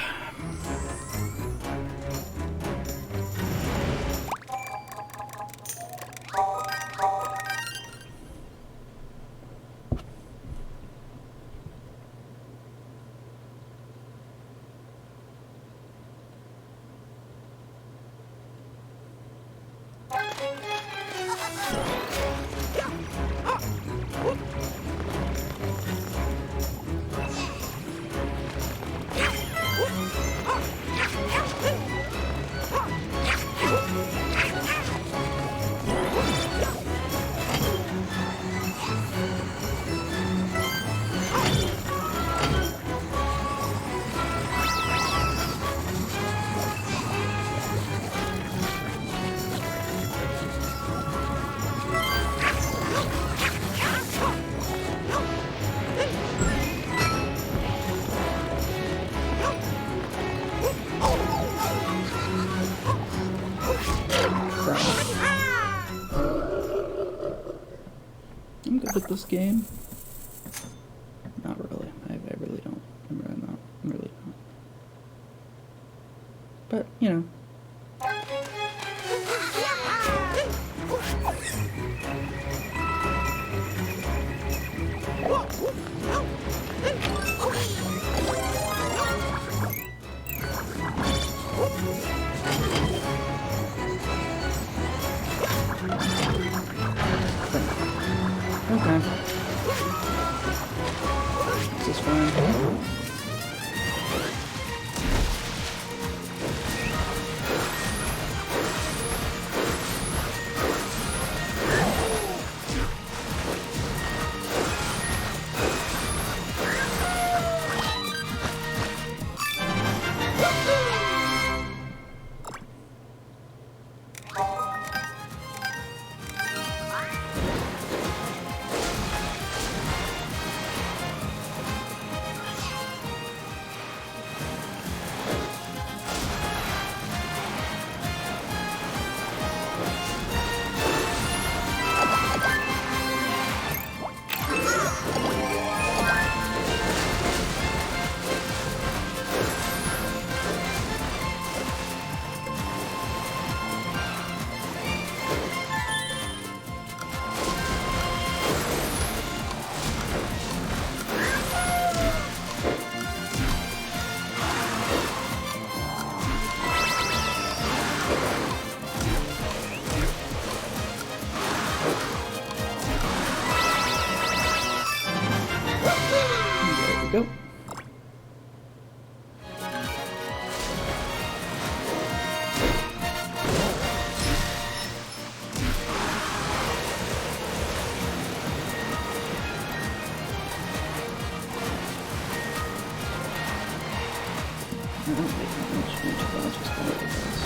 I'm good at this game. Not really. I really don't. I'm really not. I'm really not. But, you know. Okay. This is fine. Go. I don't think that much dodge is better than this.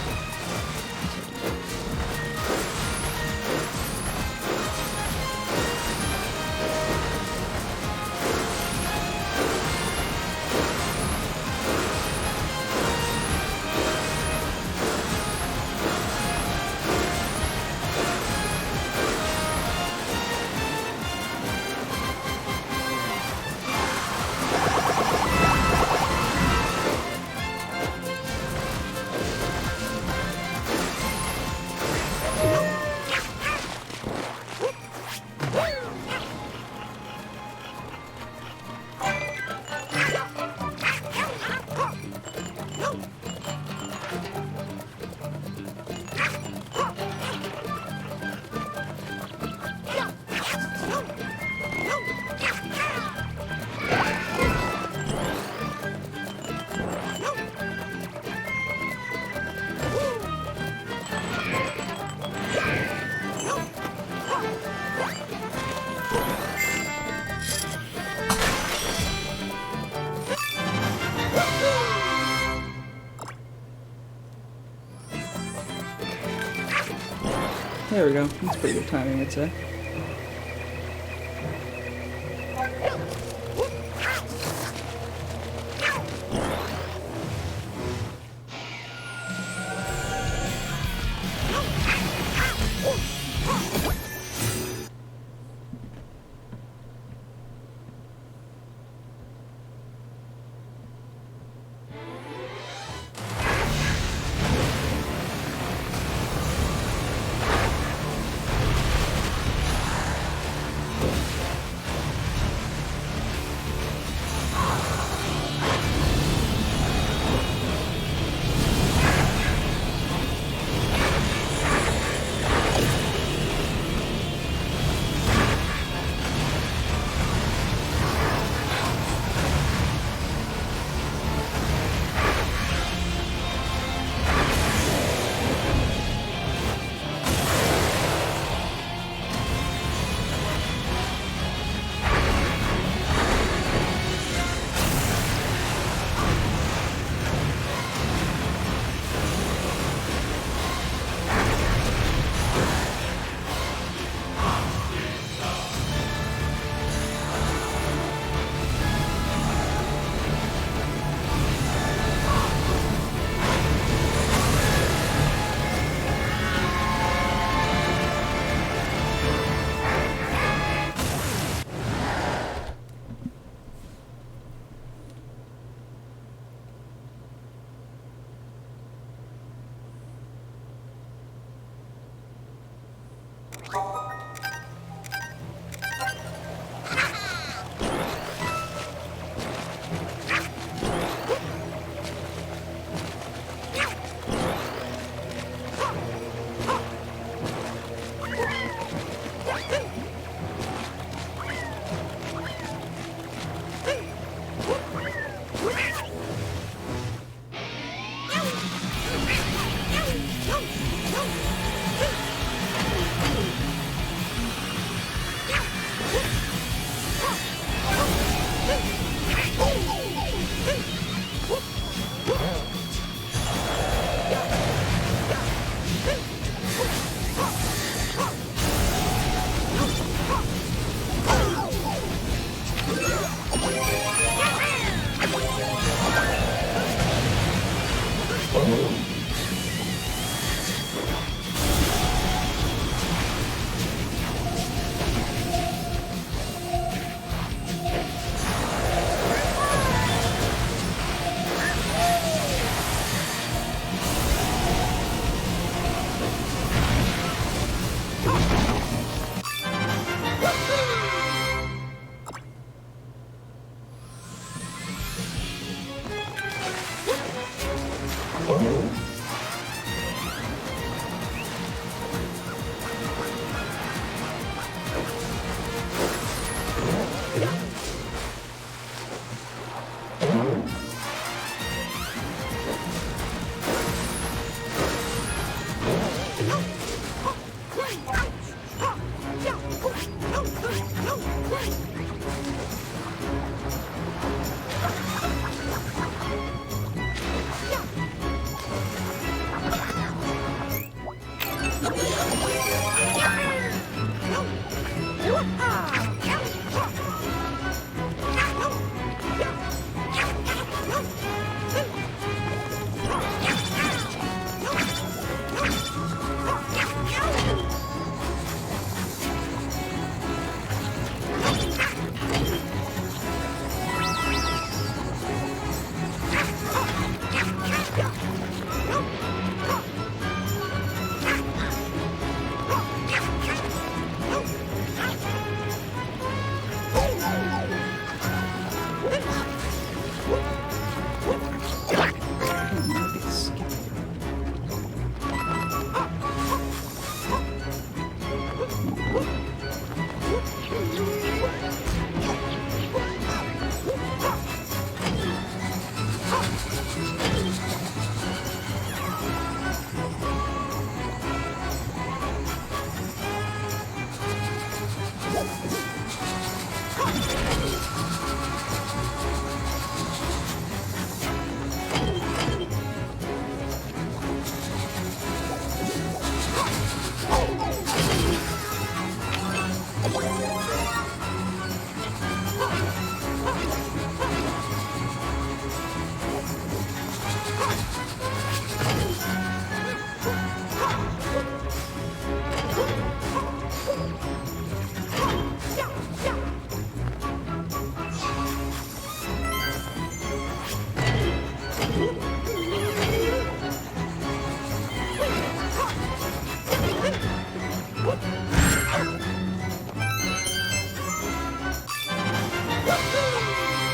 There we go. That's pretty good timing, I'd say.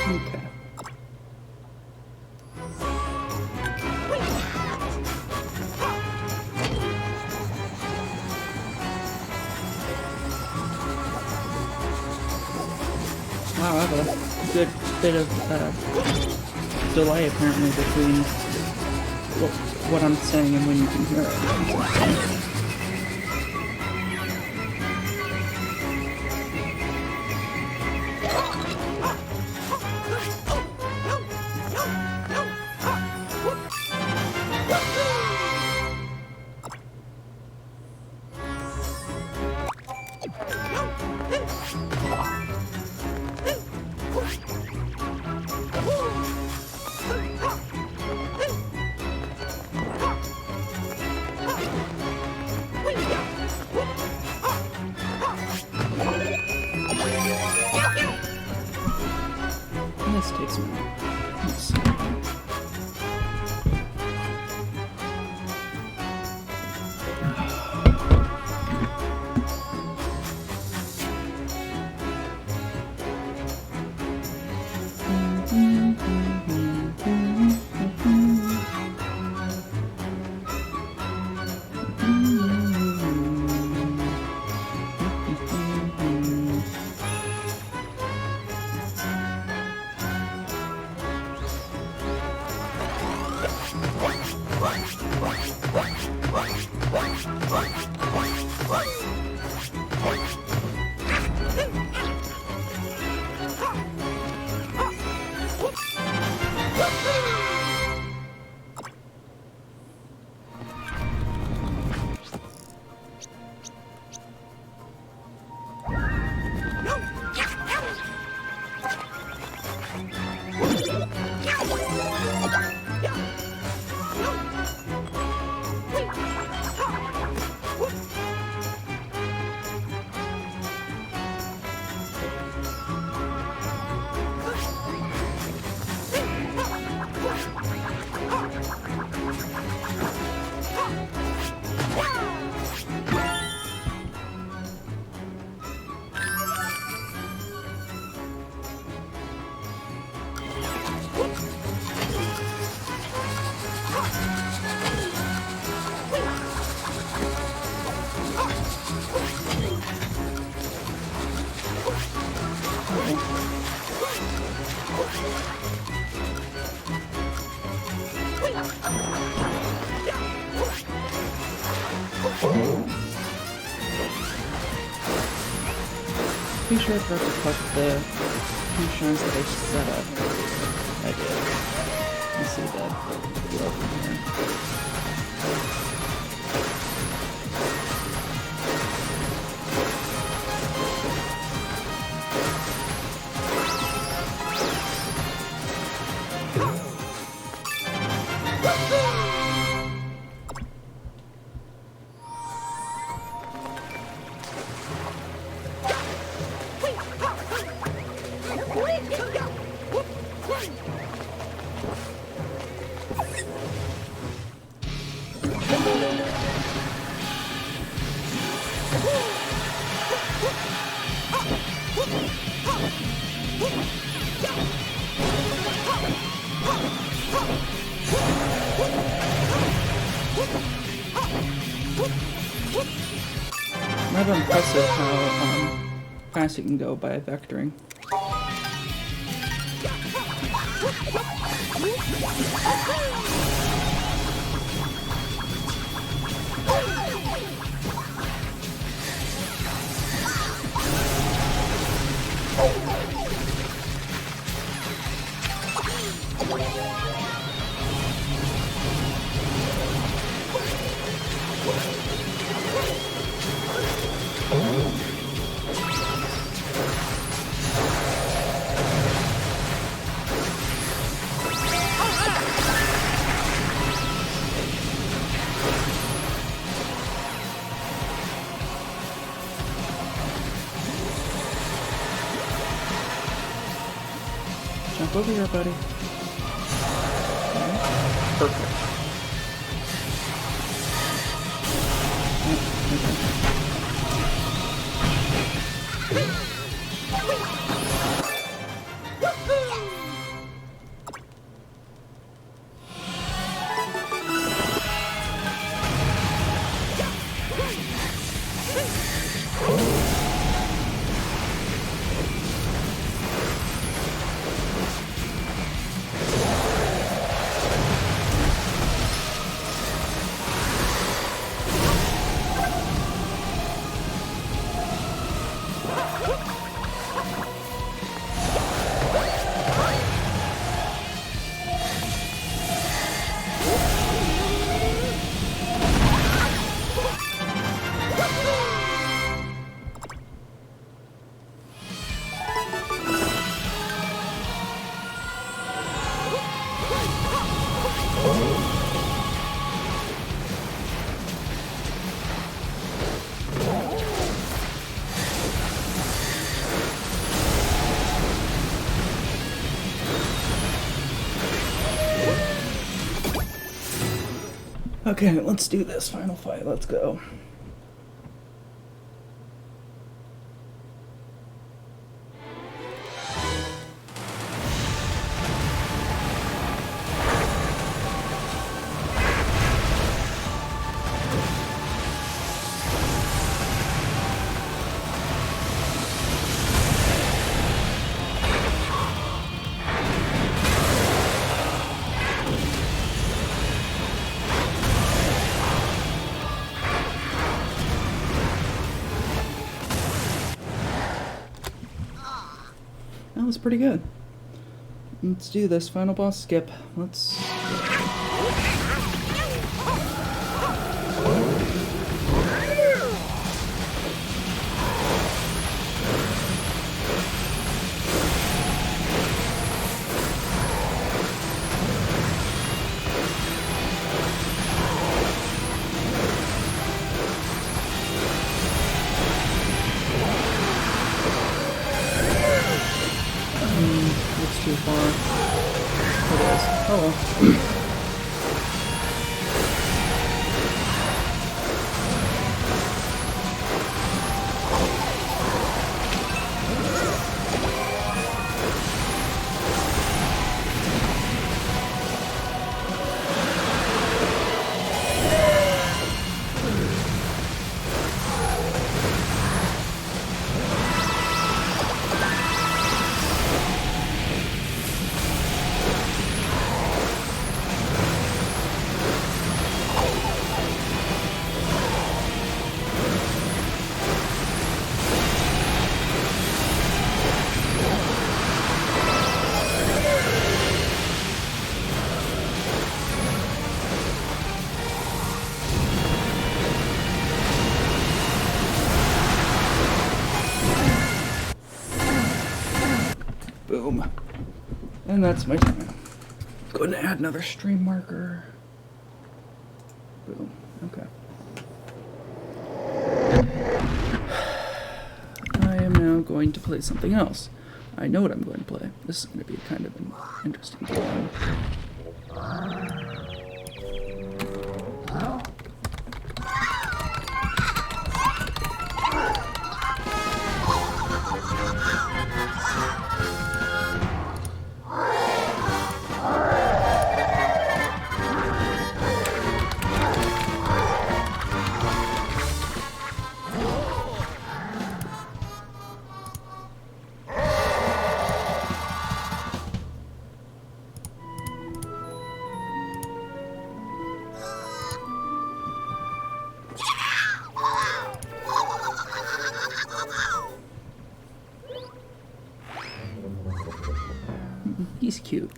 Okay. Wow, I have a good bit of delay apparently between what I'm saying and when you can hear it. This takes a minute. Let's see. Pretty sure I forgot to collect the two shrines that I set up. I did. Let's see the deal from here. Rather impressive how fast you can go by vectoring. Jump over here, buddy. Okay. Perfect. Okay, let's do this final fight. Let's go. That was pretty good. Let's do this final boss skip. Let's... It's too far. It is. Oh well. Boom. And that's my time. Go ahead and add another stream marker. Boom. Okay. I am now going to play something else. I know what I'm going to play. This is going to be kind of an interesting game. He's cute.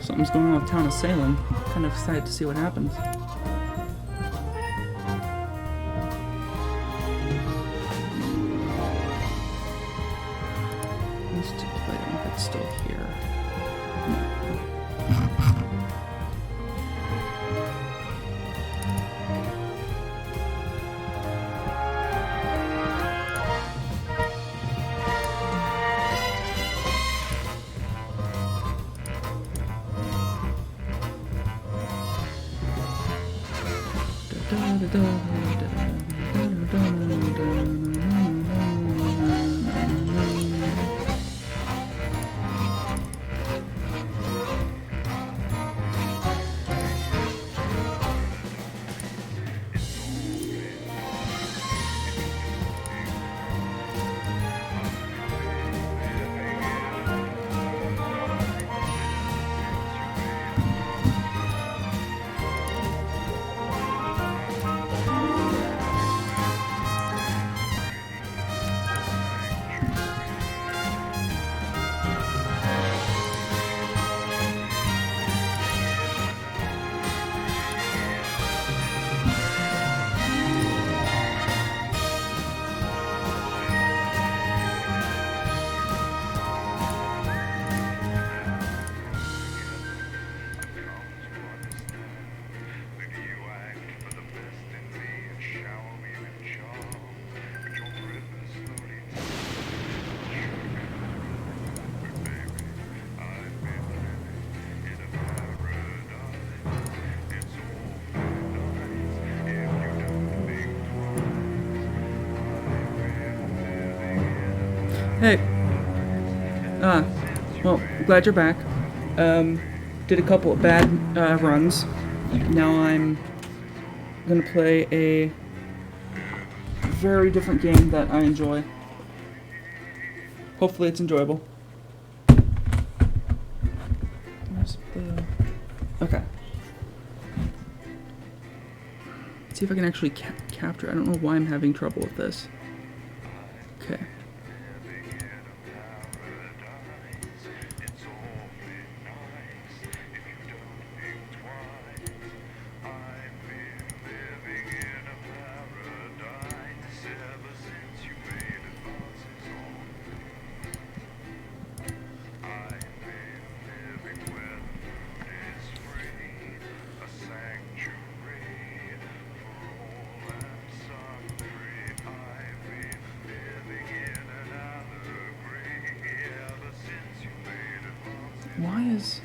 Something's going on with town of Salem. Kind of excited to see what happens. I don't know if it's still here. Hey. Well, glad you're back. Did a couple of bad runs. Now I'm gonna play a very different game that I enjoy. Hopefully it's enjoyable. Where's the... Okay. Let's see if I can actually capture. I don't know why I'm having trouble with this. Okay. Why is...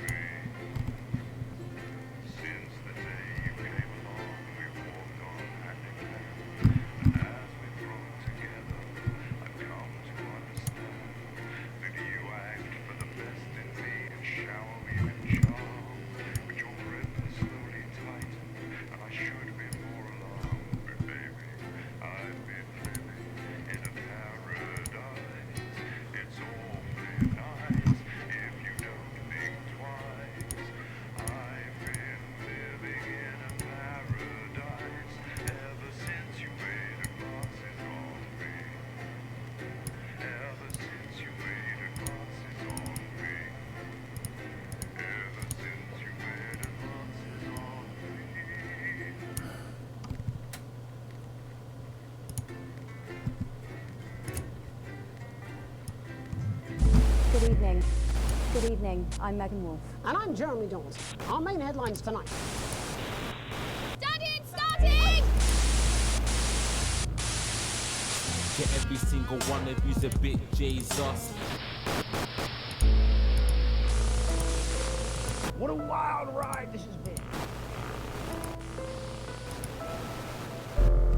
Good evening. Good evening. I'm Megan Wolf. And I'm Jeremy Dawes. Our main headlines tonight. Studying, starting! Yeah, every single one of you's a bit Jesus. What a wild ride this has been.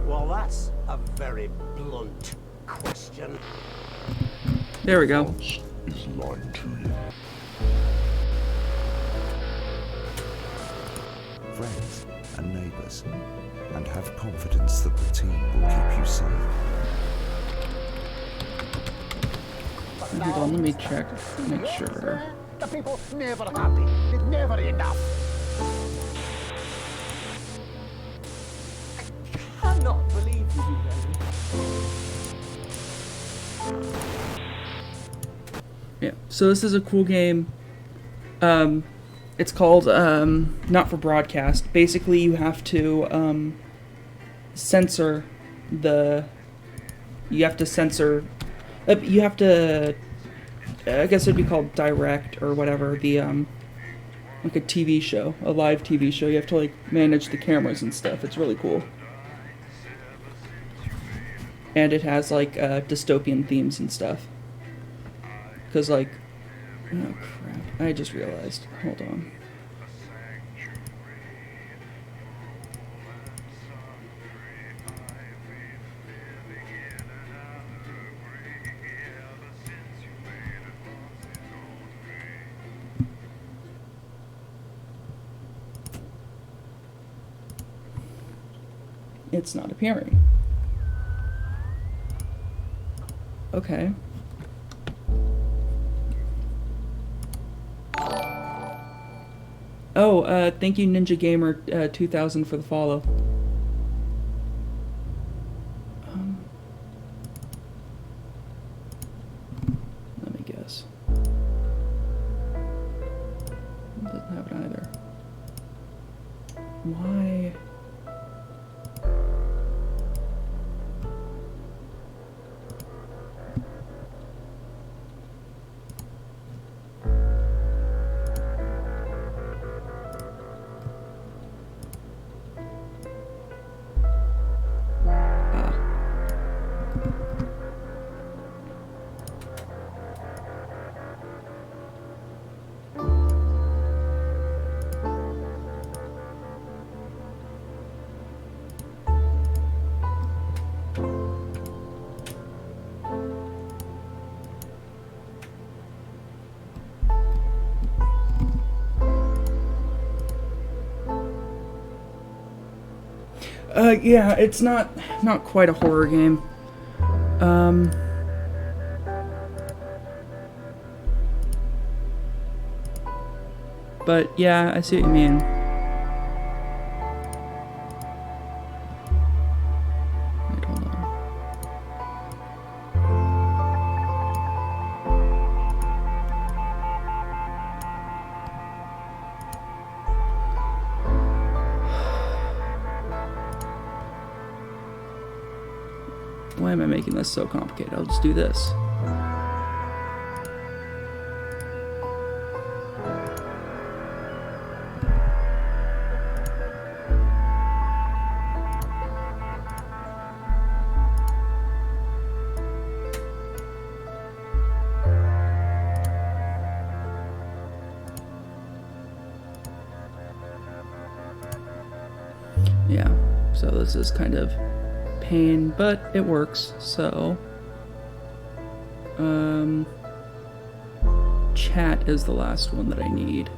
Well, that's a very blunt question. There we go. Is lying to you. Friends and neighbours, and have confidence that the team will keep you safe. Hold on, let me check, make sure. The people never happy. It's never enough. I cannot believe you, Megan. Yeah, so this is a cool game. It's called not for broadcast. Basically, you have to censor the. You have to censor. You have to. I guess it'd be called direct or whatever. The like a TV show, a live TV show. You have to like manage the cameras and stuff. It's really cool. And it has like dystopian themes and stuff. Cause like, oh crap! I just realized. Hold on. It's not appearing. Okay. Oh, thank you Ninja Gamer 2000 for the follow. Let me guess. Doesn't have it either. Why? Yeah, it's not quite a horror game. But yeah, I see what you mean. Wait, hold on. Why am I making this so complicated? I'll just do this. Yeah, so this is kind of pain, but it works, so chat is the last one that I need.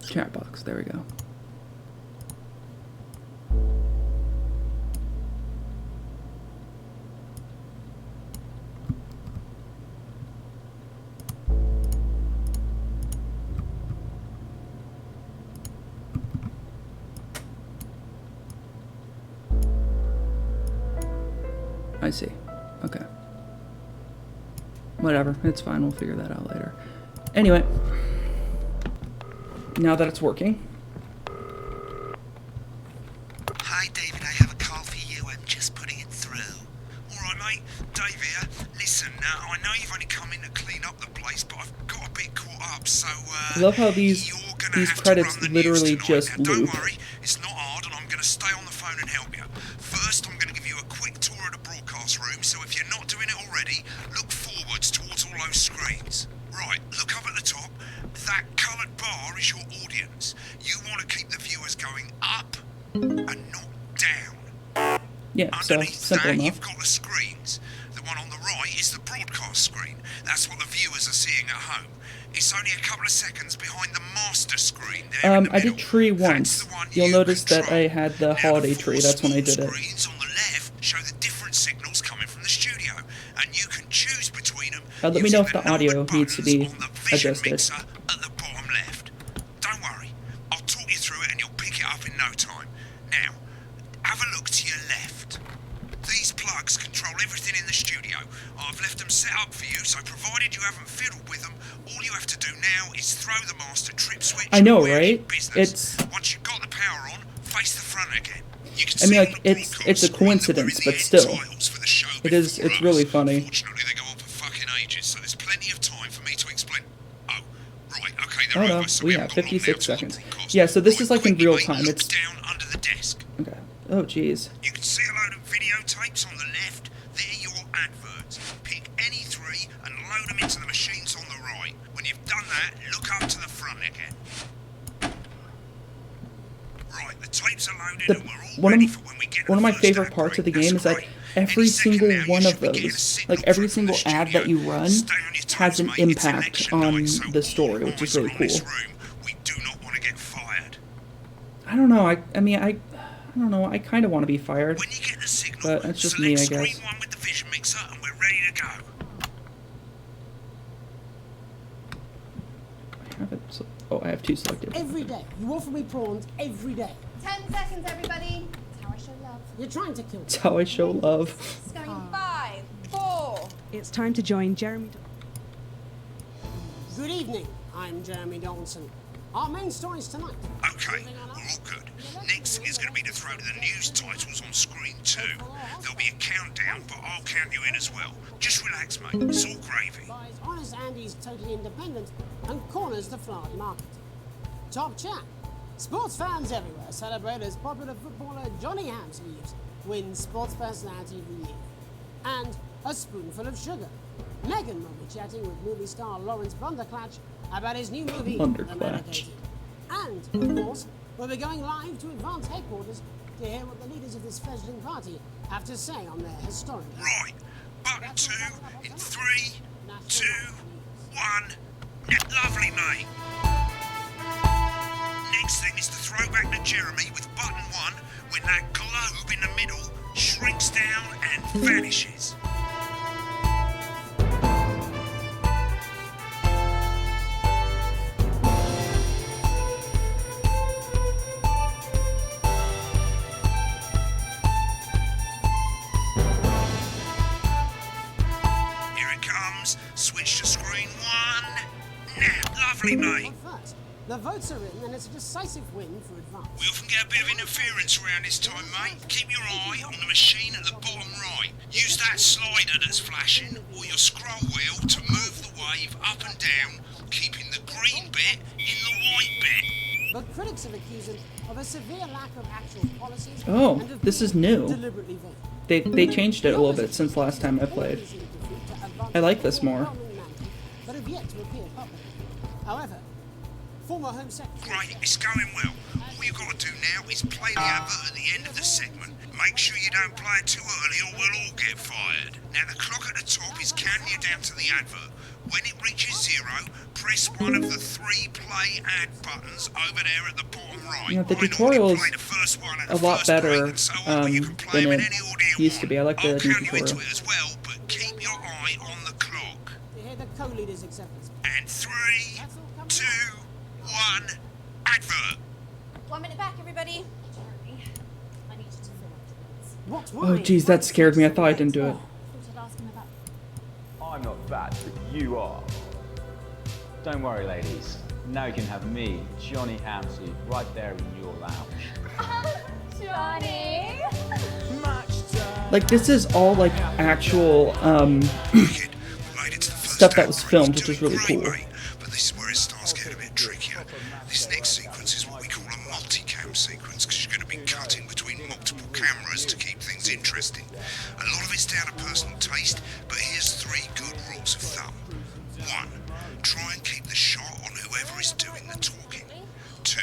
Chat box, there we go. I see. Okay. Whatever. It's fine. We'll figure that out later. Anyway. Now that it's working. Hi, David. I have a call for you. I'm just putting it through. All right, mate. Dave here. Listen, now, I know you've only come in to clean up the place, but I've got a bit caught up, so, I love how these credits literally just now, loop. don't worry. It's not hard, and I'm going to stay on the phone and help you. First, I'm going to give you a quick tour of the broadcast room, so if you're not doing it already, look forwards towards all those screens. Right, look up at the top. That coloured bar is your audience. You want to keep the viewers going up and not down. Yeah, so Underneath simple that, enough. you've got the screens. The one on the right is the broadcast screen. That's what the viewers are seeing at home. It's only a couple of seconds behind the master screen there in the I did middle. tree That's once. the one You'll you notice that control. I had the Now, holiday the tree. four That's when I did small it. screens on the left show the different signals coming from the studio, and you can choose between them. Let me using know if the audio numbered needs to buttons be on the vision adjusted. mixer at the bottom left. Don't worry, I'll talk you through it and you'll pick it up in no time. Now, have a look to your left. These plugs control everything in the studio. I've left them set up for you, so provided you haven't fiddled with them, all you have to do now is throw the master trip switch. I know, and we're in right? business. Once you've got the power on, face the front again. You can I mean, see like, on the it's broadcast a screen that we're in coincidence, the but end still. titles for the show It's before really us. funny. Fortunately, they go on for fucking ages, so there's plenty of time for me to explain. Oh, right, okay, Oh they're no, over, so we we have haven't got long 56 now to seconds. the broadcast. Yeah, so this Right, is like in quickly, real mate, time. look It's down under the desk. okay. Oh jeez. You can see a load of videotapes on the left. They're your adverts. Pick any three and load them into the machines on the right. When you've done that, look up to the front again. Right, the tapes are loaded and we're all ready for when we get to One of the my first favorite ad parts of the break. game That's is that right. every Any second single now, you one of should be getting a those, signal like every from the single ad that studio. you run, Stay on your toes, has an mate. It's impact election on night, so the story, all which is eyes are really on this cool. room. We do not want to get fired. I don't know. I mean, I don't know. I kind of want to be fired. When you get the signal, But that's just select me, I screen guess. 1 with the vision mixer and we're ready to go. I have it. Oh, I have two selected. Every day. You offer me prawns every day. 10 seconds, everybody. That's how I show love. You're trying to kill me. That's how I show love. It's going in 5, 4. It's time to join Jeremy. Good evening. I'm Jeremy Donaldson. Our main stories tonight. Okay, we're all good. Next thing is going to be to throw the news titles on screen 2. There'll be a countdown, but I'll count you in as well. Just relax, mate. It's all gravy. Buys Honest Andy's Totally Independent and corners the flowered market. Top chat. Sports fans everywhere celebrate as popular footballer Johnny Hamsleeves wins Sports Personality of the Year. And a spoonful of sugar. Megan will be chatting with movie star Lawrence Bunderclatch about his new movie, The Bunderclatch. Medicated. And, of course, we'll be going live to Advance headquarters to hear what the leaders of this fledgling party have to say on their historic... Right, button 2 in 3, 2, 1. Lovely, mate. Next thing is to throw back to Jeremy with button 1 when that globe in the middle shrinks down and vanishes. Here it comes. Switch to screen 1. Now, lovely, mate. First, the votes are in and it's a decisive win for Advance. We often get a bit of interference around this time, mate. Keep your eye on the machine at the bottom right. Use that slider that's flashing or your scroll wheel to move the wave up and down, keeping the green bit in the white bit. But critics have accused him of a severe lack of actual policies. Oh, and of this being is new. Deliberately vague. They changed it a little bit since last time I played. I like this more. But have yet to appear publicly. However, former Home Secretary... Great, it's going well. All you've got to do now is play the advert at the end of the segment. Make sure you don't play it too early or we'll all get fired. Now the clock at the top is counting you down to the advert. When it reaches 0, press one of the 3 play ad buttons over there at the bottom right. Yeah, the I normally tutorial's play the first one at a the lot first better break and so on, but you can play than them in it any order you used to be. I like the I'll new count you into tutorial. it as well, but keep your eye on the clock. To hear the co-leader's acceptance. And 3, 2, 1, advert. 1 minute back, everybody. Jeremy, I need you to fill up the minutes. What Oh, geez, that scared me. I thought I didn't do it. Thought I'd ask him about... I'm not fat, but you are. Don't worry, ladies. Now you can have me, Johnny Hamsleigh, right there in your lounge. Johnny! Like, this is all, like, actual, Wicked. We made it to the first stuff that was ad break. filmed, which Doing is really great, cool. mate. But this is where it starts getting a bit trickier. This next sequence is what we call a multicam sequence, because you're going to be cutting between multiple cameras to keep things interesting. A lot of it's down to personal taste, but here's 3 good rules of thumb. 1. Try and keep the shot on whoever is doing the talking. 2.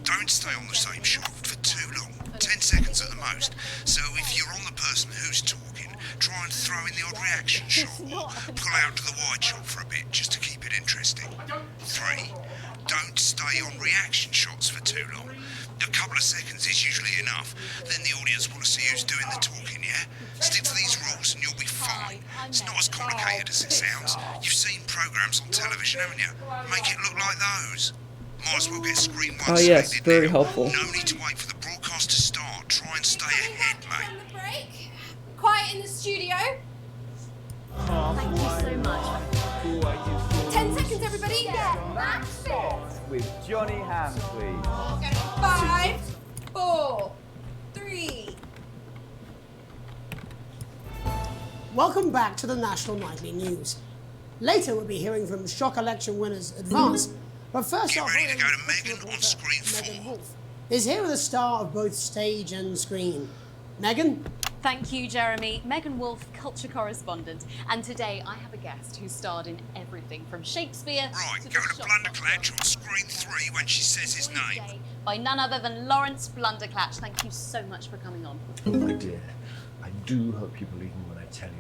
Don't stay on the same shot for too long, 10 seconds at the most. So if you're on the person who's talking, try and throw in the odd reaction shot or pull out to the wide shot for a bit just to keep it interesting. 3. Don't stay on reaction shots for too long. A couple of seconds is usually enough. Then the audience want to see who's doing the talking, yeah? Stick to these rules and you'll be fine. It's not as complicated as it sounds. You've seen programs on television, haven't you? Make it look like those. Might as well get screen 1 Oh, yes, selected very now. helpful. No need to wait for the broadcast to start. Try and stay ahead, mate. On the break. Quiet in the studio. Thank you so much. 10 seconds, everybody. Yeah, that's it. With Johnny Hamsley. 5, 4, 3. Welcome back to the National Nightly News. Later we'll be hearing from shock election winners Advance, but first Get off, ready to go to Megan on screen 4. Megan Wolf is here with a star of both stage and screen. Megan? Thank you, Jeremy. Megan Wolf, culture correspondent. And today I have a guest who starred in everything from Shakespeare Right, to go the to shop Blunderclatch on screen 3 when she says his name. today by none other than Lawrence Blunderclatch. Thank you so much for coming on. Oh, my dear, I do hope you believe me when I tell you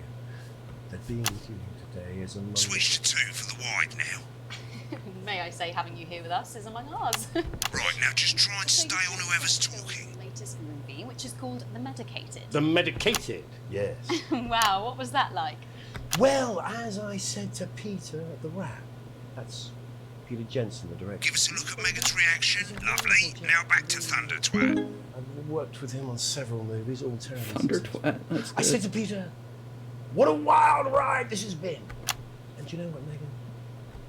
that being with you today is a moment... Switch to 2 for the wide now. May I say, having you here with us is among ours. Right, now just try and So stay you on came whoever's to film talking. the latest movie, which is called The Medicated. The medicated, yes. Wow, what was that like? Well, as I said to Peter at the Wrap, that's Peter Jensen, the director. Give us a look at Megan's reaction. Lovely. Now back to Thunder Twat. I've worked with him on several movies, all terrible. Thunder successful. Twat. That's I said good. to Peter, what a wild ride this has been. And you know what, Megan?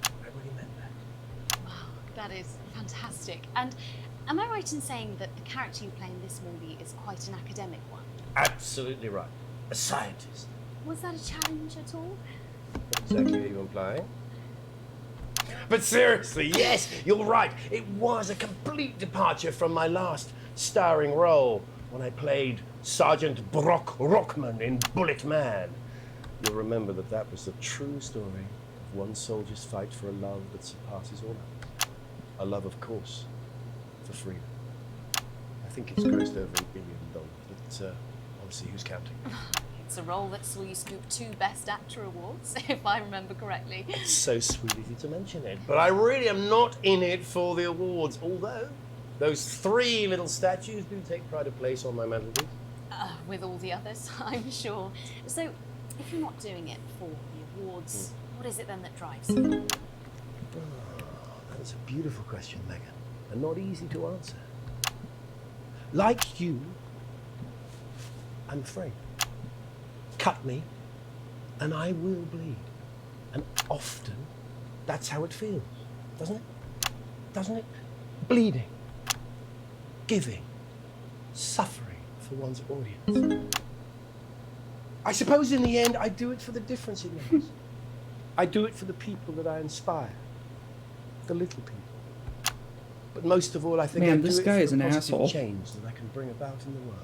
I really meant that. Wow, that is fantastic. And am I right in saying that the character you play in this movie is quite an academic one? Absolutely right. A scientist. Was that a challenge at all? What exactly are you implying? But seriously, yes, you're right. It was a complete departure from my last starring role when I played Sergeant Brock Rockman in Bullet Man. You'll remember that was the true story of one soldier's fight for a love that surpasses all others. A love, of course, for freedom. I think it's grossed over $1 billion, but obviously who's counting? It's a role that saw you scoop 2 Best Actor awards, if I remember correctly. It's so sweet of you to mention it, but I really am not in it for the awards, although those 3 little statues do take pride of place on my mantelpiece. With all the others, I'm sure. So, if you're not doing it for the awards, what is it then that drives you? That's a beautiful question, Megan, and not easy to answer. Like you, I'm afraid. Cut me, and I will bleed. And often, that's how it feels, doesn't it? Doesn't it? Bleeding, giving, suffering for one's audience. I suppose in the end, I do it for the difference it makes. I do it for the people that I inspire, the little people. But most of all, I think I Man, do this it guy for is the an positive asshole. change that I can bring about in the world.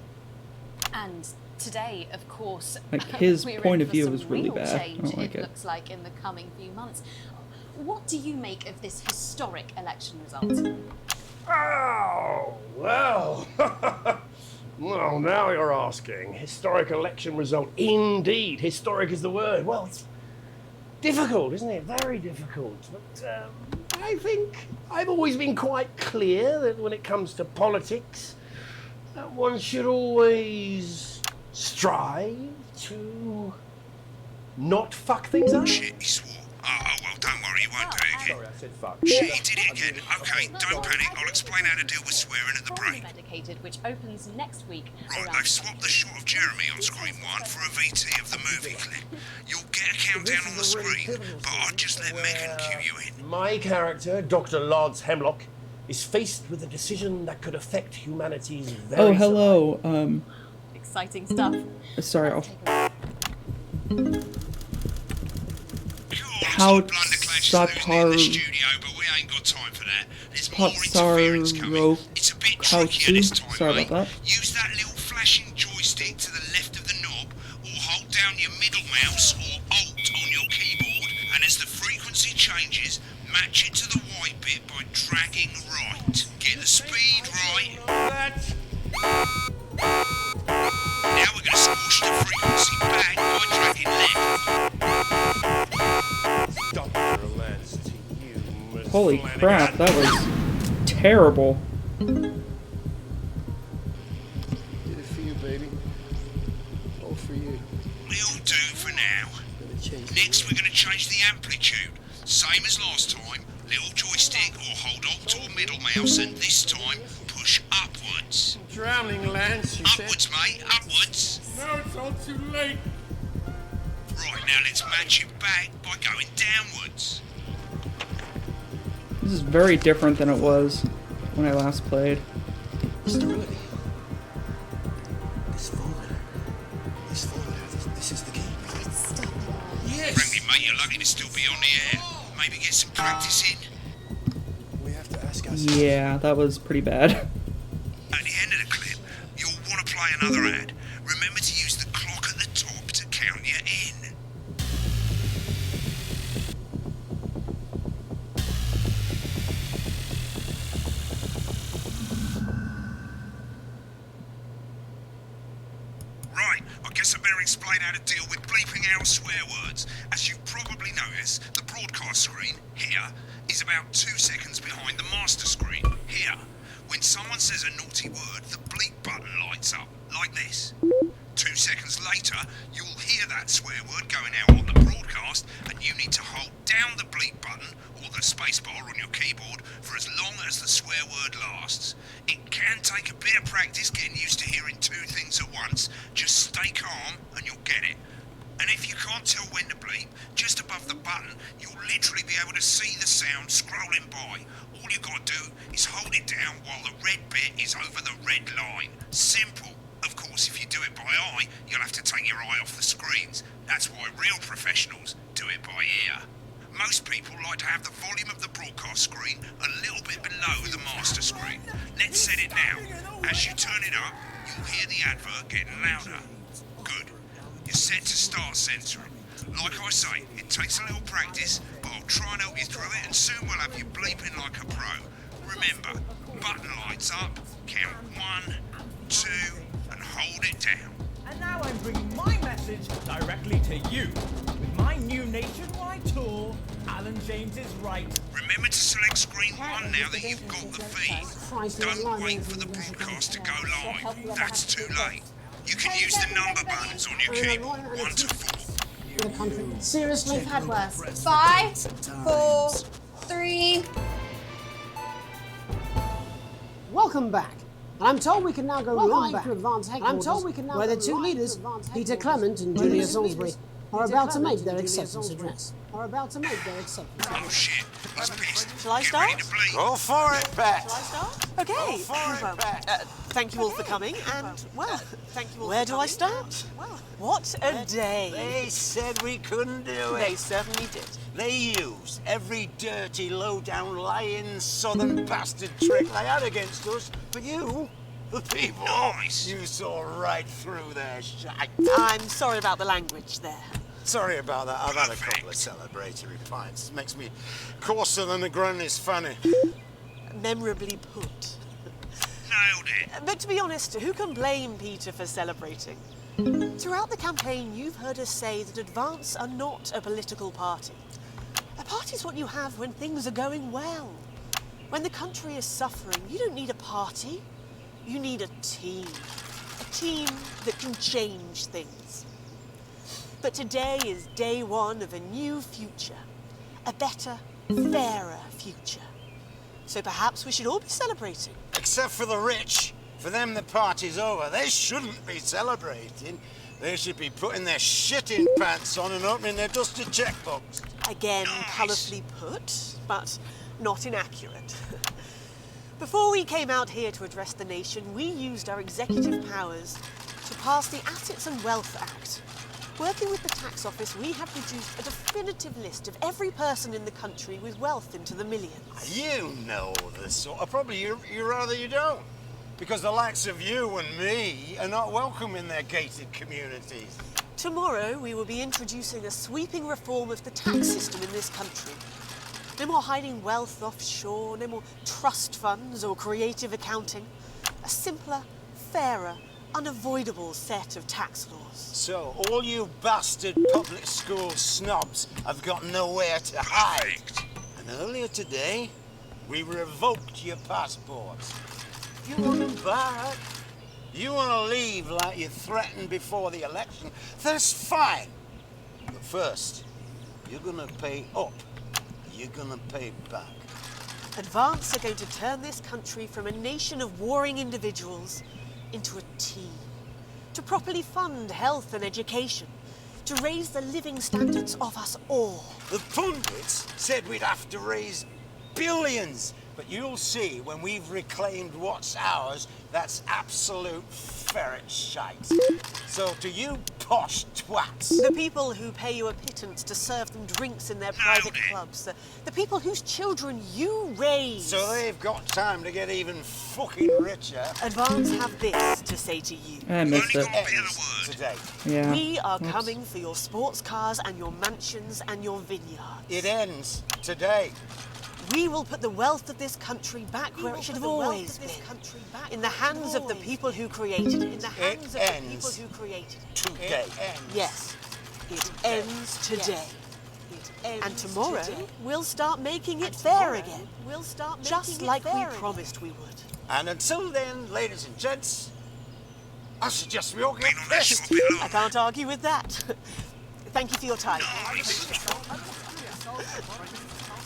And today, of course, Like, his we're point in of for view some is really real bad. I change, don't like it it. looks like, in the coming few months. What do you make of this historic election result? Oh, well. Well, now you're asking. Historic election result. Indeed. Historic is the word. Well, it's difficult, isn't it? Very difficult. But I think I've always been quite clear that when it comes to politics, one should always strive to not fuck things up. Shit, he swore. Oh, well, don't worry, he won't do it again. Sorry, I said fuck. Shit, he did it again. Okay, don't panic. I'll explain how to deal with swearing at the From break. Medicated, which opens next week. Right, around they've swapped the shot of Jeremy on screen 1 for a VT of the movie clip. You'll get a countdown on the screen, but I'll just let Megan cue you in. My character, Dr. Lods Hemlock, is faced with a decision that could affect humanity's very Oh, hello. Exciting stuff. Sorry, Let's take a How Satar studio, but we ain't got time for that. There's more interference coming. It's a bit trickier this time, Sorry mate. about that. Use that little flashing joystick to the left of the knob, or hold down your middle mouse or Alt on your keyboard, and as the frequency changes, match it to the white bit by dragging right. Get the speed right. Now we're going to squash the frequency back by dragging left. Holy crap, that was terrible. Did it for you, baby. All for you. We'll do for now. Next, we're going to change the amplitude. Same as last time. Little joystick or hold Alt or middle mouse, and this time push upwards. Drowning, Lance, you Upwards, mate. Upwards. No, it's all too late. Right, Right, now let's match it back by going downwards. This is very different than it was when I last played. Stability. This formula, this is the key. Yes! Frankly, mate, you're lucky to still be on the air. Maybe get some practice in. We have to ask ourselves. Yeah, that was pretty bad. At the end of the clip, you'll want to play another ad. Remember to use the clock at the top to count you in. Right, I guess I better explain how to deal with bleeping out swear words. As you've probably noticed, the broadcast screen, here, is about 2 seconds behind the master screen, here. When someone says a naughty word, the bleep button lights up, like this. 2 seconds later, you'll hear that swear word going out on the broadcast, and you need to hold down the bleep button, or the spacebar on your keyboard, for as long as the swear word lasts. It can take a bit of practice getting used to hearing 2 things at once. Just stay calm, and you'll get it. And if you can't tell when to bleep, just above the button, you'll literally be able to see the sound scrolling by. All you gotta do is hold it down while the red bit is over the red line. Simple. Of course, if you do it by eye, you'll have to take your eye off the screens. That's why real professionals do it by ear. Most people like to have the volume of the broadcast screen a little bit below the master screen. Let's set it now. As you turn it up, you'll hear the advert getting louder. Good. You're set to start censoring. Like I say, it takes a little practice, but I'll try and help you through it, and soon we'll have you bleeping like a pro. Remember, button lights up, count 1, 2, and hold it down. And now I'm bringing my message directly to you. With my new nationwide tour, Alan James is right. Remember to select screen 1 now that you've got the feed. Don't wait for the broadcast to go live. That's too late. You can use the number buttons on your keyboard, 1 to 4. Seriously? We've had worse. 5, 4, 3. Welcome back. And I'm told we can now go live to Advance Headquarters, where the 2 leaders, Peter Clement and Julia Salisbury, are about to make their acceptance address. Oh shit, he's pissed. Shall I start? Go for it, Pat. Shall I start? Okay. Well, thank you all for coming, and, well, where do I start? What a day. They said we couldn't do it. They certainly did. They used every dirty, low-down, lying southern bastard trick they had against us. But you, the people, you saw right through their shite. I'm sorry about the language there. Sorry about that. I've had a couple of celebratory pints. It makes me coarser than the Granny's fanny. Memorably put. Nailed it. But to be honest, who can blame Peter for celebrating? Throughout the campaign, you've heard us say that Advance are not a political party. A party's what you have when things are going well. When the country is suffering, you don't need a party. You need a team. A team that can change things. But today is day 1 of a new future. A better, fairer future. So perhaps we should all be celebrating. Except for the rich. For them, the party's over. They shouldn't be celebrating. They should be putting their shitting pants on and opening their dusty checkbooks. Again, colourfully put, but not inaccurate. Before we came out here to address the nation, we used our executive powers to pass the Assets and Wealth Act. Working with the tax office, we have produced a definitive list of every person in the country with wealth into the millions. You know this sort of... Probably you rather you don't. Because the likes of you and me are not welcome in their gated communities. Tomorrow, we will be introducing a sweeping reform of the tax system in this country. No more hiding wealth offshore, no more trust funds or creative accounting. A simpler, fairer, unavoidable set of tax laws. So, all you bastard public school snobs have got nowhere to hide. And earlier today, we revoked your passports. You want them back? You want to leave like you threatened before the election? That's fine. But first, you're going to pay up. You're going to pay back. Advance are going to turn this country from a nation of warring individuals into a team. To properly fund health and education, to raise the living standards of us all. The pundits said we'd have to raise billions, but you'll see when we've reclaimed what's ours, that's absolute ferret shite. So to you posh twats. The people who pay you a pittance to serve them drinks in their private clubs. The people whose children you raise. So they've got time to get even fucking richer. Advance have this to say to you. I missed it. Today. Yeah. We are Whoops. coming for your sports cars and your mansions and your vineyards. It ends today. We will put the wealth of this country back where it should have always been. In the hands of the people who created it. In the hands of the people who created it. Today. Yes. It ends today. And tomorrow, we'll start making it fair again. We'll start making just like we promised we would. And until then, ladies and gents, I suggest we all get pissed. I can't argue with that. Thank you for your time.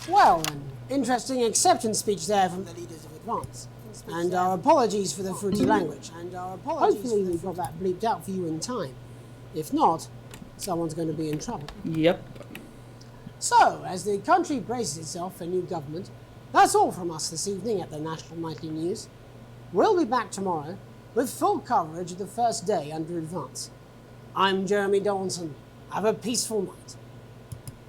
Well, an interesting acceptance speech there from the leaders of Advance. And our apologies for the fruity language. Hopefully we got that bleeped out for you in time. If not, someone's going to be in trouble. Yep. So, as the country braces itself for new government, that's all from us this evening at the National Nightly News. We'll be back tomorrow with full coverage of the first day under Advance. I'm Jeremy Donaldson. Have a peaceful night.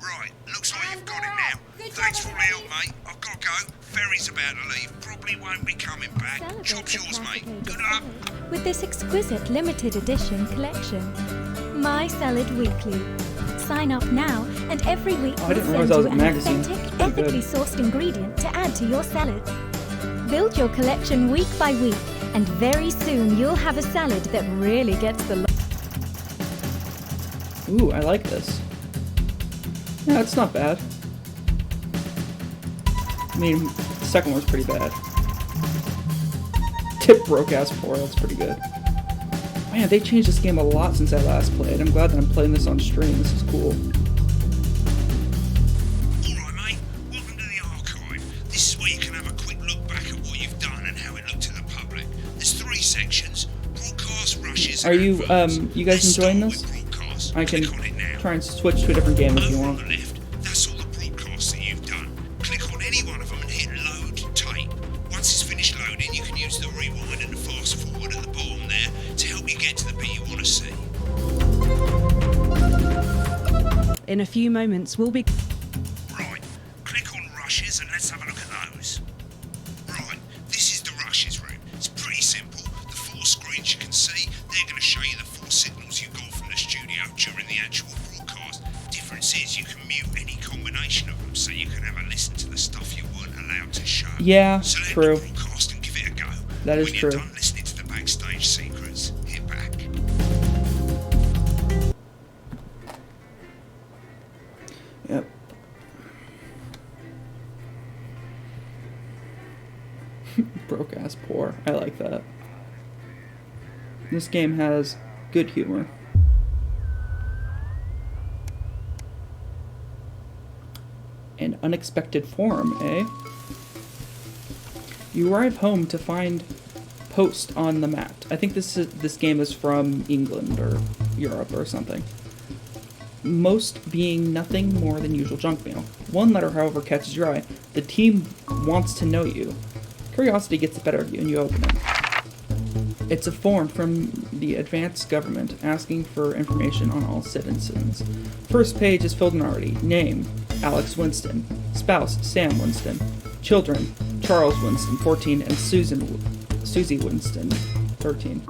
Right, looks like you've got it now. Thanks for all the help, mate. I've got to go. Ferry's about to leave. Probably won't be coming back. Job's yours, mate. Good luck. With this exquisite limited edition collection. My Salad Weekly. Sign up now, and every week I we'll didn't send realize that was you a an magazine. authentic, Pretty good. ethically sourced ingredient to add to your salad. Build your collection week by week, and very soon you'll have a salad that really gets the love. Ooh, I like this. Yeah, it's not bad. I mean, the second one's pretty bad. Tip broke ass poor, that's pretty good. Man, they changed this game a lot since I last played. I'm glad that I'm playing this on stream. This is cool. Alright, mate. Welcome to the archive. This is where you can have a quick look back at what you've done and how it looked to the public. There's 3 sections. Broadcast, rushes, Are you, you guys enjoying this? I can try and switch to a different game if you want. That's all the broadcasts that you've done. Click on any one of them and hit load tape. Once it's finished loading, you can use the rewind and the fast forward at the bottom there to help you get to the bit you want to see. In a few moments, we'll be... Right, click on rushes and let's have a look at those. Right, this is the rushes room. It's pretty simple. The 4 screens you can see, they're going to show you the 4 signals you got from the studio during the actual broadcast. Difference is you can mute any combination of them, so you can have a listen to the stuff you weren't allowed to show. Yeah, Select true. the broadcast and give it a go. That is when true. you're done listening to the backstage secrets, hit back. Yep. Broke ass poor. I like that. This game has good humor. An unexpected forum, eh? You arrive home to find post on the mat. I think this game is from England or Europe or something. Most being nothing more than usual junk mail. One letter, however, catches your eye. The team wants to know you. Curiosity gets the better of you and you open it. It's a form from the advanced government asking for information on all citizens. First page is filled in already. Name, Alex Winston. Spouse, Sam Winston. Children, Charles Winston, 14, and Susie Winston, 13.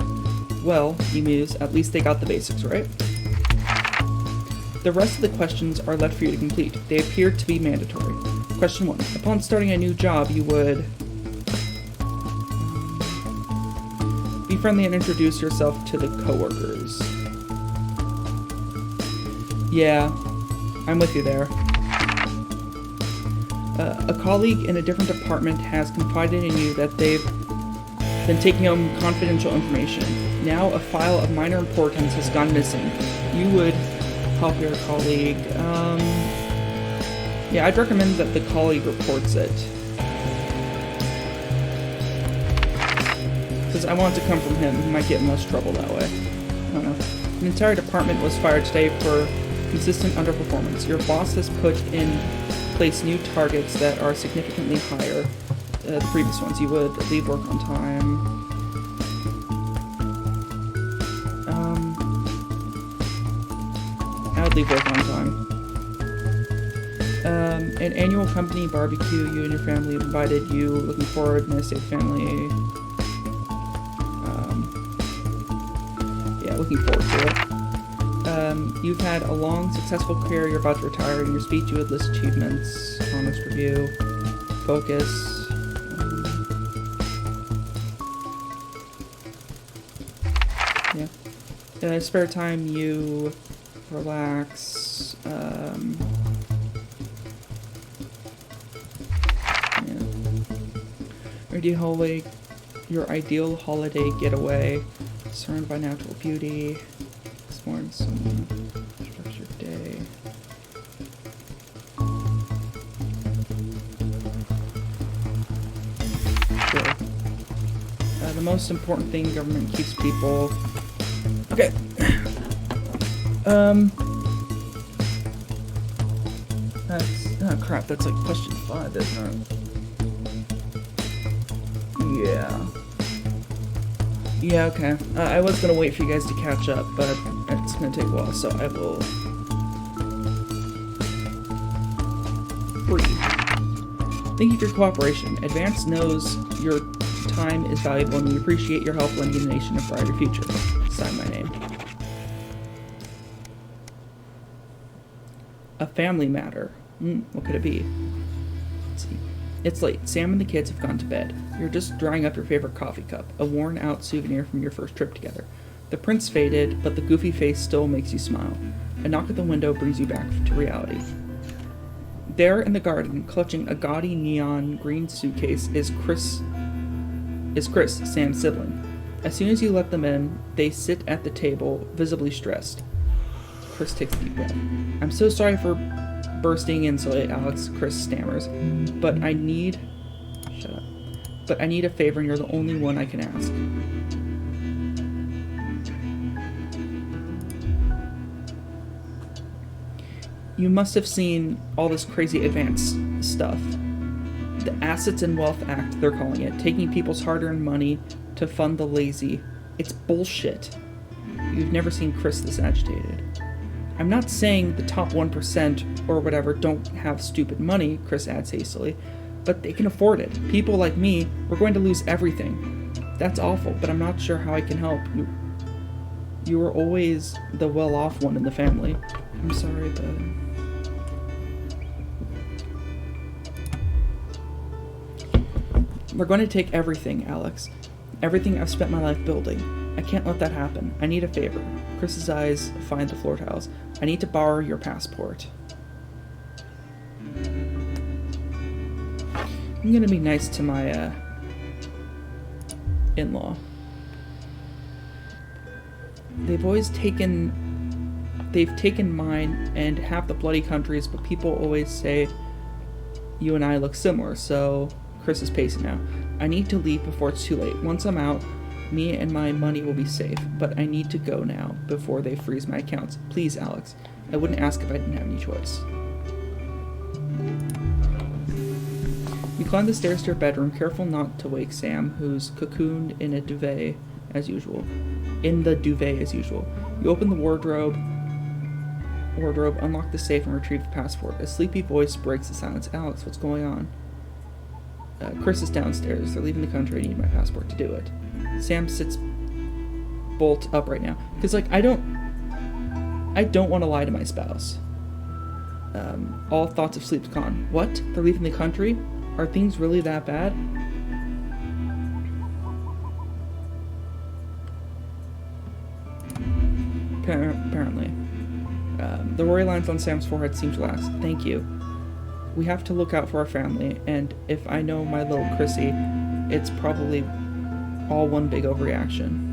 Well, you muse, at least they got the basics right. The rest of the questions are left for you to complete. They appear to be mandatory. Question 1. Upon starting a new job, you would... be friendly and introduce yourself to the coworkers. Yeah, I'm with you there. A colleague in a different department has confided in you that they've been taking home confidential information. Now a file of minor importance has gone missing. You would help your colleague. Yeah, I'd recommend that the colleague reports it. Because I want it to come from him. He might get in less trouble that way. I don't know. An entire department was fired today for consistent underperformance. Your boss has put in place new targets that are significantly higher than the previous ones. You would leave work on time. I would leave work on time. An annual company barbecue. You and your family have invited you. Looking forward. Nice day, family. Yeah, looking forward to it. You've had a long, successful career. You're about to retire. In your speech, you would list achievements, honest review, focus. Yeah. Spare time, you relax. Your ideal holiday getaway, surrounded by natural beauty, exploring some structured day. Sure. The most important thing, government keeps people. Okay. That's oh crap. That's like question 5, isn't it? Yeah, okay. I was gonna wait for you guys to catch up, but it's gonna take a while, so I will... Breathe. Thank you for your cooperation. Advance knows your time is valuable and we appreciate your help lending the nation a brighter future. Sign my name. A family matter. What could it be? Let's see. It's late. Sam and the kids have gone to bed. You're just drying up your favorite coffee cup, a worn-out souvenir from your first trip together. The print's faded, but the goofy face still makes you smile. A knock at the window brings you back to reality. There in the garden, clutching a gaudy neon green suitcase, is Chris, Sam's sibling. As soon as you let them in, they sit at the table, visibly stressed. Chris takes a deep breath. I'm so sorry for bursting in so late, Alex, Chris stammers. But I need... Shut up. But I need a favor and you're the only one I can ask. You must have seen all this crazy advanced stuff. The Assets and Wealth Act, they're calling it. Taking people's hard-earned money to fund the lazy. It's bullshit. You've never seen Chris this agitated. I'm not saying the top 1% or whatever don't have stupid money, Chris adds hastily, but they can afford it. People like me, we're going to lose everything. That's awful, but I'm not sure how I can help. You were always the well-off one in the family. I'm sorry, but... We're going to take everything, Alex. Everything I've spent my life building. I can't let that happen. I need a favor. Chris's eyes find the floor tiles. I need to borrow your passport. I'm gonna be nice to my, in-law. They've taken mine and half the bloody countries, but people always say you and I look similar, so Chris is pacing now. I need to leave before it's too late. Once I'm out, me and my money will be safe, but I need to go now before they freeze my accounts. Please, Alex. I wouldn't ask if I didn't have any choice. You climb the stairs to your bedroom, careful not to wake Sam, who's cocooned in a duvet as usual. You open the wardrobe, unlock the safe, and retrieve the passport. A sleepy voice breaks the silence. Alex, what's going on? Chris is downstairs. They're leaving the country. I need my passport to do it. Sam sits bolt upright now. Because, like, I don't want to lie to my spouse. All thoughts of sleep's gone. What? They're leaving the country? Are things really that bad? Apparently. The worry lines on Sam's forehead seem to last. Thank you. We have to look out for our family, and if I know my little Chrissy, it's probably all one big overreaction.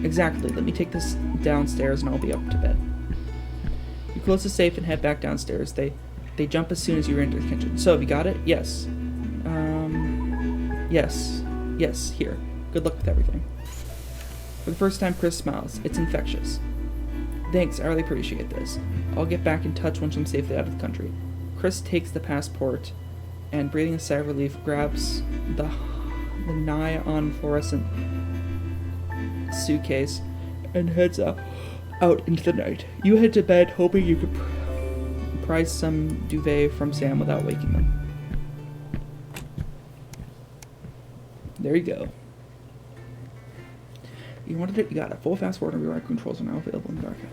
Exactly. Let me take this downstairs and I'll be up to bed. You close the safe and head back downstairs. They jump as soon as you enter the kitchen. So, have you got it? Yes. Yes. Yes, here. Good luck with everything. For the first time, Chris smiles. It's infectious. Thanks, I really appreciate this. I'll get back in touch once I'm safely out of the country. Chris takes the passport and, breathing a sigh of relief, grabs the nigh-on fluorescent suitcase and heads out into the night. You head to bed, hoping you could prise some duvet from Sam without waking them. There you go. You wanted it, you got it. Full fast forward and rewind controls are now available in the archive.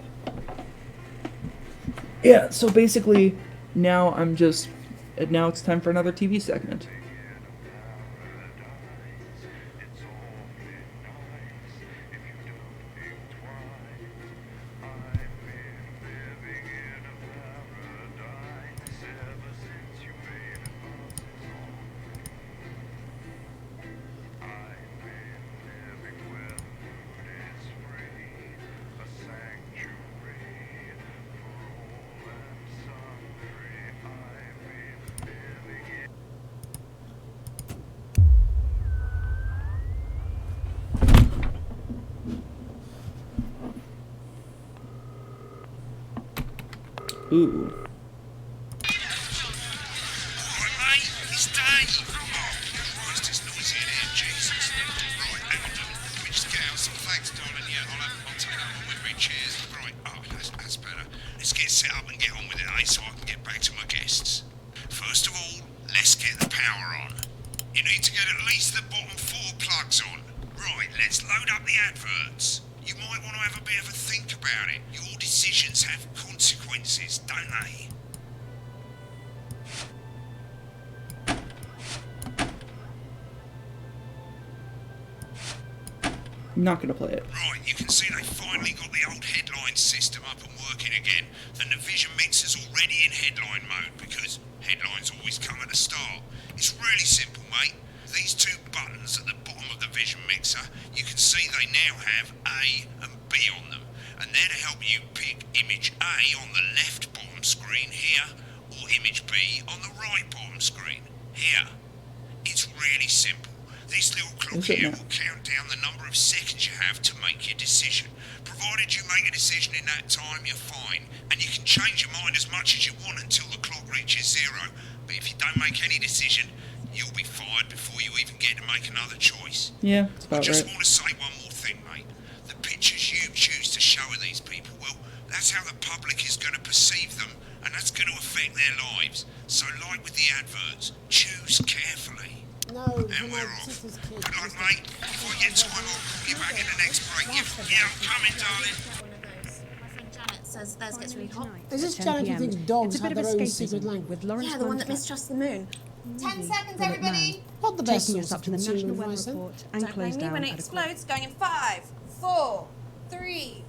Yeah, so basically, now it's time for another TV segment. Ooh. Set up and get on with it, eh, so I can get back to my guests. First of all, let's get the power on. You need to get at least the bottom 4 plugs on. Right, let's load up the adverts. You might want to have a bit of a think about it. Your decisions have consequences, don't they? I'm not gonna play it. Right, you can see they finally got the old headline system up and working again. The Navision mixer's already in headline mode because headlines always come at the start. It's really simple, mate. These 2 buttons at the bottom of the Vision mixer, you can see they now have A and B on them. And they're to help you pick image A on the left bottom screen here, or image B on the right bottom screen here. It's really simple. This little clock here will count down the number of seconds you have to make your decision. Provided you make a decision in that time, you're fine. And you can change your mind as much as you want until the clock reaches 0. But if you don't make any decision, you'll be fired before you even get to make another choice. Yeah, that's about I just right. want to say one more thing, mate. The pictures you choose to show of these people, well, that's how the public is going to perceive them, and that's going to affect their lives. So like with the adverts, choose carefully. No, and we're off. Good luck, mate. If I get time, I'll call you back in the next break. Yeah, I'm coming, darling. My friend Janet says theirs gets really hot. Is this Janet who thinks dogs It's a have bit their of own escapism secret language? with Lawrence Yeah, the one that Bronte mistrusts the moon. 10 seconds, Robert everybody. Not the best taking source us up of to the consumer National Weather advice, then. Report and Don't blame close me down when it at a explodes. Going in 5, 4, 3.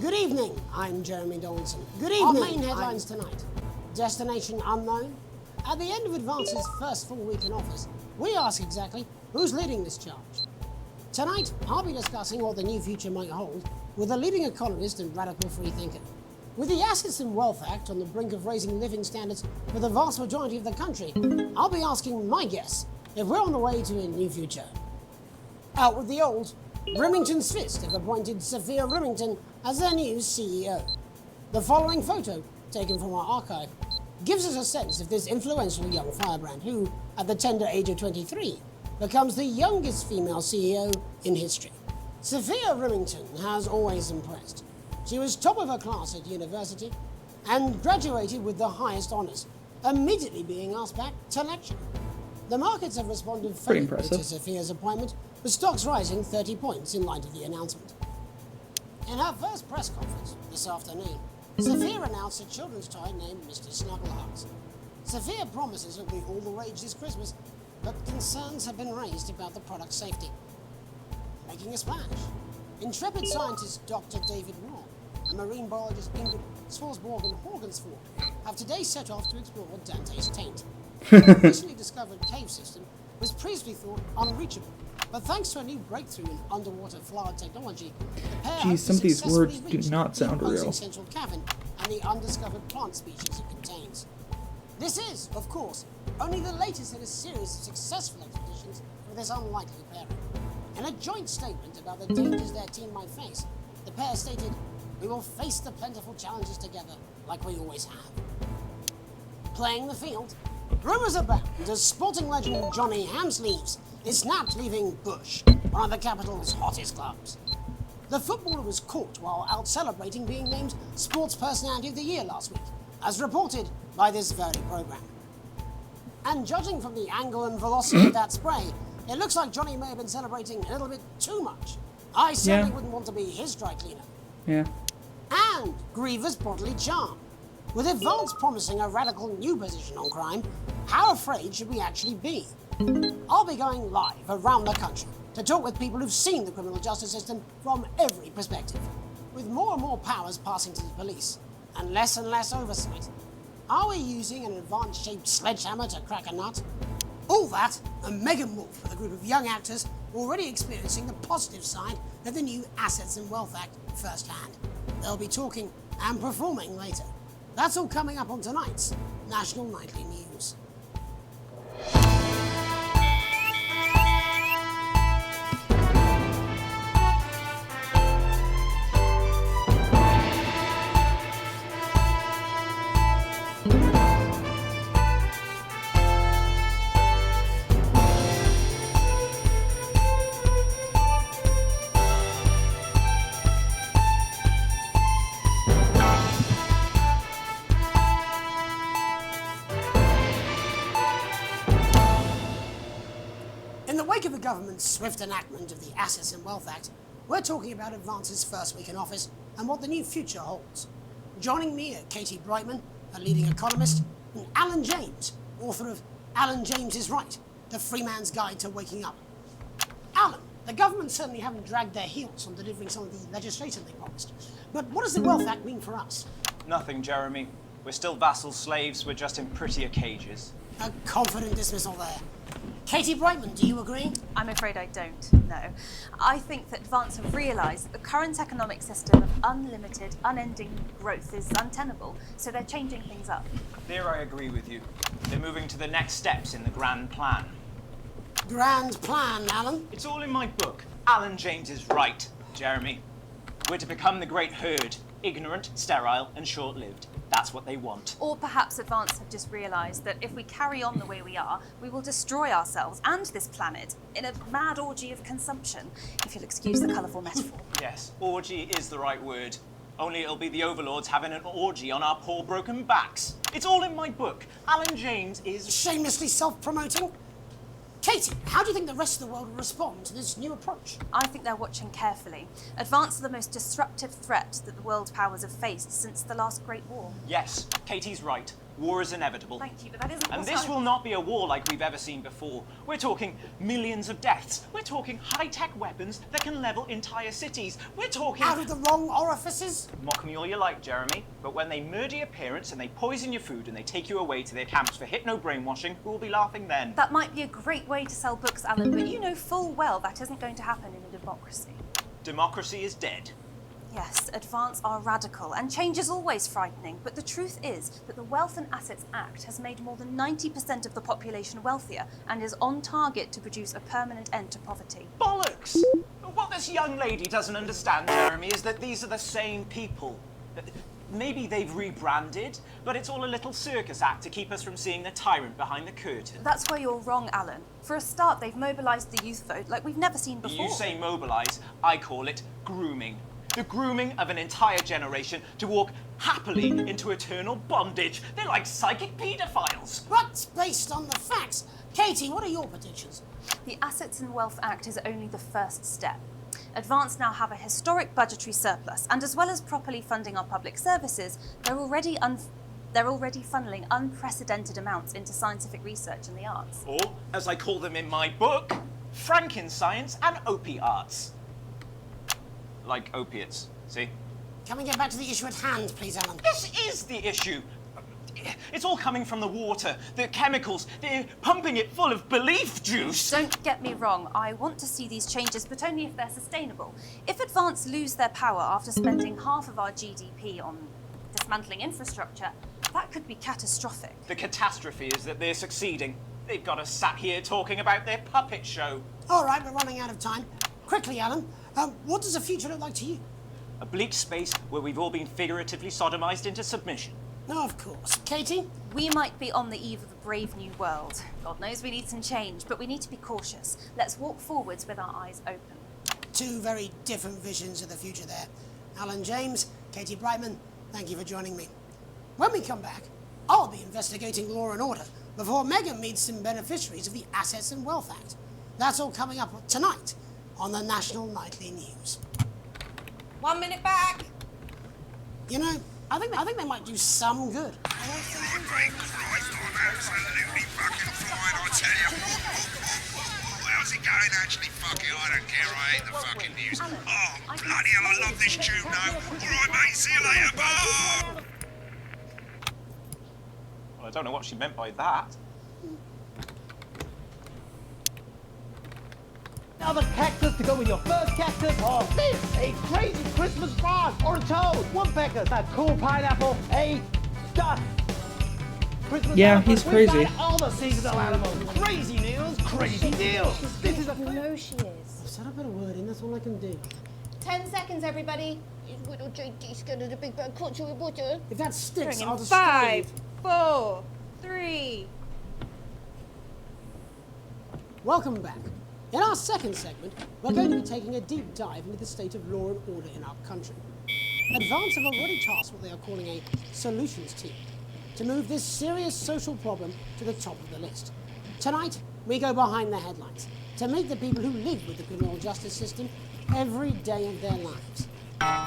Good evening, I'm Jeremy Donaldson. Good evening. Our main headlines tonight. Destination unknown. At the end of Advance's first full week in office, we ask exactly who's leading this charge. Tonight, I'll be discussing what the new future might hold with a leading economist and radical freethinker. With the Assets and Wealth Act on the brink of raising living standards for the vast majority of the country, I'll be asking my guess if we're on the way to a new future. Out with the old, Remington's Fist have appointed Sophia Remington as their new CEO. The following photo, taken from our archive, gives us a sense of this influential young firebrand who, at the tender age of 23, becomes the youngest female CEO in history. Sophia Remington has always impressed. She was top of her class at university and graduated with the highest honours, immediately being asked back to lecture. The markets have responded favourably to Sophia's appointment, with stocks rising 30 points in light of the announcement. In her first press conference this afternoon, Sophia announced a children's toy named Mr. Snugglehearts. Sophia promises it'll be all the rage this Christmas, but concerns have been raised about the product's safety. Making a splash, intrepid scientist Dr. David Wall and marine biologist Ingrid Swarsborg and Horgensford have today set off to explore Dante's taint. The recently discovered cave system was previously thought unreachable, but thanks to a new breakthrough in underwater flower technology, the pair Geez, some of these words do successfully not reached the sound real. imposing central cavern and the undiscovered plant species it contains. This is, of course, only the latest in a series of successful expeditions for this unlikely pairing. In a joint statement about the dangers their team might face, the pair stated, "We will face the plentiful challenges together like we always have." Playing the field, rumours abound as sporting legend Johnny Hams leaves is snapped leaving Bush, one of the capital's hottest clubs. The footballer was caught while out celebrating being named Sports Personality of the Year last week, as reported by this very programme. And judging from the angle and velocity of that spray, it looks like Johnny may have been celebrating a little bit too much. I certainly wouldn't want to be his dry cleaner. Yeah. And Griever's bodily charm. With Advance promising a radical new position on crime, how afraid should we actually be? I'll be going live around the country to talk with people who've seen the criminal justice system from every perspective. With more and more powers passing to the police, and less oversight, are we using an Advance-shaped sledgehammer to crack a nut? All that, and Megan Wolf with a group of young actors already experiencing the positive side of the new Assets and Wealth Act firsthand. They'll be talking and performing later. That's all coming up on tonight's National Nightly News. Of the government's swift enactment of the Assets and Wealth Act, we're talking about Advance's first week in office and what the new future holds. Joining me are Katie Brightman, a leading economist, and Alan James, author of Alan James is Right, The Free Man's Guide to Waking Up. Alan, the government certainly haven't dragged their heels on delivering some of the legislation they promised. But what does the Wealth Act mean for us? Nothing, Jeremy. We're still vassal slaves, we're just in prettier cages. A confident dismissal there. Katie Brightman, do you agree? I'm afraid I don't, no. I think that Advance have realised that the current economic system of unlimited, unending growth is untenable, so they're changing things up. There I agree with you. They're moving to the next steps in the grand plan. Grand plan, Alan? It's all in my book. Alan James is right, Jeremy. We're to become the great herd, ignorant, sterile, and short-lived. That's what they want. Or perhaps Advance have just realised that if we carry on the way we are, we will destroy ourselves and this planet in a mad orgy of consumption, if you'll excuse the colourful metaphor. Yes, orgy is the right word. Only it'll be the overlords having an orgy on our poor broken backs. It's all in my book. Alan James is... Shamelessly self-promoting? Katie, how do you think the rest of the world will respond to this new approach? I think they're watching carefully. Advance are the most disruptive threat that the world powers have faced since the last Great War. Yes, Katie's right. War is inevitable. Thank you, but that isn't... And this will not be a war like we've ever seen before. We're talking millions of deaths. We're talking high-tech weapons that can level entire cities. We're talking... Out of the wrong orifices? Mock me all you like, Jeremy, but when they murder your parents and they poison your food and they take you away to their camps for hypno-brainwashing, who will be laughing then? That might be a great way to sell books, Alan, but you know full well that isn't going to happen in a democracy. Democracy is dead. Yes, Advance are radical, and change is always frightening, but the truth is that the Wealth and Assets Act has made more than 90% of the population wealthier and is on target to produce a permanent end to poverty. Bollocks! What this young lady doesn't understand, Jeremy, is that these are the same people. Maybe they've rebranded, but it's all a little circus act to keep us from seeing the tyrant behind the curtain. That's where you're wrong, Alan. For a start, they've mobilised the youth vote like we've never seen before. You say mobilise, I call it grooming. The grooming of an entire generation to walk happily into eternal bondage. They're like psychic paedophiles. But based on the facts, Katie, what are your predictions? The Assets and Wealth Act is only the first step. Advance now have a historic budgetary surplus, and as well as properly funding our public services, they're already funneling unprecedented amounts into scientific research and the arts. Or, as I call them in my book, Frankenscience and opiarts. Like opiates, see? Can we get back to the issue at hand, please, Alan? This is the issue. It's all coming from the water, the chemicals. They're pumping it full of belief juice. Don't get me wrong. I want to see these changes, but only if they're sustainable. If Advance lose their power after spending half of our GDP on dismantling infrastructure, That could be catastrophic. The catastrophe is that they're succeeding. They've got us sat here talking about their puppet show. All right, we're running out of time. Quickly, Alan, what does the future look like to you? A bleak space where we've all been figuratively sodomized into submission. No, of course. Katie? We might be on the eve of a brave new world. God knows we need some change, but we need to be cautious. Let's walk forwards with our eyes open. Two very different visions of the future there. Alan James, Katie Brightman, thank you for joining me. When we come back, I'll be investigating law and order before Megan meets some beneficiaries of the Assets and Wealth Act. That's all coming up tonight on the National Nightly News. 1 minute back. You know, I think they might do some good. Great Christ, I'm absolutely fucking flying, I tell you. How's it going, actually? Fuck it, I don't care, I hate the fucking news. Oh, bloody hell, I love this tune, though. All right, mate, see you later, bye! Well, I don't know what she meant by that. Another cactus to go with your first cactus, or this, a crazy Christmas frog, or a toad, woodpeckers, a cool pineapple, a duck. Christmas Yeah, elephant, he's crazy. We've got all the seasonal animals. Crazy news, crazy deals. This is a... No, she is. I've said a bit of word in, that's all I can do. 10 seconds, everybody. Little JD scared of the big bad culture with water. If that sticks, I'll just 5, 4, 3. Welcome back. In our second segment, we're going to be taking a deep dive into the state of law and order in our country. Advance have already tasked what they are calling a solutions team to move this serious social problem to the top of the list. Tonight, we go behind the headlines to meet the people who live with the criminal justice system every day of their lives.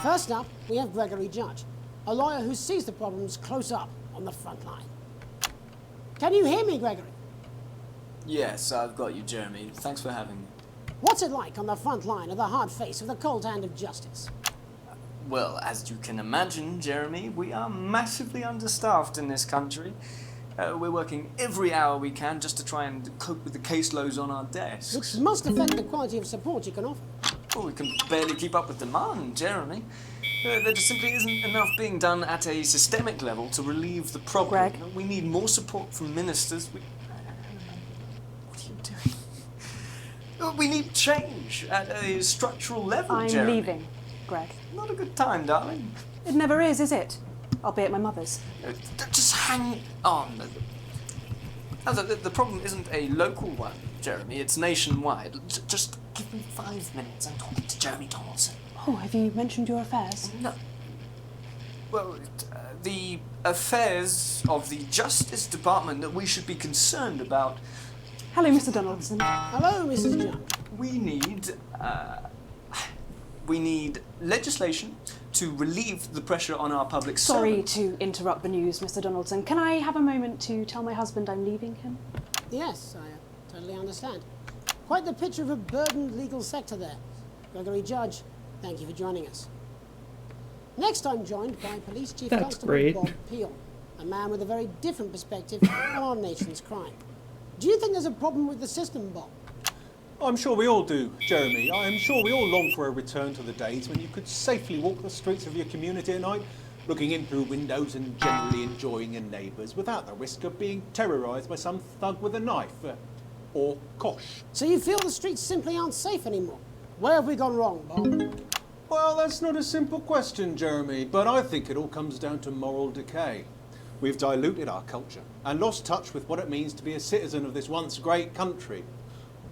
First up, we have Gregory Judge, a lawyer who sees the problems close up on the front line. Can you hear me, Gregory? Yes, I've got you, Jeremy. Thanks for having me. What's it like on the front line of the hard face of the cold hand of justice? Well, as you can imagine, Jeremy, we are massively understaffed in this country. We're working every hour we can just to try and cope with the caseloads on our desks. Which must affect the quality of support you can offer. Well, we can barely keep up with demand, Jeremy. There just simply isn't enough being done at a systemic level to relieve the problem. Greg? We need more support from ministers. What are you doing? We need change at a structural level, I'm Jeremy. leaving, Greg. Not a good time, darling. It never is it? I'll be at my mother's. Just hang on. No, the problem isn't a local one, Jeremy. It's nationwide. Just give me 5 minutes. I'm talking to Jeremy Donaldson. Oh, have you mentioned your affairs? No. Well, the affairs of the Justice Department that we should be concerned about. Hello, Mr. Donaldson. Hello, Mrs. Judge. We need legislation to relieve the pressure on our public Sorry servants. to interrupt the news, Mr. Donaldson. Can I have a moment to tell my husband I'm leaving him? Yes, I totally understand. Quite the picture of a burdened legal sector there. Gregory Judge, thank you for joining us. Next, I'm joined by Police Chief That's Constable great. Bob Peel, a man with a very different perspective on our nation's crime. Do you think there's a problem with the system, Bob? I'm sure we all do, Jeremy. I am sure we all long for a return to the days when you could safely walk the streets of your community at night, looking in through windows and generally enjoying your neighbours without the risk of being terrorised by some thug with a knife. Or kosh. So you feel the streets simply aren't safe anymore? Where have we gone wrong, Bob? Well, that's not a simple question, Jeremy, but I think it all comes down to moral decay. We've diluted our culture and lost touch with what it means to be a citizen of this once great country.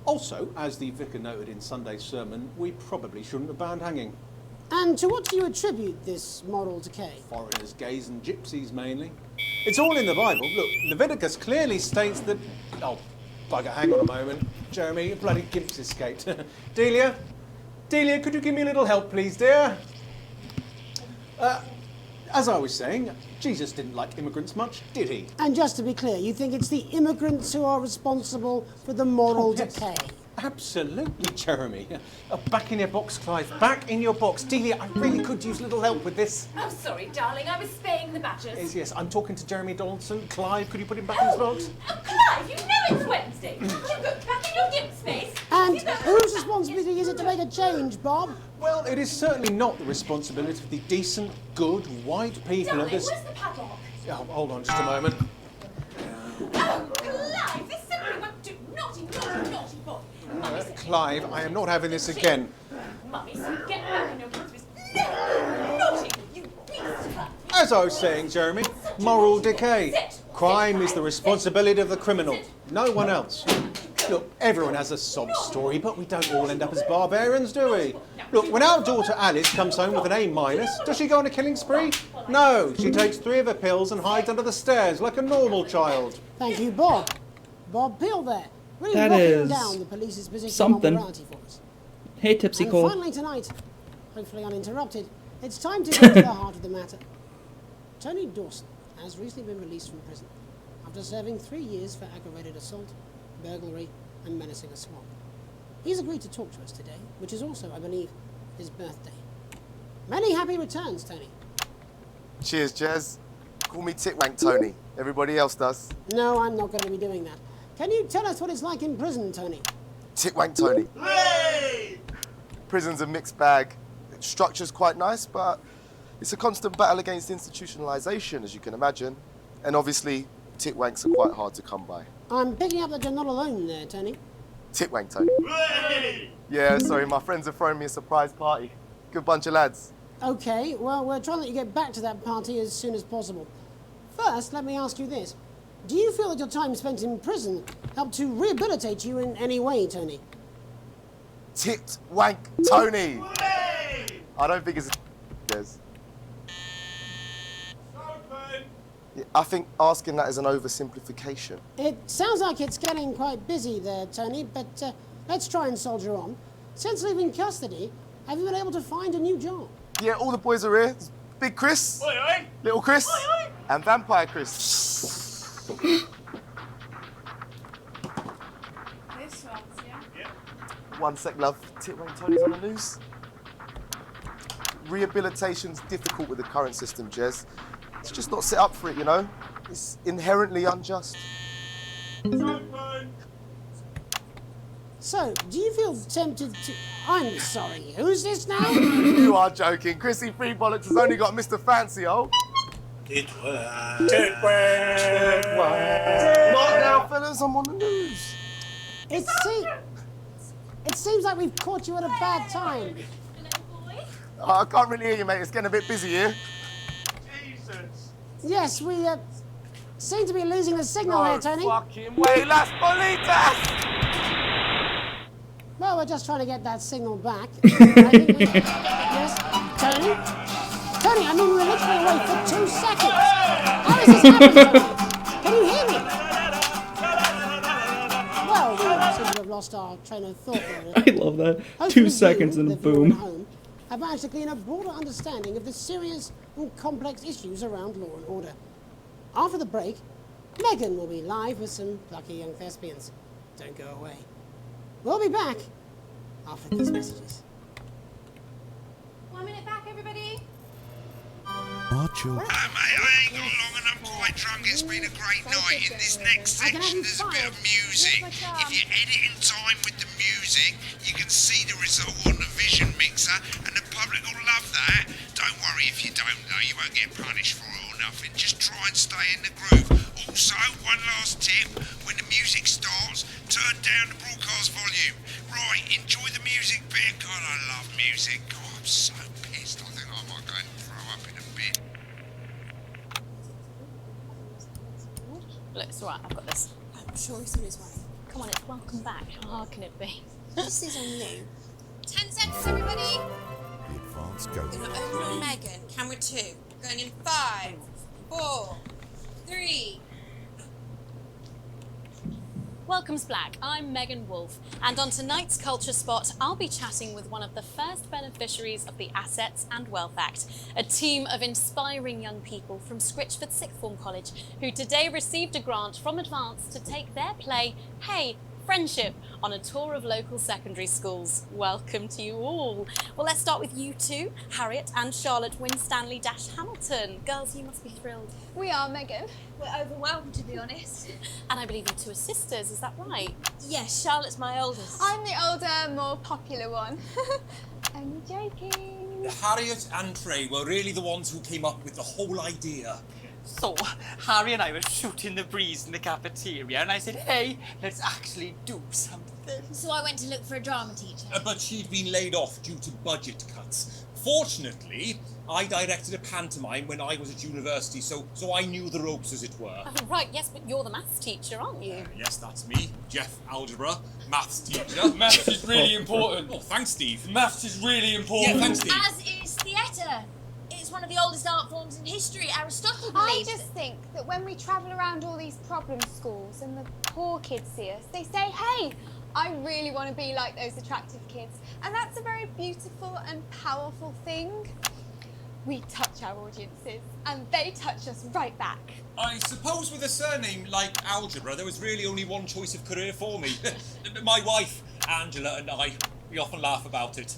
Also, as the vicar noted in Sunday's sermon, we probably shouldn't have banned hanging. And to what do you attribute this moral decay? Foreigners, gays and gypsies mainly. It's all in the Bible. Look, Leviticus clearly states that... Oh, bugger, hang on a moment. Jeremy, a bloody gimp's escaped. Delia, could you give me a little help, please, dear? As I was saying, Jesus didn't like immigrants much, did he? And just to be clear, you think it's the immigrants who are responsible for the moral decay? Absolutely, Jeremy. Back in your box, Clive. Back in your box. Delia, I really could use a little help with this. Oh, sorry, darling. I was spaying the badgers. Yes, I'm talking to Jeremy Donaldson. Clive, could you put him back in his box? Oh, Clive, you know it's Wednesday. You go back in your gimp space. And whose responsibility is it to make a change, Bob? Well, it is certainly not the responsibility of the decent, good, white people Darling, of this... where's the padlock? Oh, hold on just a moment. Oh, Clive, this simply won't do. Naughty, naughty, naughty boy. Mummy said, Clive, I am not having this again. Mummy said, get back in your country's. No, naughty, you beast. As I was saying, Jeremy, moral decay. Crime is the responsibility of the criminal, no one else. Look, everyone has a sob story, but we don't all end up as barbarians, do we? Look, when our daughter Alice comes home with an A-, does she go on a killing spree? No, she takes 3 of her pills and hides under the stairs like a normal child. Thank you, Bob. Bob Peel there. Really That locking is down the police's position something. on morality for us. Hey, Tipsy And Cole. finally tonight, hopefully uninterrupted, it's time to get to the heart of the matter. Tony Dawson has recently been released from prison after serving 3 years for aggravated assault, burglary, and menacing a swamp. He's agreed to talk to us today, which is also, I believe, his birthday. Many happy returns, Tony. Cheers, Jez. Call me Titwank Tony. Everybody else does. No, I'm not going to be doing that. Can you tell us what it's like in prison, Tony? Titwank Tony. Prison's a mixed bag. Structure's quite nice, but it's a constant battle against institutionalization, as you can imagine. And obviously, titwanks are quite hard to come by. I'm picking up that you're not alone there, Tony. Titwank Tony. Yeah, sorry, my friends are throwing me a surprise party. Good bunch of lads. Okay, well, we're trying to let you get back to that party as soon as possible. First, let me ask you this. Do you feel that your time spent in prison helped to rehabilitate you in any way, Tony? Titwank Tony. I don't think it's a Yes. Yeah, I think asking that is an oversimplification. It sounds like it's getting quite busy there, Tony, but let's try and soldier on. Since leaving custody, have you been able to find a new job? Yeah, all the boys are here. There's Big Chris, Oi, oi. Little Chris, Oi, oi. and Vampire Chris. This one's, yeah? 1 sec, love. Titwank Tony's on the news. Rehabilitation's difficult with the current system, Jez. It's just not set up for it, you know? It's inherently unjust. So, do you feel tempted to... I'm sorry, who's this now? You are joking. Chrissy Free Bollocks has only got Mr. Fancy, oh. Titwank. Not now, fellas, I'm on the news. It seems like we've caught you at a bad time. Oh, I can't really hear you, mate. It's getting a bit busy here. Yes, we seem to be losing the signal here, Tony. Fucking way, Las Bolitas! Well, we're just trying to get that signal back. I think we... Yes, Tony? Tony, I mean, we're literally away for 2 seconds. How is this happening, Tony? Can you hear me? Well, we seem to have lost our train of thought there. I love that. 2 seconds and boom. Have managed to glean a broader understanding of the serious and complex issues around law and order. After the break, Megan will be live with some plucky young thespians. Don't go away. We'll be back after these messages. 1 minute back, everybody. Our children. Mate, I ain't got long and I'm quite drunk. It's been a great night. In this next section, there's a bit of music. If you edit in time with the music, you can see the result on the vision mixer, and the public will love that. Don't worry if you don't, though. You won't get punished for it or nothing. Just try and stay in the groove. Also, one last tip. When the music starts, turn down the broadcast volume. Right, enjoy the music bit. God, I love music. God, I'm so pissed. I think I might go and throw up in a bit. Look, it's alright, I've got this. I'm sure he's on his way. Come on, it's welcome back. How hard can it be? This is on you. 10 seconds, everybody. The advance go. Gonna open on Megan. Camera 2. Going in 5, 4, 3. Welcome's Black, I'm Megan Wolfe, and on tonight's Culture Spot, I'll be chatting with one of the first beneficiaries of the Assets and Wealth Act, a team of inspiring young people from Scritchford Sixth Form College, who today received a grant from Advance to take their play, Hey, Friendship, on a tour of local secondary schools. Welcome to you all. Well, let's start with you two, Harriet and Charlotte Winstanley-Hamilton. Girls, you must be thrilled. We are, Megan. We're overwhelmed, to be honest. And I believe you two are sisters, is that right? Yes, Charlotte's my oldest. I'm the older, more popular one. I'm joking. Harriet and Trey were really the ones who came up with the whole idea. So, Harry and I were shooting the breeze in the cafeteria, and I said, hey, let's actually do something. So I went to look for a drama teacher. But she'd been laid off due to budget cuts. Fortunately, I directed a pantomime when I was at university, so I knew the ropes, as it were. Oh, right, yes, but you're the maths teacher, aren't you? Yes, that's me, Jeff Algebra, maths teacher. Maths is really important. Oh, thanks, Steve. Maths is really important. Yeah, thanks, Steve. As is theatre. It's one of the oldest art forms in history. Aristotle I believed just think that when we travel around all these problem schools and the poor kids see us, they say, hey, I really want to be like those attractive kids. And that's a very beautiful and powerful thing. We touch our audiences and they touch us right back. I suppose with a surname like Algebra, there was really only one choice of career for me. My wife, Angela, and I, we often laugh about it.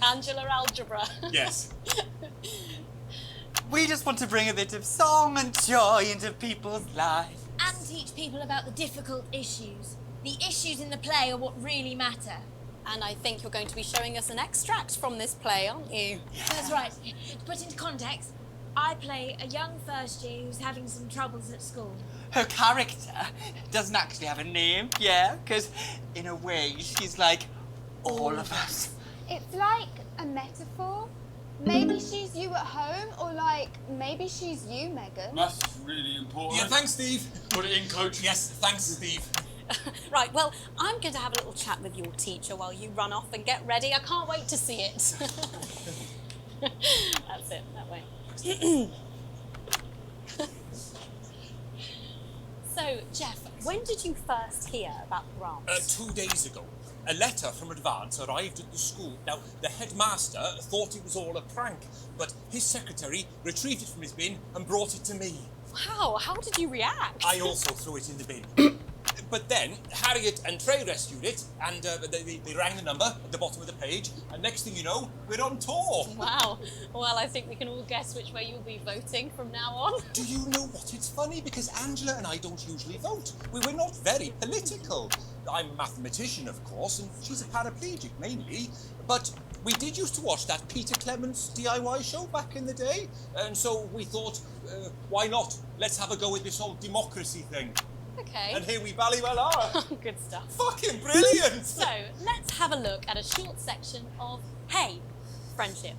Angela Algebra. Yes. We just want to bring a bit of song and joy into people's lives. and teach people about the difficult issues. The issues in the play are what really matter. And I think you're going to be showing us an extract from this play, aren't you? That's right. To put into context, I play a young first year who's having some troubles at school. Her character doesn't actually have a name, yeah, because in a way she's like all of us. It's like a metaphor. Maybe she's you at home, or like maybe she's you, Megan. Maths is really important. Yeah, thanks, Steve. Put it in, Coach. Yes, thanks, Steve. Right, well, I'm going to have a little chat with your teacher while you run off and get ready. I can't wait to see it. That's it, that way. So, Jeff, when did you first hear about grants? 2 days ago. A letter from Advance arrived at the school. Now, the headmaster thought it was all a prank, but his secretary retrieved it from his bin and brought it to me. Wow, how did you react? I also threw it in the bin. But then, Harriet and Trey rescued it, and they rang the number at the bottom of the page, and next thing you know, we're on tour. Wow. Well, I think we can all guess which way you'll be voting from now on. Do you know what? It's funny, because Angela and I don't usually vote. We're not very political. I'm a mathematician, of course, and she's a paraplegic, mainly. But we did used to watch that Peter Clements DIY show back in the day, and so we thought, why not? Let's have a go with this whole democracy thing. Okay. And here we bally well are. Good stuff. Fucking brilliant! So, let's have a look at a short section of Hey, Friendship.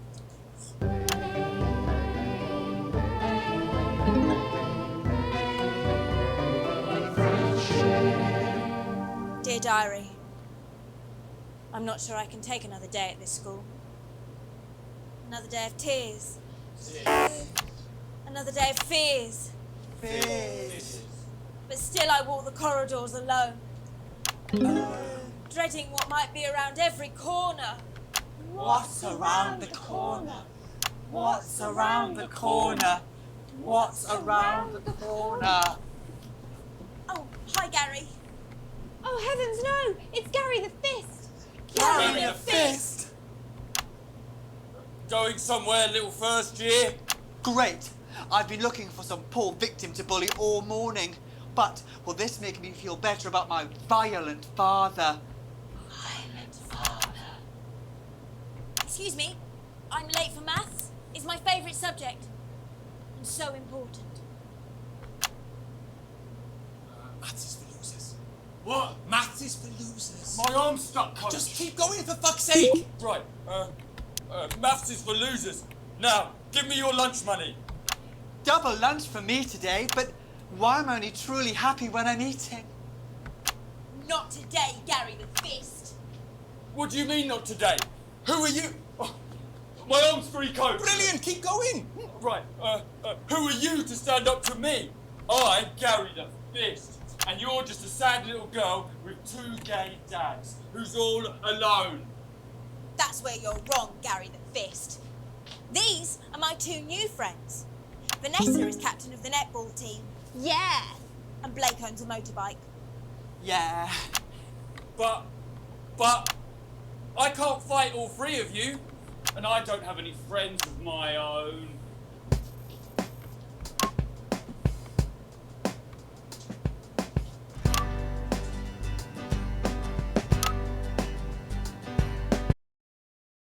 Dear Diary, I'm not sure I can take another day at this school. Another day of tears. Another day of fears. But still I walk the corridors alone, dreading what might be around every corner. What's around the corner? What's around the corner? What's around the corner? Oh, hi Gary. Oh heavens no! It's Gary the Fist! Gary the Fist! Going somewhere, little first year? Great! I've been looking for some poor victim to bully all morning. But will this make me feel better about my violent father? Violent father. Excuse me, I'm late for maths. It's my favourite subject. And so important. Maths is for losers. What? Maths is for losers. My arm's stuck, Coach. Just keep going, for fuck's sake! Right, maths is for losers. Now, give me your lunch money. Double lunch for me today, but why am I only truly happy when I'm eating? Not today, Gary the Fist. What do you mean not today? Who are you? Oh, my arm's free, Coach. Brilliant, keep going. Right, who are you to stand up to me? I'm Gary the Fist, and you're just a sad little girl with two gay dads who's all alone. That's where you're wrong, Gary the Fist. These are my two new friends. Vanessa is captain of the netball team. Yeah. And Blake owns a motorbike. Yeah. But I can't fight all three of you, and I don't have any friends of my own.